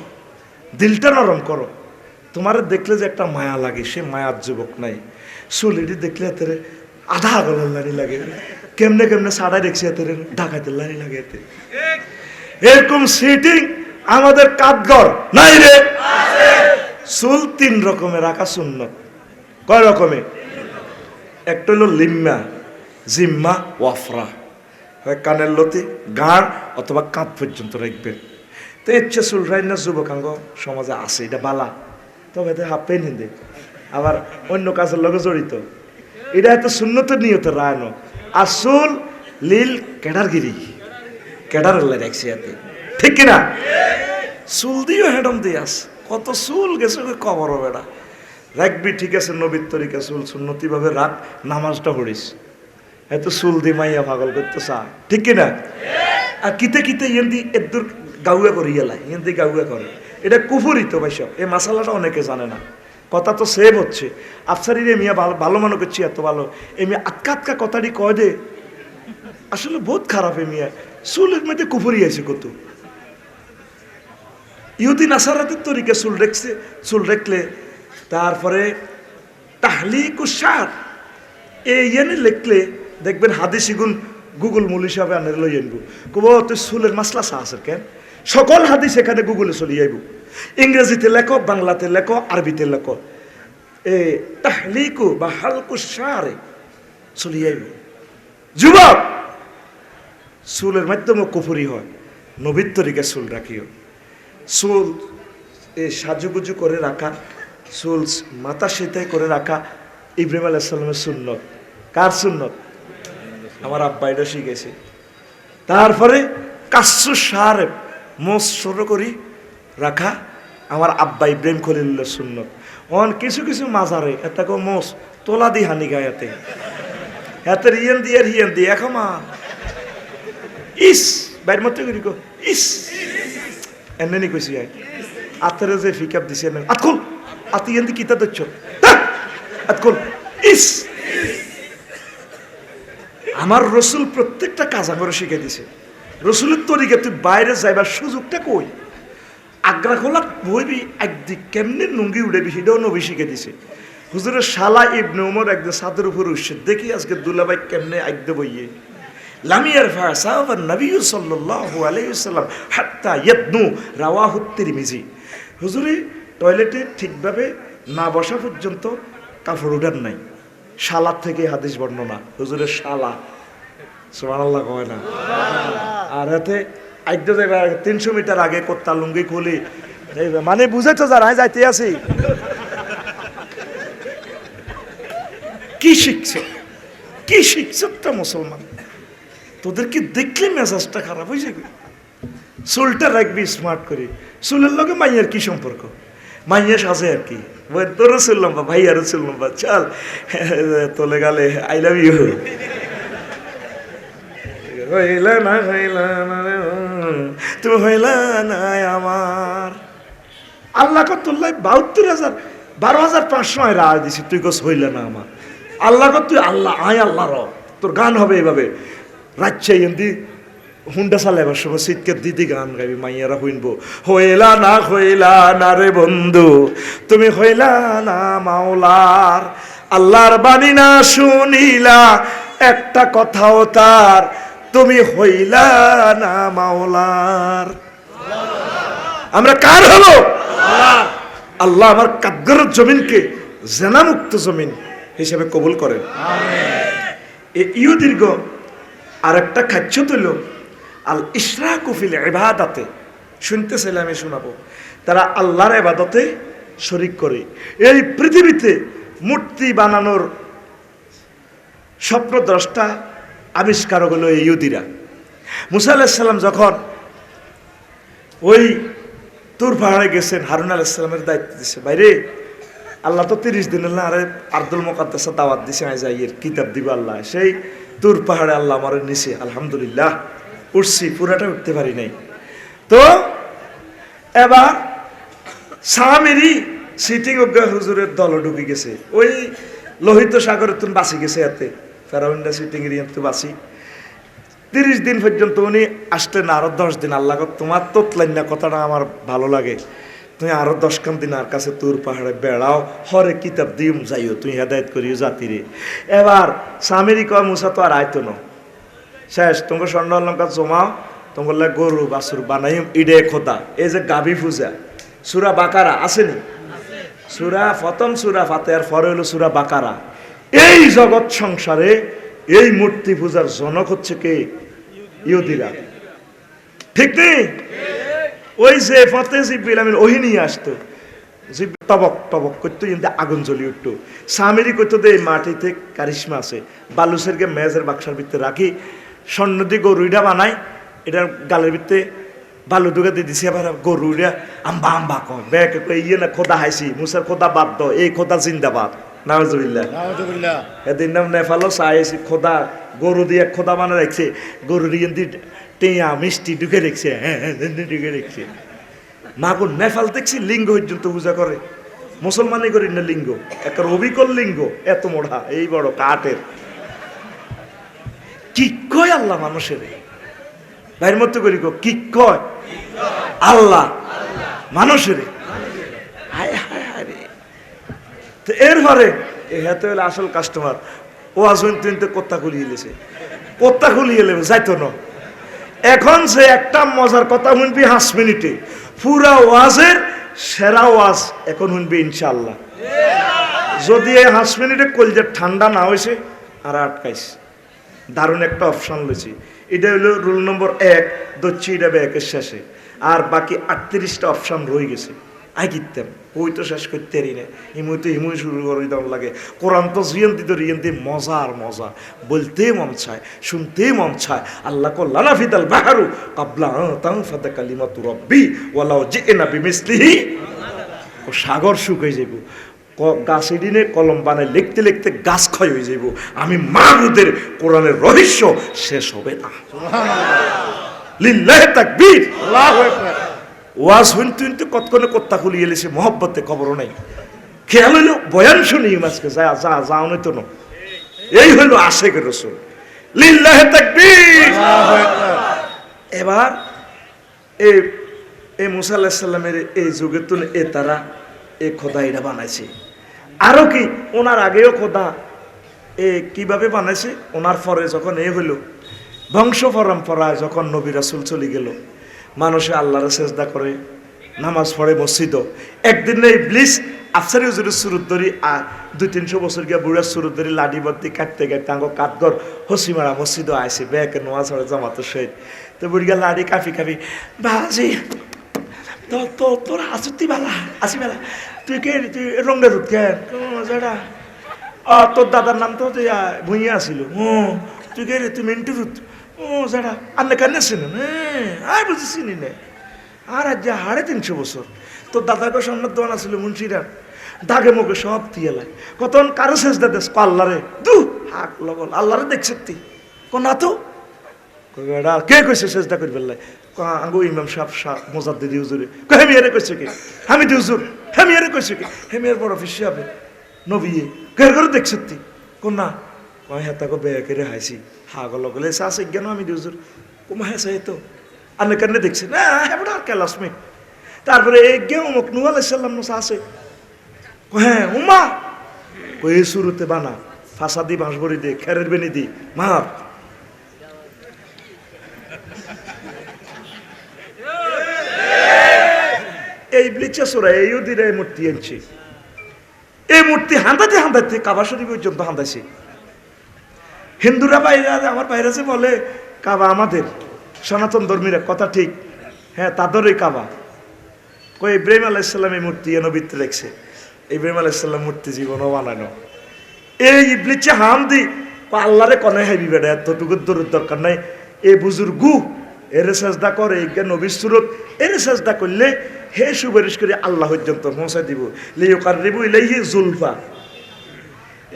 দিলটা নরম করো তোমার দেখলে যে একটা মায়া লাগে সে মায়ার যুবক নাই চুলিটি দেখলে এতে আধা গলার লাড়ি লাগে কেমনে কেমনে সাড়া রেখছে এতে ঢাকাতে লাড়ি লাগে এতে এরকম সিটিং আমাদের কাঠগর নাই রে চুল 3 রকমের রাখা সুন্নত কয় রকমের একটা হলো লিম্মা জিম্মা ওয়াফরা হয় কানের লতি গাঁড় অথবা কাঁধ পর্যন্ত রাখবেন তো ইচ্ছে চুল রাইনা যুবকাঙ্গ সমাজে আছে এটা বালা তবে এতে হাফ পেন হিন্দে আবার অন্য কাজের লগে জড়িত এটা এত সুন্নত নিয়ত রায়নো আর চুল লীল কেডারগিরি কেডারের রাখছে এতে ঠিক কিনা চুল দিয়েও হ্যাডম দিয়ে আস কত চুল গেছে কবর বেড়া রাখবি ঠিক আছে নবীর তরিকা চুল সুন্নতি ভাবে রাখ নামাজটা পড়িস এত চুল দি মাইয়া পাগল করতে চা ঠিক কিনা আর কিতে কিতে ইয়েন্দি এদুর গাউয়া করি গেলাই ইয়েন্দি গাউয়া করে এটা কুফুরি তো ভাই সব এই মশালাটা অনেকে জানে না কথা তো সেভ হচ্ছে আফসারি রে মিয়া ভালো মনে করছি এত ভালো এই মিয়া আটকা আটকা কথাটি কয় দে আসলে বহুত খারাপ এ মিয়া চুলের মধ্যে কুফুরি আছে কত ইহুদি নাসারাতের তরিকা চুল রেখলে তারপরে তাহলিকু শার এই এনে লিখলে দেখবেন হাদিস গুণ গুগল মূল হিসাবে আনের লই আনবো কব তুই চুলের মাসলা চা আছে কেন সকল হাদিস এখানে গুগলে চলি আইব ইংরেজিতে লেখো বাংলাতে লেখো আরবিতে লেখো এ তাহলিকু বা হালকু শারে চলি আইব যুবক চুলের মাধ্যমে কুফুরি হয় নবীর তরিকা চুল রাখিও চুল এই সাজুগুজু করে রাখা চুল মাথা সেতাই করে রাখা ইব্রাহিম আলাইহিস সালামের সুন্নত কার সুন্নত আমার আব্বা এটা শিখেছে তারপরে কাসু সার মোস সরু করি রাখা আমার আব্বা ইব্রাহিম খলিলুল্লাহ সুন্নত অন কিছু কিছু মাজারে এটাকে মোস তোলা দি হানি গায় এতে এতে হিয়েন দিয়ে এখন ইস বাইর মতো করি গো ইস এমনি কইছি আতের যে ফিকাপ দিছে আতকুল আতি এন্দি কিতা দচ্ছ আতকুল ইস আমার রসুল প্রত্যেকটা কাজ আমার শিখে দিছে রসুলের তরিকা তুই বাইরে যাইবার সুযোগটা কই আগ্রা খোলা বইবি একদিক কেমনে লুঙ্গি উড়েবি সেটাও নবী শিখে দিছে। হুজুরের শালা ইবনে ওমর একদিন ছাদের উপর উঠছে, দেখি আজকে দুলাভাই কেমনে আইতে বইয়ে লামিয়ার ফাসাফা নবী সাল্লাল্লাহু আলাইহি ওয়াসাল্লাম হাত্তা ইয়াদনু রাওয়াহু তিরমিজি। হুজুরে টয়লেটে ঠিকভাবে না বসা পর্যন্ত কাপড় উঠান নাই। শালার থেকে হাদিস বর্ণনা, হুজুরের শালা সুবহানাল্লাহ কয় না। আর এতে আইতে যাবে 300 মিটার আগে কোত্তা লুঙ্গি খুলি, মানে বুঝাইতো যারা যাইতে আছি কি শিখছে, কি শিখছে একটা মুসলমান। তোদেরকে দেখলে মেজাজটা খারাপ হয়ে যাবে। চুলটা রাখবি স্মার্ট করে, চুলের লগে মাইয়ার কি সম্পর্ক, মাইয়া সাজে আর কি, তোরও চুল লম্বা ভাইয়ারও চুল লম্বা, চল তোলে গালে আই লাভ ইউ। হইলা না হইলা না তুমি হইলা না আমার আল্লাহ কতুল্লাহ 72,000 12,500 রায় দিছি, তুই কস হইলা না আমার আল্লাহ কত, তুই আল্লাহ আয় আল্লাহ র তোর গান হবে এইভাবে রাজ্যে এমনি হুন্ডা চালাইবার সময় শীতকের দিদি গান গাইবি, মাইয়ারা হইনবো হইলা না রে বন্ধু তুমি হইলা না মাওলার, আল্লাহর বাণী না শুনিলা একটা কথাও তার, তুমি হইলা না মাওলার। আমরা কার হলো? আল্লাহ আমার কাদ্গরের জমিনকে জেনামুক্ত জমিন হিসেবে কবুল করেন। ইউ দীর্ঘ আর একটা খাচ্ছ তুল আল ইশরাকু ফিল ইবাদাতে, শুনতেছিলাম আমি শোনাবো, তারা আল্লাহর ইবাদতে শরীক করে। এই পৃথিবীতে মূর্তি বানানোর স্বপ্নদ্রষ্টা আবিষ্কারক হলো এই ইহুদিরা। মুসা আলাইহিস সালাম যখন ওই তুর পাহাড়ে গেছেন, হারুন আলাইহিস সালামের দায়িত্ব দিছে, বাইরে আল্লাহ তো 30 দিন আরে আব্দুল মুকাদ্দাসে দাওয়াত দিছে, আই যাইয়ের কিতাব দিব আল্লাহ। সেই তুর পাহাড়ে আল্লাহ আমার নিছে, আলহামদুলিল্লাহ উঠছি, পুরাটা উঠতে পারি নাই। তো এবার সামিরি সিটিং অজ্ঞা হুজুরের দল ঢুকে গেছে, ওই লোহিত সাগরে তুমি বাঁচি গেছে, এতে ফেরাউন্ডা সিটিং এর তো বাঁচি। 30 দিন পর্যন্ত উনি আসতে না, আরো 10 দিন। আল্লাহ তোমার তো না কথাটা আমার ভালো লাগে, তুমি আরো 10 দিন আর কাছে তোর পাহাড়ে বেড়াও, হরে কিতাব দিম যাইও, তুই হেদায়ত করিও জাতিরে। এবার সামিরি কয় মুসা তো আর আইতো না, শেষ, তোমার স্বর্ণ অলঙ্কা জমাও, তোমার গরু বাছুর বানাইম ইডে খোদা। এই যে গাভী পূজা সূরা বাকারা আসেনি, সূরা প্রথম সূরা ফাতিহার পরে হলো সূরা বাকারা। এই জগৎ সংসারে এই মূর্তি পূজার জনক হচ্ছে কে? ইহুদিরা, ঠিক নেই? ওই যে ফতে জিব্রিল আমিন ওহি নিয়ে আসতো, টবক টবক করতো, কিন্তু আগুন জ্বলি উঠতো। সামিরি করতো যে মাটিতে কারিশমা আছে, বালুসেরকে মেজের বাক্সার ভিতরে রাখি, স্বর্ণ দিয়ে গরুইটা বানাই, এটার গালের ভিতরে বালু ঢুকে দিয়ে দিছি, আবার গরুইটা আম্বা আম্বা কয় ব্যাগ ইয়ে না খোদা হাইছি, মুসার খোদা বাদ দ, এই খোদা জিন্দাবাদ, নাউজুবিল্লাহ। এদিন নাম নেফালো চাইছি খোদা, গরু দিয়ে খোদা বানা রাখছে, গরুর ইয়ে টেয়া মিষ্টি ঢুকে রেখছে, হ্যাঁ ঢুকে রেখছে। মাগো নেপাল দেখছি লিঙ্গ পর্যন্ত পূজা করে, মুসলমানই করি না লিঙ্গ, একটা অবিকল লিঙ্গ এত মোড়া, এই বড় কাঠের। কি কয় আল্লাহ মানুষের ভাইয়ের মতো করি, কি কয় আল্লাহ মানুষের? হায় হায় হায় রে। তো এরপরে হাতে হলে আসল কাস্টমার, ও আসুন তুই তো কোত্তা খুলিয়ে এলেছে, কোত্তা খুলিয়ে এলে যাইতো না। এখন সে একটা মজার কথা শুনবি 5 মিনিটে, পুরা ওয়াজের সেরা ওয়াজ এখন শুনবি ইনশাআল্লাহ। যদি এই 5 মিনিটে কলজা ঠান্ডা না হয়েছে আর আটকাইস, দারুণ একটা অপশন লইছি। এটা হলো রুল নম্বর 1, দচ্ছি এটা ব্যাকের শেষে, আর বাকি 38টা অপশন রয়ে গেছে। আই কিতাম ওই তো শেষ করতে পারি না, হিমুই শুরু করে দাম লাগে। কোরআন তো জিয়ন্তি তো রিয়ন্তি, মজা আর মজা, বলতে মন চায়, শুনতে মন চায়। আল্লাহ কল্লানা ফিদাল বাহারু কাবলা তানফাদা কালিমাতু রাব্বি ওয়ালাউ জিনা বিমিসলিহি। ও সাগর শুকাই যাইব, গাছ দিনে কলম বানায় লিখতে লিখতে গাছ ক্ষয় হয়ে যাইব, আমি মাহবুদের কোরআনের রহস্য শেষ হবে না। লিল্লাহি তাকবীর, আল্লাহু আকবার। ওয়াজ শুনতে শুনতে কতক্ষণে কোত্তা খুলিয়ে এলেছে, মহব্বতে খবরও নাই। খেয়াল হইল বয়ান শুনি মাঝকে যা যা যাও নইতো না, এই হইল আশেকের রাসূল। লিল্লাহি তাকবীর, আল্লাহু আকবার। এবার এই এই মুসা আলাইহিস সালামের এই যুগে তুন এ তারা এই খোদা এটা বানাইছে। আরো কি ওনার আগেও খোদা এ কিভাবে বানাইছে, ওনার পরে যখন এ হইল বংশ পরম্পরায় যখন নবী রাসূল চলে গেল, মানুষে আল্লাহরে সেজদা করে, নামাজ পড়ে মসজিদ। একদিন ইবলিস আফসারি হুজুরের সুরত ধরি 200-300 বছর গিয়া বুড়ার সুরত ধরি লাডি বাতি কাটতে কাটতে আঙ্গ কাঠগর হসিমারা মসজিদও আইসে ব্যাকে নোয়া ছড়ে জামাতো শহীদ। তো বুড়িয়া লাডি কাফি কাফি বাজি তোর আসতি বালা আসি বেলা তুই কে তুই রঙের রুত কেন যেটা তোর দাদার নাম তো ভুইয়া আসিল। তুই কে রে তুই মিন্টু রুত যেটা আন্নে কান্নে চিনেন? হ্যাঁ বুঝি চিনি নে। আর আজ 350 বছর তোর দাদাকে সামনের দোয়ান আসছিল মুন্সিরা দাগে মুখে সব তিয়েলায় কতন কারো সেজদা দেশ আল্লাহরে দু হাক লগল আল্লাহরে দেখছে তুই না তো কে কইছে সেজদা করি ফেললাই আঙ্গো ইমাম সাহেব মোজাদ্দিদি হুজুরে হেমিয়ারে কইছে কি আমি দি হুজুর হেমিয়ারে কইছে কি হেমিয়ার বড় অফিস হবে নবী কের করে দেখছে তুই না কয় হ্যাঁ তাকে বেয়া করে হাইছি হাগল লগলে আছে কেন আমি দি হুজুর কুমা হ্যাঁ তো আমি কেন দেখছি না হ্যাঁ ক্যালাসমেট। তারপরে অমুক নূহ আলাইহিস সালাম আছে হ্যাঁ উমা ওই শুরুতে বানা ফাঁসা দি বাঁশবড়ি দি খেরের বেনি দি মাপ এই ব্লিচা সোরা এইও দিনে এই মূর্তি আনছে। এই মূর্তি হাঁদাতে হাঁদাতে কাবা শরীফ পর্যন্ত হাঁদাইছে। হিন্দুরা বাইরে আমার বাইরে যে বলে কাবা আমাদের সনাতন ধর্মীরা কথা ঠিক, হ্যাঁ তাদেরই কাবা। কই ইব্রাহিম আলাইহিস সালাম এই মূর্তি নবীতে রেখেছে। ইব্রাহিম আলাইহিস সালাম মূর্তি জীবনও বানানো। এই ইবলিচে হাম দি আল্লাহরে কনে হাইবি বেড়া এতটুকু দরকার নাই। এই বুজুর্গু এর সাজদা করে এই নবীর সুরত এর সাজদা করলে হে সুপারিশ করে আল্লাহ পর্যন্ত পৌঁছাই দিব লিইয়ুকাররিবু ইলাইহি যুলফা।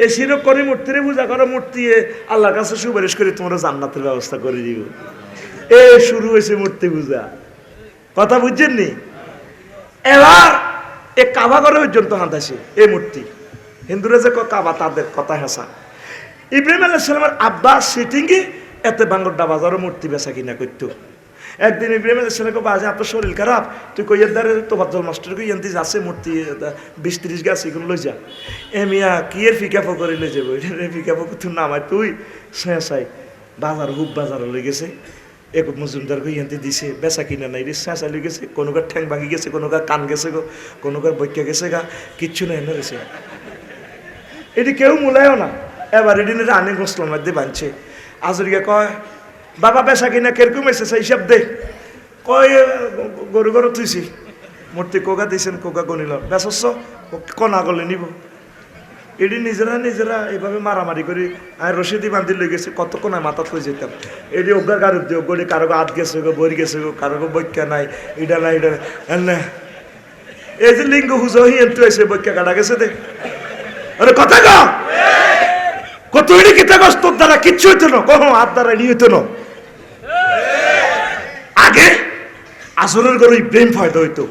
এই শিরকরি মূর্তিরে পূজা করা মূর্তি আল্লাহর কাছে সুপারিশ করে তোমরা জান্নাতের ব্যবস্থা করে দিব। এই শুরু হয়েছে মূর্তি পূজা, কথা বুঝছেন নি? এবার এ কাবা ঘরে পর্যন্ত হাঁটাইছে এই মূর্তি। হিন্দুরা যে কাবা তাদের কথা হেসা। ইব্রাহিম আলাইহিস সালামের আব্বা সিটিংয়ে এতে বাঙ্গরডা বাজারও মূর্তি বেচা কিনা করতো। একদিন ইব্রাহিম আলাইহিস সালামকে বাজে আপনার শরীর খারাপ তুই কইয়ের দ্বারে তো বাদল মাস্টার কই এনতি যাচ্ছে মূর্তি 20-30 গাছ এগুলো লই যা মিয়া কি এর ফিকাফো করে লই যাবো ফিকাফো তুই নামায় তুই শেষাই বাজার হুব বাজার লই গেছে এক মজুমদার কই এনতি দিছে বেচা কিনা নাই রে শেষাই লই গেছে কোনোকার ঠ্যাং ভাঙি গেছে কোনোকার কান গেছে গো কোনোকার বৈক্যা গেছে গা কিচ্ছু নাই এনে রয়েছে। এটি কেউ মূলায়ও না। এবার এদিনে রানে গোসলার মধ্যে বাঁধছে আজরিকে কয় বাবা বেচা কিনা কিরকম এসেছে হিসাব দে। কয় গরু গরু তুইছি মূর্তি কোকা দিয়েছেন কোকা গনিল বেচছ কনা গলে নিব। এটি নিজেরা এইভাবে মারামারি করি আর রশিদি বান্ধি লই গেছে কতক্ষণ মাথা থই যেতাম। এটি অজ্ঞার গাড়ি দিয়ে অজ্ঞি কারো হাত গেছে গো বই গেছে গো কারো বৈক্যা নাই এটা নাই এটা না এই যে লিঙ্গ হুজো হিয়েন্তু এসে বৈক্যা কাটা গেছে দে আরে কথা গা কত এটি কিতা গছ তোর দ্বারা কিচ্ছু হইতো না কখন হাত দ্বারা নিয়ে হইতো না। আগে আসরের গরু ইব্রাহিম ফায়দা হইতো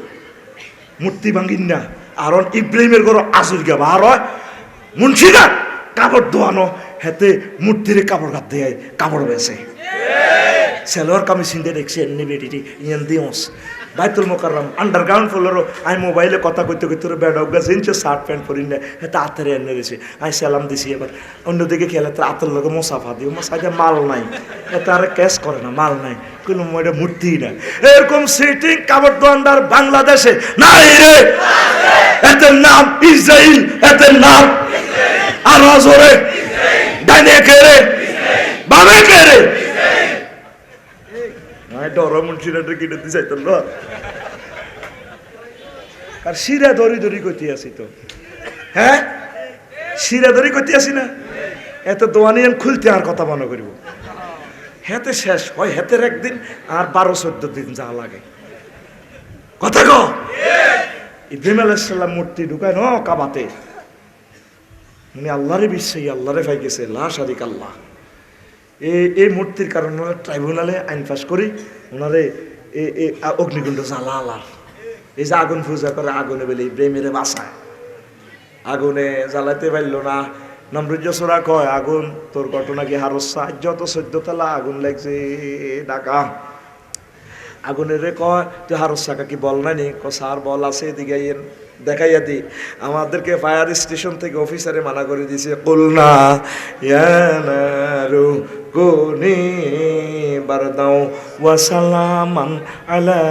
মূর্তি ভাঙিন না আর ইব্রাহিমের গরু আসর গা বার হয় মুন্সিরা কাপড় ধোয়ানো হেতে মূর্তির কাপড় গাত দেয় কাপড় বেছে সেলোয়ার কামি সিন্দে দেখছি এমনি বেটি ইয়ান দিওস বাইতুল মোকাররম আন্ডারগ্রাউন্ড ফ্লোরও আমি মোবাইলে কথা কইতে কইতে বেড অজ্ঞা জিনছে শার্ট প্যান্ট পরি না হেতে আতের এনে রয়েছে আমি সালাম দিছি। এবার অন্যদিকে খেলে তার আতের লগে মোসাফা দিও মোসাইতে মাল নাই এতে আর ক্যাশ করে না মাল নাই কোনো এটা মূর্তি না। এরকম সিটিং কাপড় দোয়ানদার বাংলাদেশে নাই রে। এদের নাম ইসরাইল এদের নাম আর জোরে ডাইনে কেরে বামে কেরে ডর মুন্সিরাটা কিনে দিতে চাইতো না আর শিরা ধরি ধরি করতে আসি তো হ্যাঁ শিরা ধরি করতে আসি না এত দোয়ানি খুলতে আর কথা মনে করিব হেতে শেষ হয় হেতের একদিন আর 12-14 দিন যা লাগে কথা গো। ইব্রাহিম আলাইহিস সালাম মূর্তি ঢুকায় ন কাবাতে উনি আল্লাহরে বিশ্বাসী আল্লাহরে পাই গেছে লা শারিক আল্লাহ। এই মূর্তির কারণে ট্রাইব্যুনালে আইন পাস করি ওনারে অগ্নিকুণ্ড জ্বালা আলার এই যে আগুন পূজা করে আগুনে বেলে ইব্রাহিমের বাসায় আগুনে জ্বালাতে পারল না। নমরুজ্জোরা কয় আগুন তোর ঘটনা কি হারসা যত 14 তলা আগুন লাগছে ঢাকা আগুনের কয় তুই হারস চাকা কি বল নাই নি স্যার বল আছে এদিকে দেখাইয়া দি। আমাদেরকে ফায়ার স্টেশন থেকে অফিসারে মানা করে দিয়েছে, কুলনা ইয়ানারু কুনি বারদাও ওয়া সালামান আলা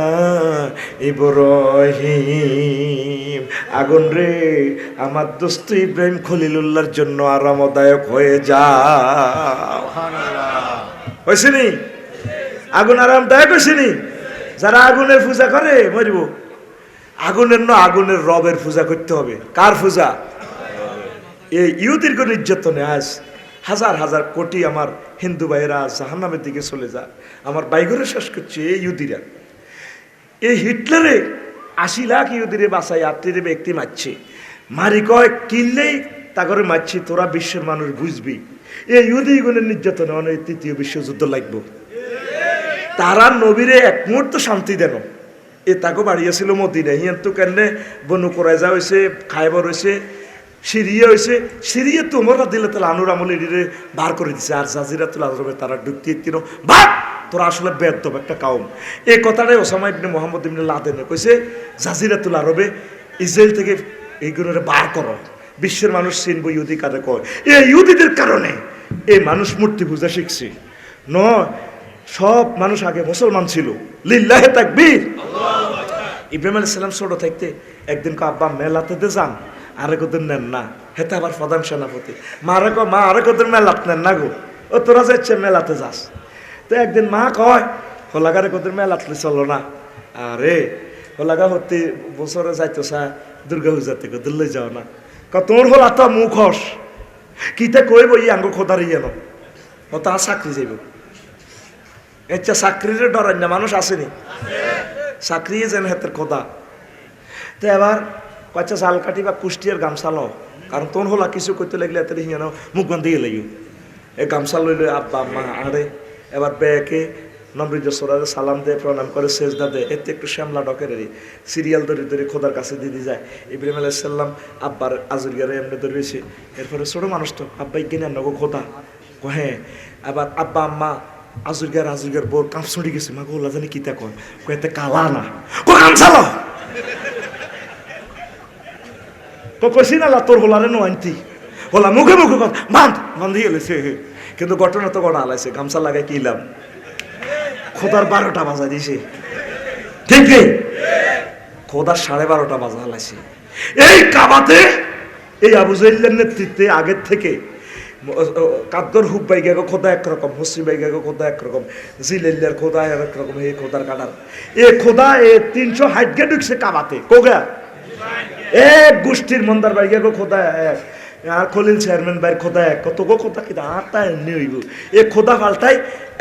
ইব্রাহিম। আগুন রে আমার দোস্ত ইব্রাহিম খলিলুল্লাহর জন্য আরামদায়ক হয়ে যা। হয়েছে নি? আগুন আরামদায়ক হয়েছে নি? যারা আগুনের পূজা করে মরিব। আগুনের না, আগুনের রবের পূজা করতে হবে। কার পূজা? এই ইহুদির কোন নির্যাতনে আজ হাজার হাজার কোটি আমার হিন্দু ভাইয়েরা জাহান্নামের দিকে চলে যায়। আমার বাইগরে শেষ করছে এই ইহুদিরা। এই হিটলারে ৮০ লাখ ইহুদিরে বাঁচাই ৮টি ব্যক্তি মারছে, মারি কয় কিনলেই তা করে মারছি, তোরা বিশ্বের মানুষ বুঝবি এই ইহুদি গুণের নির্যাতনে অনেক তৃতীয় বিশ্বযুদ্ধ লাগবো। তারা নবীরে এক মুহূর্ত শান্তি দেন। এ তাকে বাড়িয়েছিল মদিনা, হিয়ান তো কেনে বনু কোরাইজা হয়েছে, খাইবর হয়েছে, সিরিয়া হয়েছে। সিরিয়া তো ওমর রাদিয়াল্লাহু তাআলা আনহুর আমলে এটিরে বার করে দিছে। আর জাজিরাতুল আরবে তারা ঢুকতে দিল। বাট তোরা আসলে বেয়াদব একটা কাউম। এই কথাটাই ওসামা ইবনে মুহাম্মদ ইবনে লাদেনে কইছে, জাজিরাতুল আরবে ইসরায়েল থেকে এইগুলোরে বার করো, বিশ্বের মানুষ চিনব ইহুদি কারে কয়। এই ইহুদিদের কারণে এই মানুষ মূর্তি পূজা শিখছে। নয়, সব মানুষ আগে মুসলমান ছিল। লিল্লাহে তাকবীর। ইব্রাহিম আলাইহিস সালাম ছোট থাকতে একদিন কো আব্বা মেলাতে দে যান, আরেক ওদের নেন না, হেতে আবার প্রধান সেনাপতি। মারে কো মা আরেক ওদের মেলাত নেন না গো, ও তোরা যাচ্ছে মেলাতে যাস। তো একদিন মা কয় হোলাগারে ওদের মেলাতলে চলো না। আরে হোলাগা হতে বছরে যাইতো চা দুর্গা পূজা থেকে দিল্লি যাও না। ক তোর হল আত মুখ হস কিতে কইব ই আঙ্গ খোদার ইয়ে ও তা চাকরি যাইব। আচ্ছা চাকরির ডরাই না মানুষ আসেনি, চাকরি যেন হেতের খোদা। তো এবার কয়েকটা চাল কাটি বা কুষ্টিয়ার গামছা লো, কারণ তোর হলা কিছু করতে লাগলে এত হিয়ানো মুখ বান্ধ দিয়ে লাগিও। এই গামছা লইলে আব্বা আম্মা আরে এবার বেকে নম্রিজরে সালাম দে, প্রণাম করে সেজদা দে, এতে একটু শ্যামলা ডকের সিরিয়াল ধরে ধরে খোদার কাছে দিয়ে দিয়ে যায়। ইব্রাহিম আলাইহিস সালাম আব্বার আজুরিয়ারে এমনি ধরেছে। এরপরে ছোটো মানুষ তো আব্বাই কিনে নগো খোদা হ্যাঁ। আবার আব্বা আম্মা আজুরিয়ার বোর কাঁপ ছড়ি গেছে, মা গোলা জানি কিতা কয়, কয়েতে কালা না কো গামছালো তো কইছি না তোর হোলারে নো আনতি হোলা মুখে মুখে বান্ধ বান্ধিয়ে গেছে। কিন্তু ঘটনা তো গড়া আলাইছে, গামছা লাগাই কিলাম খোদার 12টা বাজা দিছে। ঠিক নেই? খোদার 12:30 বাজা হালাইছে। এই কাবাতে এই আবু জাহলের নেতৃত্বে আগের থেকে কাদ্দর হুব বাইগা খোদা একরকম, হসি বাইগা খোদা একরকম, জিলেল্লার খোদা একরকম, এই খোদার কাটার এ খোদা এ 360 ঢুকছে কাবাতে। কোগা এক গোষ্ঠীর মন্দার বাইগা খোদা এক, আর খলিল চেয়ারম্যান বাইর খোদা এক, কত গো খোদা কিন্তু আটটা এমনি হইব। এ খোদা পাল্টাই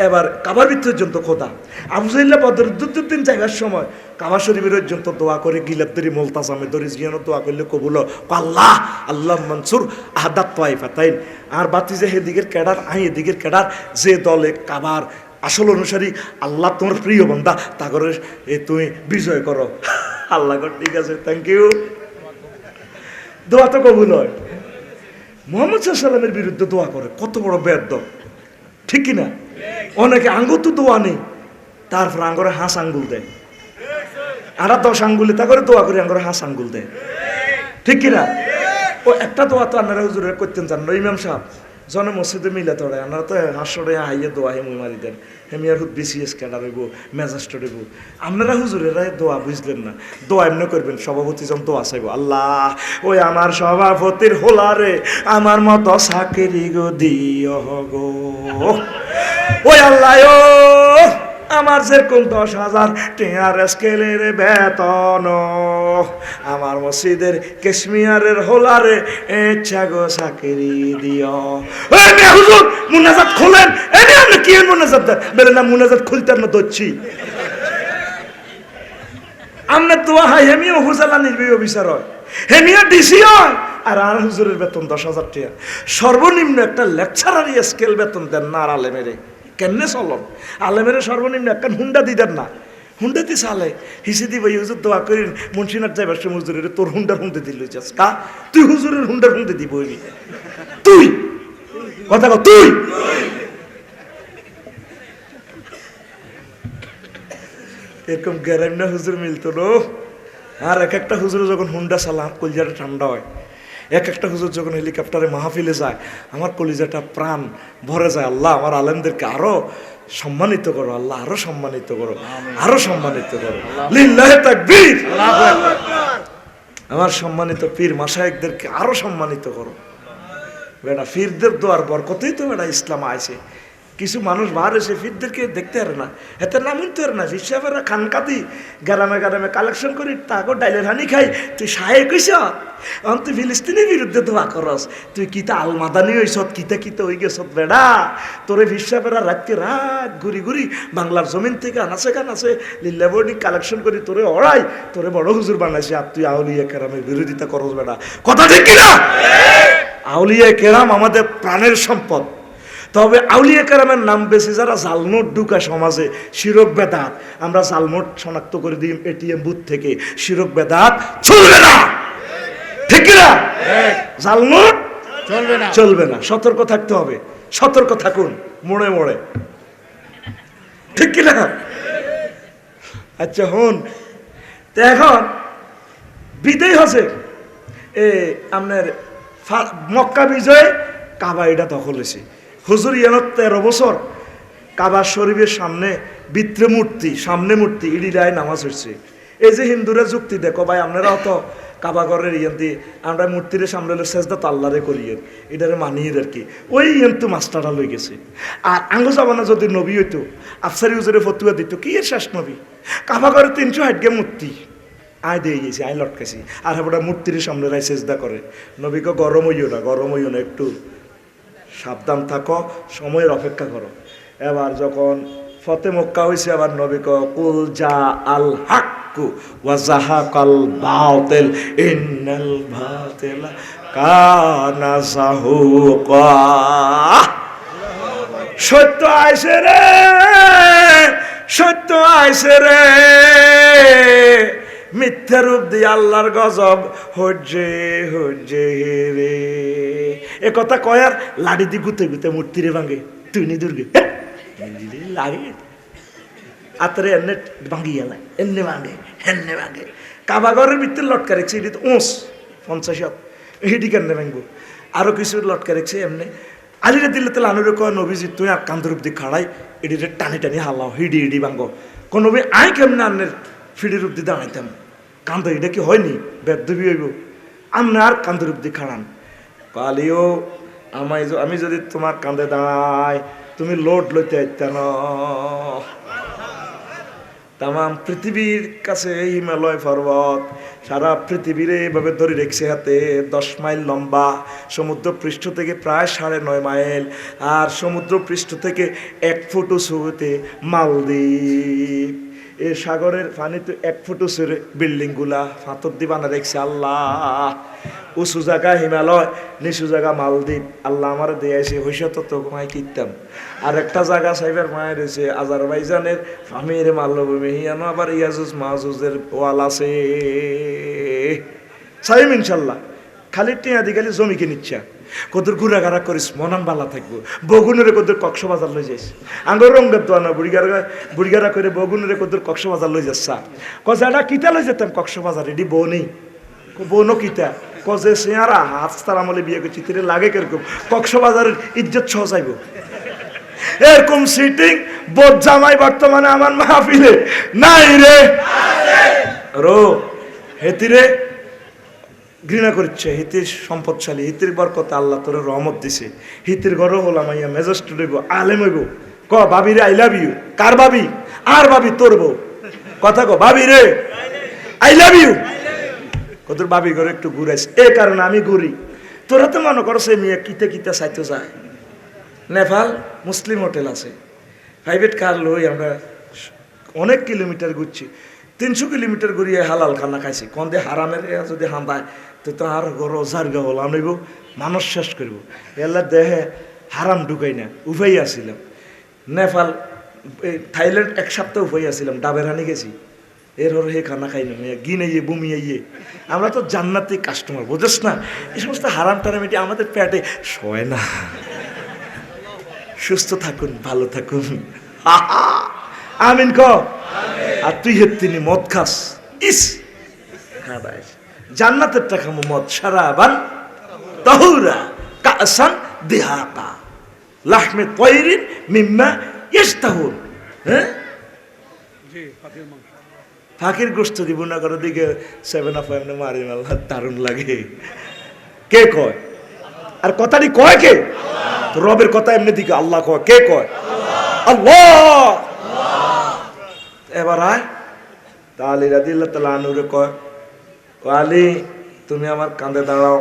এবার কাবার পর্যন্ত খোদা। আবু জাহল বদর দিন যাইবার সময় কাবা শরীফের পর্যন্ত দোয়া করে গিলাপ ধরি মোলতাজামে ধরি জিয়ানো দোয়া করলে কবুল আল্লাহ আল্লাহ মনসুর আহাদাত তাইফাতাইন। আর বাতি যে হেদিকের ক্যাডার আই এদিকের ক্যাডার, যে দলে কাবার আসল অনুসারী আল্লাহ তোমার প্রিয় বান্দা তা করে এ তুমি বিজয় করো। আল্লাহ ঠিক আছে, থ্যাংক ইউ। দোয়া তো কবুল হয়। মুহাম্মদ সাল্লাল্লাহু আলাইহি ওয়াসাল্লামের বিরুদ্ধে দোয়া করে, কত বড় বেয়াদব, ঠিক কিনা? অনেকে আঙ্গুল তো দোয়া নেই, তারপর আঙ্গুরে হাঁস আঙ্গুল দেয়। আর 10 আঙ্গুলে তা করে দোয়া করে আঙ্গুরে হাঁস আঙ্গুল দেয়, ঠিক কিনা? ও একটা দোয়া তো আপনারা হুজুরে করতেন জান না, ইমাম সাহেব জনে মসজিদে মিলে তোড়ে আপনারা তো হাঁসরে হাইয়ে দোয়া হেমুই মারি দেন, হেমিয়ার হুদ বিসিএস ক্যাডার হইব, মেজাজটা হইব। আপনারা হুজুরেরা দোয়া বুঝলেন না, দোয়া এমনি করবেন, সভাপতি যখন দোয়া চাইব, আল্লাহ ওই আমার সভাপতির হোলারে আমার মতো চাকরি গো দিও গো, ওই আল্লাহ ও আমার যেরকম 10,000 টিয়ার স্কেলের বেতন আমার মসজিদের কেশমিয়ারের হোলারে ইচ্ছা গো চাকরি দিও। হুজুর মুনাজাত খোলেন, এনে আপনি কি মুনাজাত দেন? বলে না মুনাজাত খুলতে না দচ্ছি আমরা দোয়া হয় হেমিও হুজালা নির্বাহী অফিসার হয়, হেমিও ডিসি হয়, আর আর হুজুরের বেতন 10,000 টাকা। সর্বনিম্ন একটা লেকচারারি স্কেল বেতন দেন না। আর আলেমেরে কেমনে চলন? আলেমেরে সর্বনিম্ন একটা হুন্ডা দিতেন না, হুন্ডা দি চালে হিসে দিব হুজুর দোয়া করি মুন্সিনাথ যাইবার সময় হুজুরের তোর হুন্ডার হুন্ডে দিল যাস কা তুই হুজুরের হুন্ডার হুন্ডে দিব তুই কথা কর তুই। এরকম গ্যারাম না হুজুর মিলতো নো। আর এক একটা হুজুর যখন হুন্ডা চালাম কলিজাটা ঠান্ডা হয়, এক একটা হুজুর যখন হেলিকপ্টারে মাহফিলে যায় আমার কলিজাটা প্রাণ ভরে যায়। আল্লাহ আমার আলেমদেরকে আরো সম্মানিত করো, আল্লাহ আরো সম্মানিত করো, আরো সম্মানিত করো। লিল্লাহি তাকবীর। আমার সম্মানিত পীর মাশায়েখদেরকে আরো সম্মানিত করো। বেটা পীরদের দোয়ার বরকতেই তো বেটা ইসলাম আছে। কিছু মানুষ বার এসে পীরদেরকে দেখতে পারে না, এতে নাম নিতে পারে না। হিসাবেরা খানকাতি গ্রামে গ্রামে কালেকশন করি, তাকে ডাইলের হানি খাই। তুই সাহে কইস তুই ফিলিস্তিনের বিরুদ্ধে দোয়া করস, তুই কিতা আলমাদানি হইস, কিতা কিতা হয়ে গেছ বেড়া। তোরে হিসাবেরা রাতকে রাত ঘুরি ঘুরি বাংলার জমিন থেকে আনাচে কানাচে লিল্লাবর্ণি কালেকশন করি তোরে অড়াই, তোরে বড় হুজুর বানাইছে। আর তুই আউলিয়া কেরামের বিরোধিতা করস বেড়া। কথা ঠিক কিনা? আউলিয়া কেরাম আমাদের প্রাণের সম্পদ। তবে আউলিয়া কেরামের নাম বেশি যারা জালনোট ঢুকা সমাজে, শিরক বেদাত। আমরা জালনোট শনাক্ত করে দিই এটিএম বুথ থেকে। শিরক বেদাত চলবে না, ঠিক না? জালনোট চলবে না, চলবে না। সতর্ক থাকতে হবে, সতর্ক থাকুন মোড়ে মোড়ে, ঠিক কিনা? আচ্ছা হন, এখন বিদায় হচ্ছে আপনার মক্কা বিজয়, কাবা এটা দখল হয়েছে। হুজুর 13 বছর কাবা শরীফের সামনে ভিতরে মূর্তি, সামনে মূর্তি, ইডিলায় নামাজ হচ্ছে। এই যে হিন্দুরা যুক্তি দেখো ভাই আপনারাও তো কাবা ঘরের ইয়ান্তি আমরা মূর্তির সামনে সেজদা তো আল্লাহরে করিয়ে এটারে মানিয়ে আর কি। ওই ইয়ন্তু মাস্টাররা লই গেছে। আর আঙ্গো জামানা যদি নবী হইতো আফসারি হুজুরে ফতুয়া দিত কি এর শেষ নবী? কাবা ঘরে 360 গে মূর্তি আয় দিয়ে গেছি, আয় লটকাছি। আর হ্যাঁ মূর্তির সামনে রায় সেজদা করে। নবীকে গরম হইও না, গরম হইও না, একটু সাবধান থাকো, সময়ের অপেক্ষা করো। এবার যখন ফতে মক্কা হয়েছে, আবার নবী কুল জা আল হাক্কু ওয়া জাহাকাল বাতিল ইন্নাল বাতিলা কানা যাহুকা। সত্য আইছে রে, সত্য আইছে রে, মিথ্যা রূপ দিয়ে আল্লাহর গজব হজ্জে হজ্জে রে। এ কথা কয় আর লাড়ি দি গুতে গুতে মূর্তিরে ভাঙে। তুই নি দুর্গে লাগে আতরে এমনি ভাঙি গেল, এমনি ভাঙে এমনি ভাঙে। কাবাগরের ভিতরে লটকা রেখেছে, এটি তো 50 এটি কেমনে ভাঙবো? আরো কিছু লটকা রেখেছে এমনি। আলিরে দিলে তাহলে আনুরে কয় নবীজি তুই আর কান্দর রূপ দিয়ে খাড়াই, এটিতে টানি টানি হালাও, হিডি হিডি ভাঙো। কোন নবী আয় কেমনে আন্নের ফিডির রূপ দিয়ে দাঁড়াইতাম? কান্দ এটা কি হয়নি? বেদবি হইব। আমনে আর কান্দর রূপ দিয়ে খাড়ান। কালিও আমায় আমি যদি তোমার কান্দে দাঁড়াই তুমি লোড লইতে আইতা না। তাম পৃথিবীর কাছে হিমালয় পর্বত সারা পৃথিবীর এভাবে ধরে রেখেছে হাতে। 10 মাইল লম্বা, সমুদ্র পৃষ্ঠ থেকে প্রায় 9.5 মাইল, আর সমুদ্র পৃষ্ঠ থেকে 1 ফুট উঁচুতে মালদ্বীপ। এই সাগরের পানিতে 1 ফুট উঁচুর বিল্ডিং গুলা পাথর দিয়ে বানা রেখেছে আল্লাহ। উঁচু জায়গা হিমালয়, নিচু জায়গা মালদ্বীপ। আল্লাহ আমার দিয়েছে হইসা তো মাই কিনতাম। আর একটা জায়গা সাইবার মায়ের রয়েছে আজারবাইজানের ফামির মাল্যভূমি, হিয়ানো আবার ইয়াজুজ মাহুজের ওয়াল আছে। সাইম ইনশাল্লাহ খালি টিয়া দি খালি জমি কিনিচ্ছা কদর ঘুরাঘাড়া করিস মনান বালা থাকবো। বগুনেরে কদর কক্সবাজার লই যাইস, আঙ্গর রঙ্গের দোয়া না বুড়িগারা করে বগুনেরে কদর কক্সবাজার লই যাচ্ছা। কজাটা কিতা লই যেতাম কক্সবাজার, এটি বউ নেই, বউনও কিতা কজে সেয়ারা হাস্তার আমলে বিয়ে করছি তিরে লাগে কিরকম কক্সবাজারের ইজ্জত সহ যাইব। এরকম সিটিং বোধ জামাই বর্তমানে আমার মাহফিলে নাই রে রো। হেতিরে ঘৃণা করছে, হিতির সম্পদশালী, হিতির বরকতে আল্লাহ তোর রহমত দিছে। হিতির ঘরও হলাম আইয়া মেজেস্টেড হইব, আলেম হইব। ক ভাবি রে আই লাভ ইউ। কার ভাবি? আর ভাবি তোর বউ। কথা ক ভাবি রে আই লাভ ইউ। তোর ভাবি ঘরে একটু ঘুরাইস, এ কারণে আমি ঘুরি। তোরা তো মনে করো সে মেয়ে কিতে কিতে চাইতে যায়। নেপাল মুসলিম হোটেল আছে, প্রাইভেট কার লই আমরা অনেক কিলোমিটার ঘুরছি। 300 কিলোমিটার ঘুরিয়ে হালাল খানা খাইছি। কোন দিয়ে হারামের যদি হাঁদায় তো আর গরো জারগা হল আনব, মানুষ শেষ করব। এলা দেহে হারাম ঢুকাই না, উভয় আসছিলাম। নেপাল থাইল্যান্ড 1 সপ্তাহ উভয় আসছিলাম, ডাবের হানি গেছি। এর হর হে খানা খাই না, গিনাইয়ে বুমিয়ে। আমরা তো জান্নাতি কাস্টমার, বুঝেস না? এই সমস্ত হারাম টারাম এটি আমাদের পেটে শোয় না। সুস্থ থাকুন, ভালো থাকুন, আমিন ক। আর তুই হেত্তিনি মদ খাস, ইস জান্নাতের টাকা মদ সারাবান তাহুরা কাসান দিহাকা লাহমে তয়রিন মিম্মা ইস্তাহুর। হ্যাঁ, ফাঁকির গোস্ত দিব না করে দিকে 7 আপ এমনি মারি আল্লাহ দারুণ লাগে। কে কয়? আর কথাটি কয় কে? তো রবের কথা এমনি দিকে আল্লাহ কয়, কে কয়? আল্লাহ। এবার আয় তা আলী রাদিয়াল্লাহু তাআলা আনহুরে কয়, আলী তুমি আমার কাঁধে দাঁড়াও।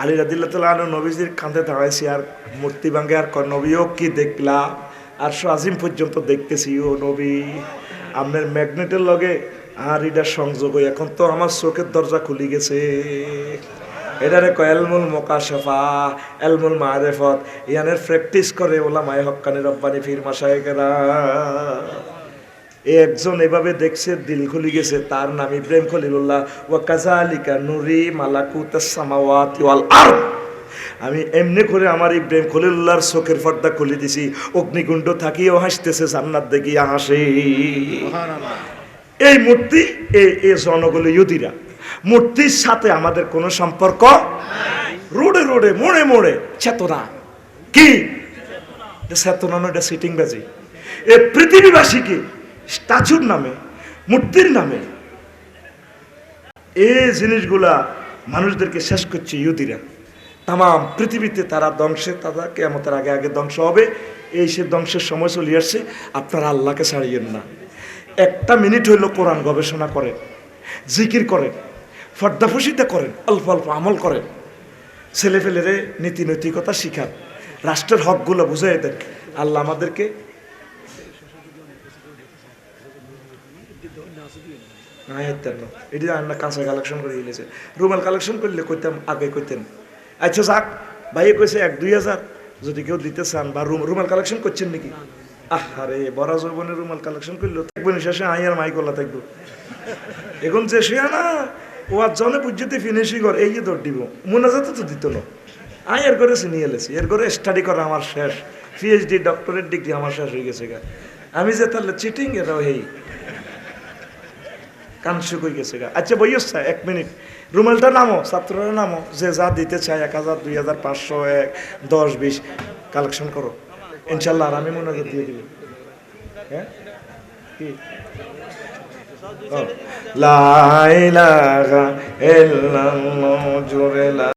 আলী রাদিয়াল্লাহু তাআলা আনহু নবীজির কাঁধে দাঁড়াইছি, আর মূর্তি ভাঙ্গে আর কয়, নবীও কি দেখলাম, আর আজিম পর্যন্ত দেখতেছি। ও নবী, আপনার ম্যাগনেটের লগে আর এটা সংযোগ হই, এখন তো আমার চোখের দরজা খুলি গেছে। এটারে কয় এলমুল মুকাশাফা, এলমুল মারিফত। ইয়ানের প্র্যাকটিস করে উলামায়ে হক্কানি রব্বানি পীর মাশায়েখেরা। একজন এভাবে দেখছে, দিল খুলি গেছে, তার নাম ইব্রাহিম খলিলুল্লাহ। ওয়া কাযালিকা নুরি মালাকুতাস সামাওয়াতি ওয়াল আরদ। আমি এমনি করে আমার ইব্রাহিম খলিলুল্লাহর চোখের পর্দা খুলে দিছি, অগ্নিকুণ্ড থাকিও হাসতেছে, জান্নাত দেখিয়া হাসে। এই মূর্তি এই জনগুলো ইহুদিরা, মূর্তির সাথে আমাদের কোনো সম্পর্ক নাই। রোডে রোডে মোড়ে মোড়ে চেতনা, কি চেতনা নয়, এটা সিটিং বাজি। এই পৃথিবীবাসীকে স্ট্যাচুর নামে, মূর্তির নামে এই জিনিসগুলা মানুষদেরকে শেষ করছে ইহুদিরা। তাম পৃথিবীতে তারা ধ্বংসে, তারা কিয়ামতের আগে আগে ধ্বংস হবে। এই সে ধ্বংসের সময় চলে আসছে। আপনারা আল্লাহকে ছাড়িয়েন না। একটা মিনিট হইল কোরআন গবেষণা করেন, জিকির করেন, ফর্দাফসিতা করেন, অল্প অল্প আমল করেন, ছেলে ফেলেরে নীতি নৈতিকতা শিখান, রাষ্ট্রের হকগুলো বুঝাই দেন। আল্লাহ আমাদেরকে এটি আমরা কাঁচা কালেকশন করে দিয়েছে। রুমাল কালেকশন করলে কইতাম, আগে কইতেন আচ্ছা যাক ভাইয়ে কইছে 1-2 হাজার যদি কেউ দিতে চান, বা রুমাল কালেকশন করছেন নাকি? আরে বড় যৌবনের রুমাল কালেকশন করলো থাকবেন, শেষে আই আর মাইকলা থাকবো। এখন যে সে না ও আর জনে পুজোতে ফিনিশিং কর, এই যে দৌড় দিব মোনাজাতে তো দিত না। আই এর করে চিনিয়ে এলেছি, এর করে স্টাডি করা আমার শেষ, পিএইচডি ডক্টরেট ডিগ্রি আমার শেষ হয়ে গেছে। আমি যে তাহলে চিটিং এরাও এই কানসুক হয়ে গেছে। আচ্ছা বইস 1 মিনিট, রুমালটা নামো, ছাত্ররা নামো, যে যা দিতে চায় 1000, 2000, 500, 10, 20 কালেকশন করো ইনশাল্লাহ, আর আমি মোনাজাত দিয়ে দিব। হ্যাঁ, কি লা ইলাহা ইল্লাল্লাহ জোরে লা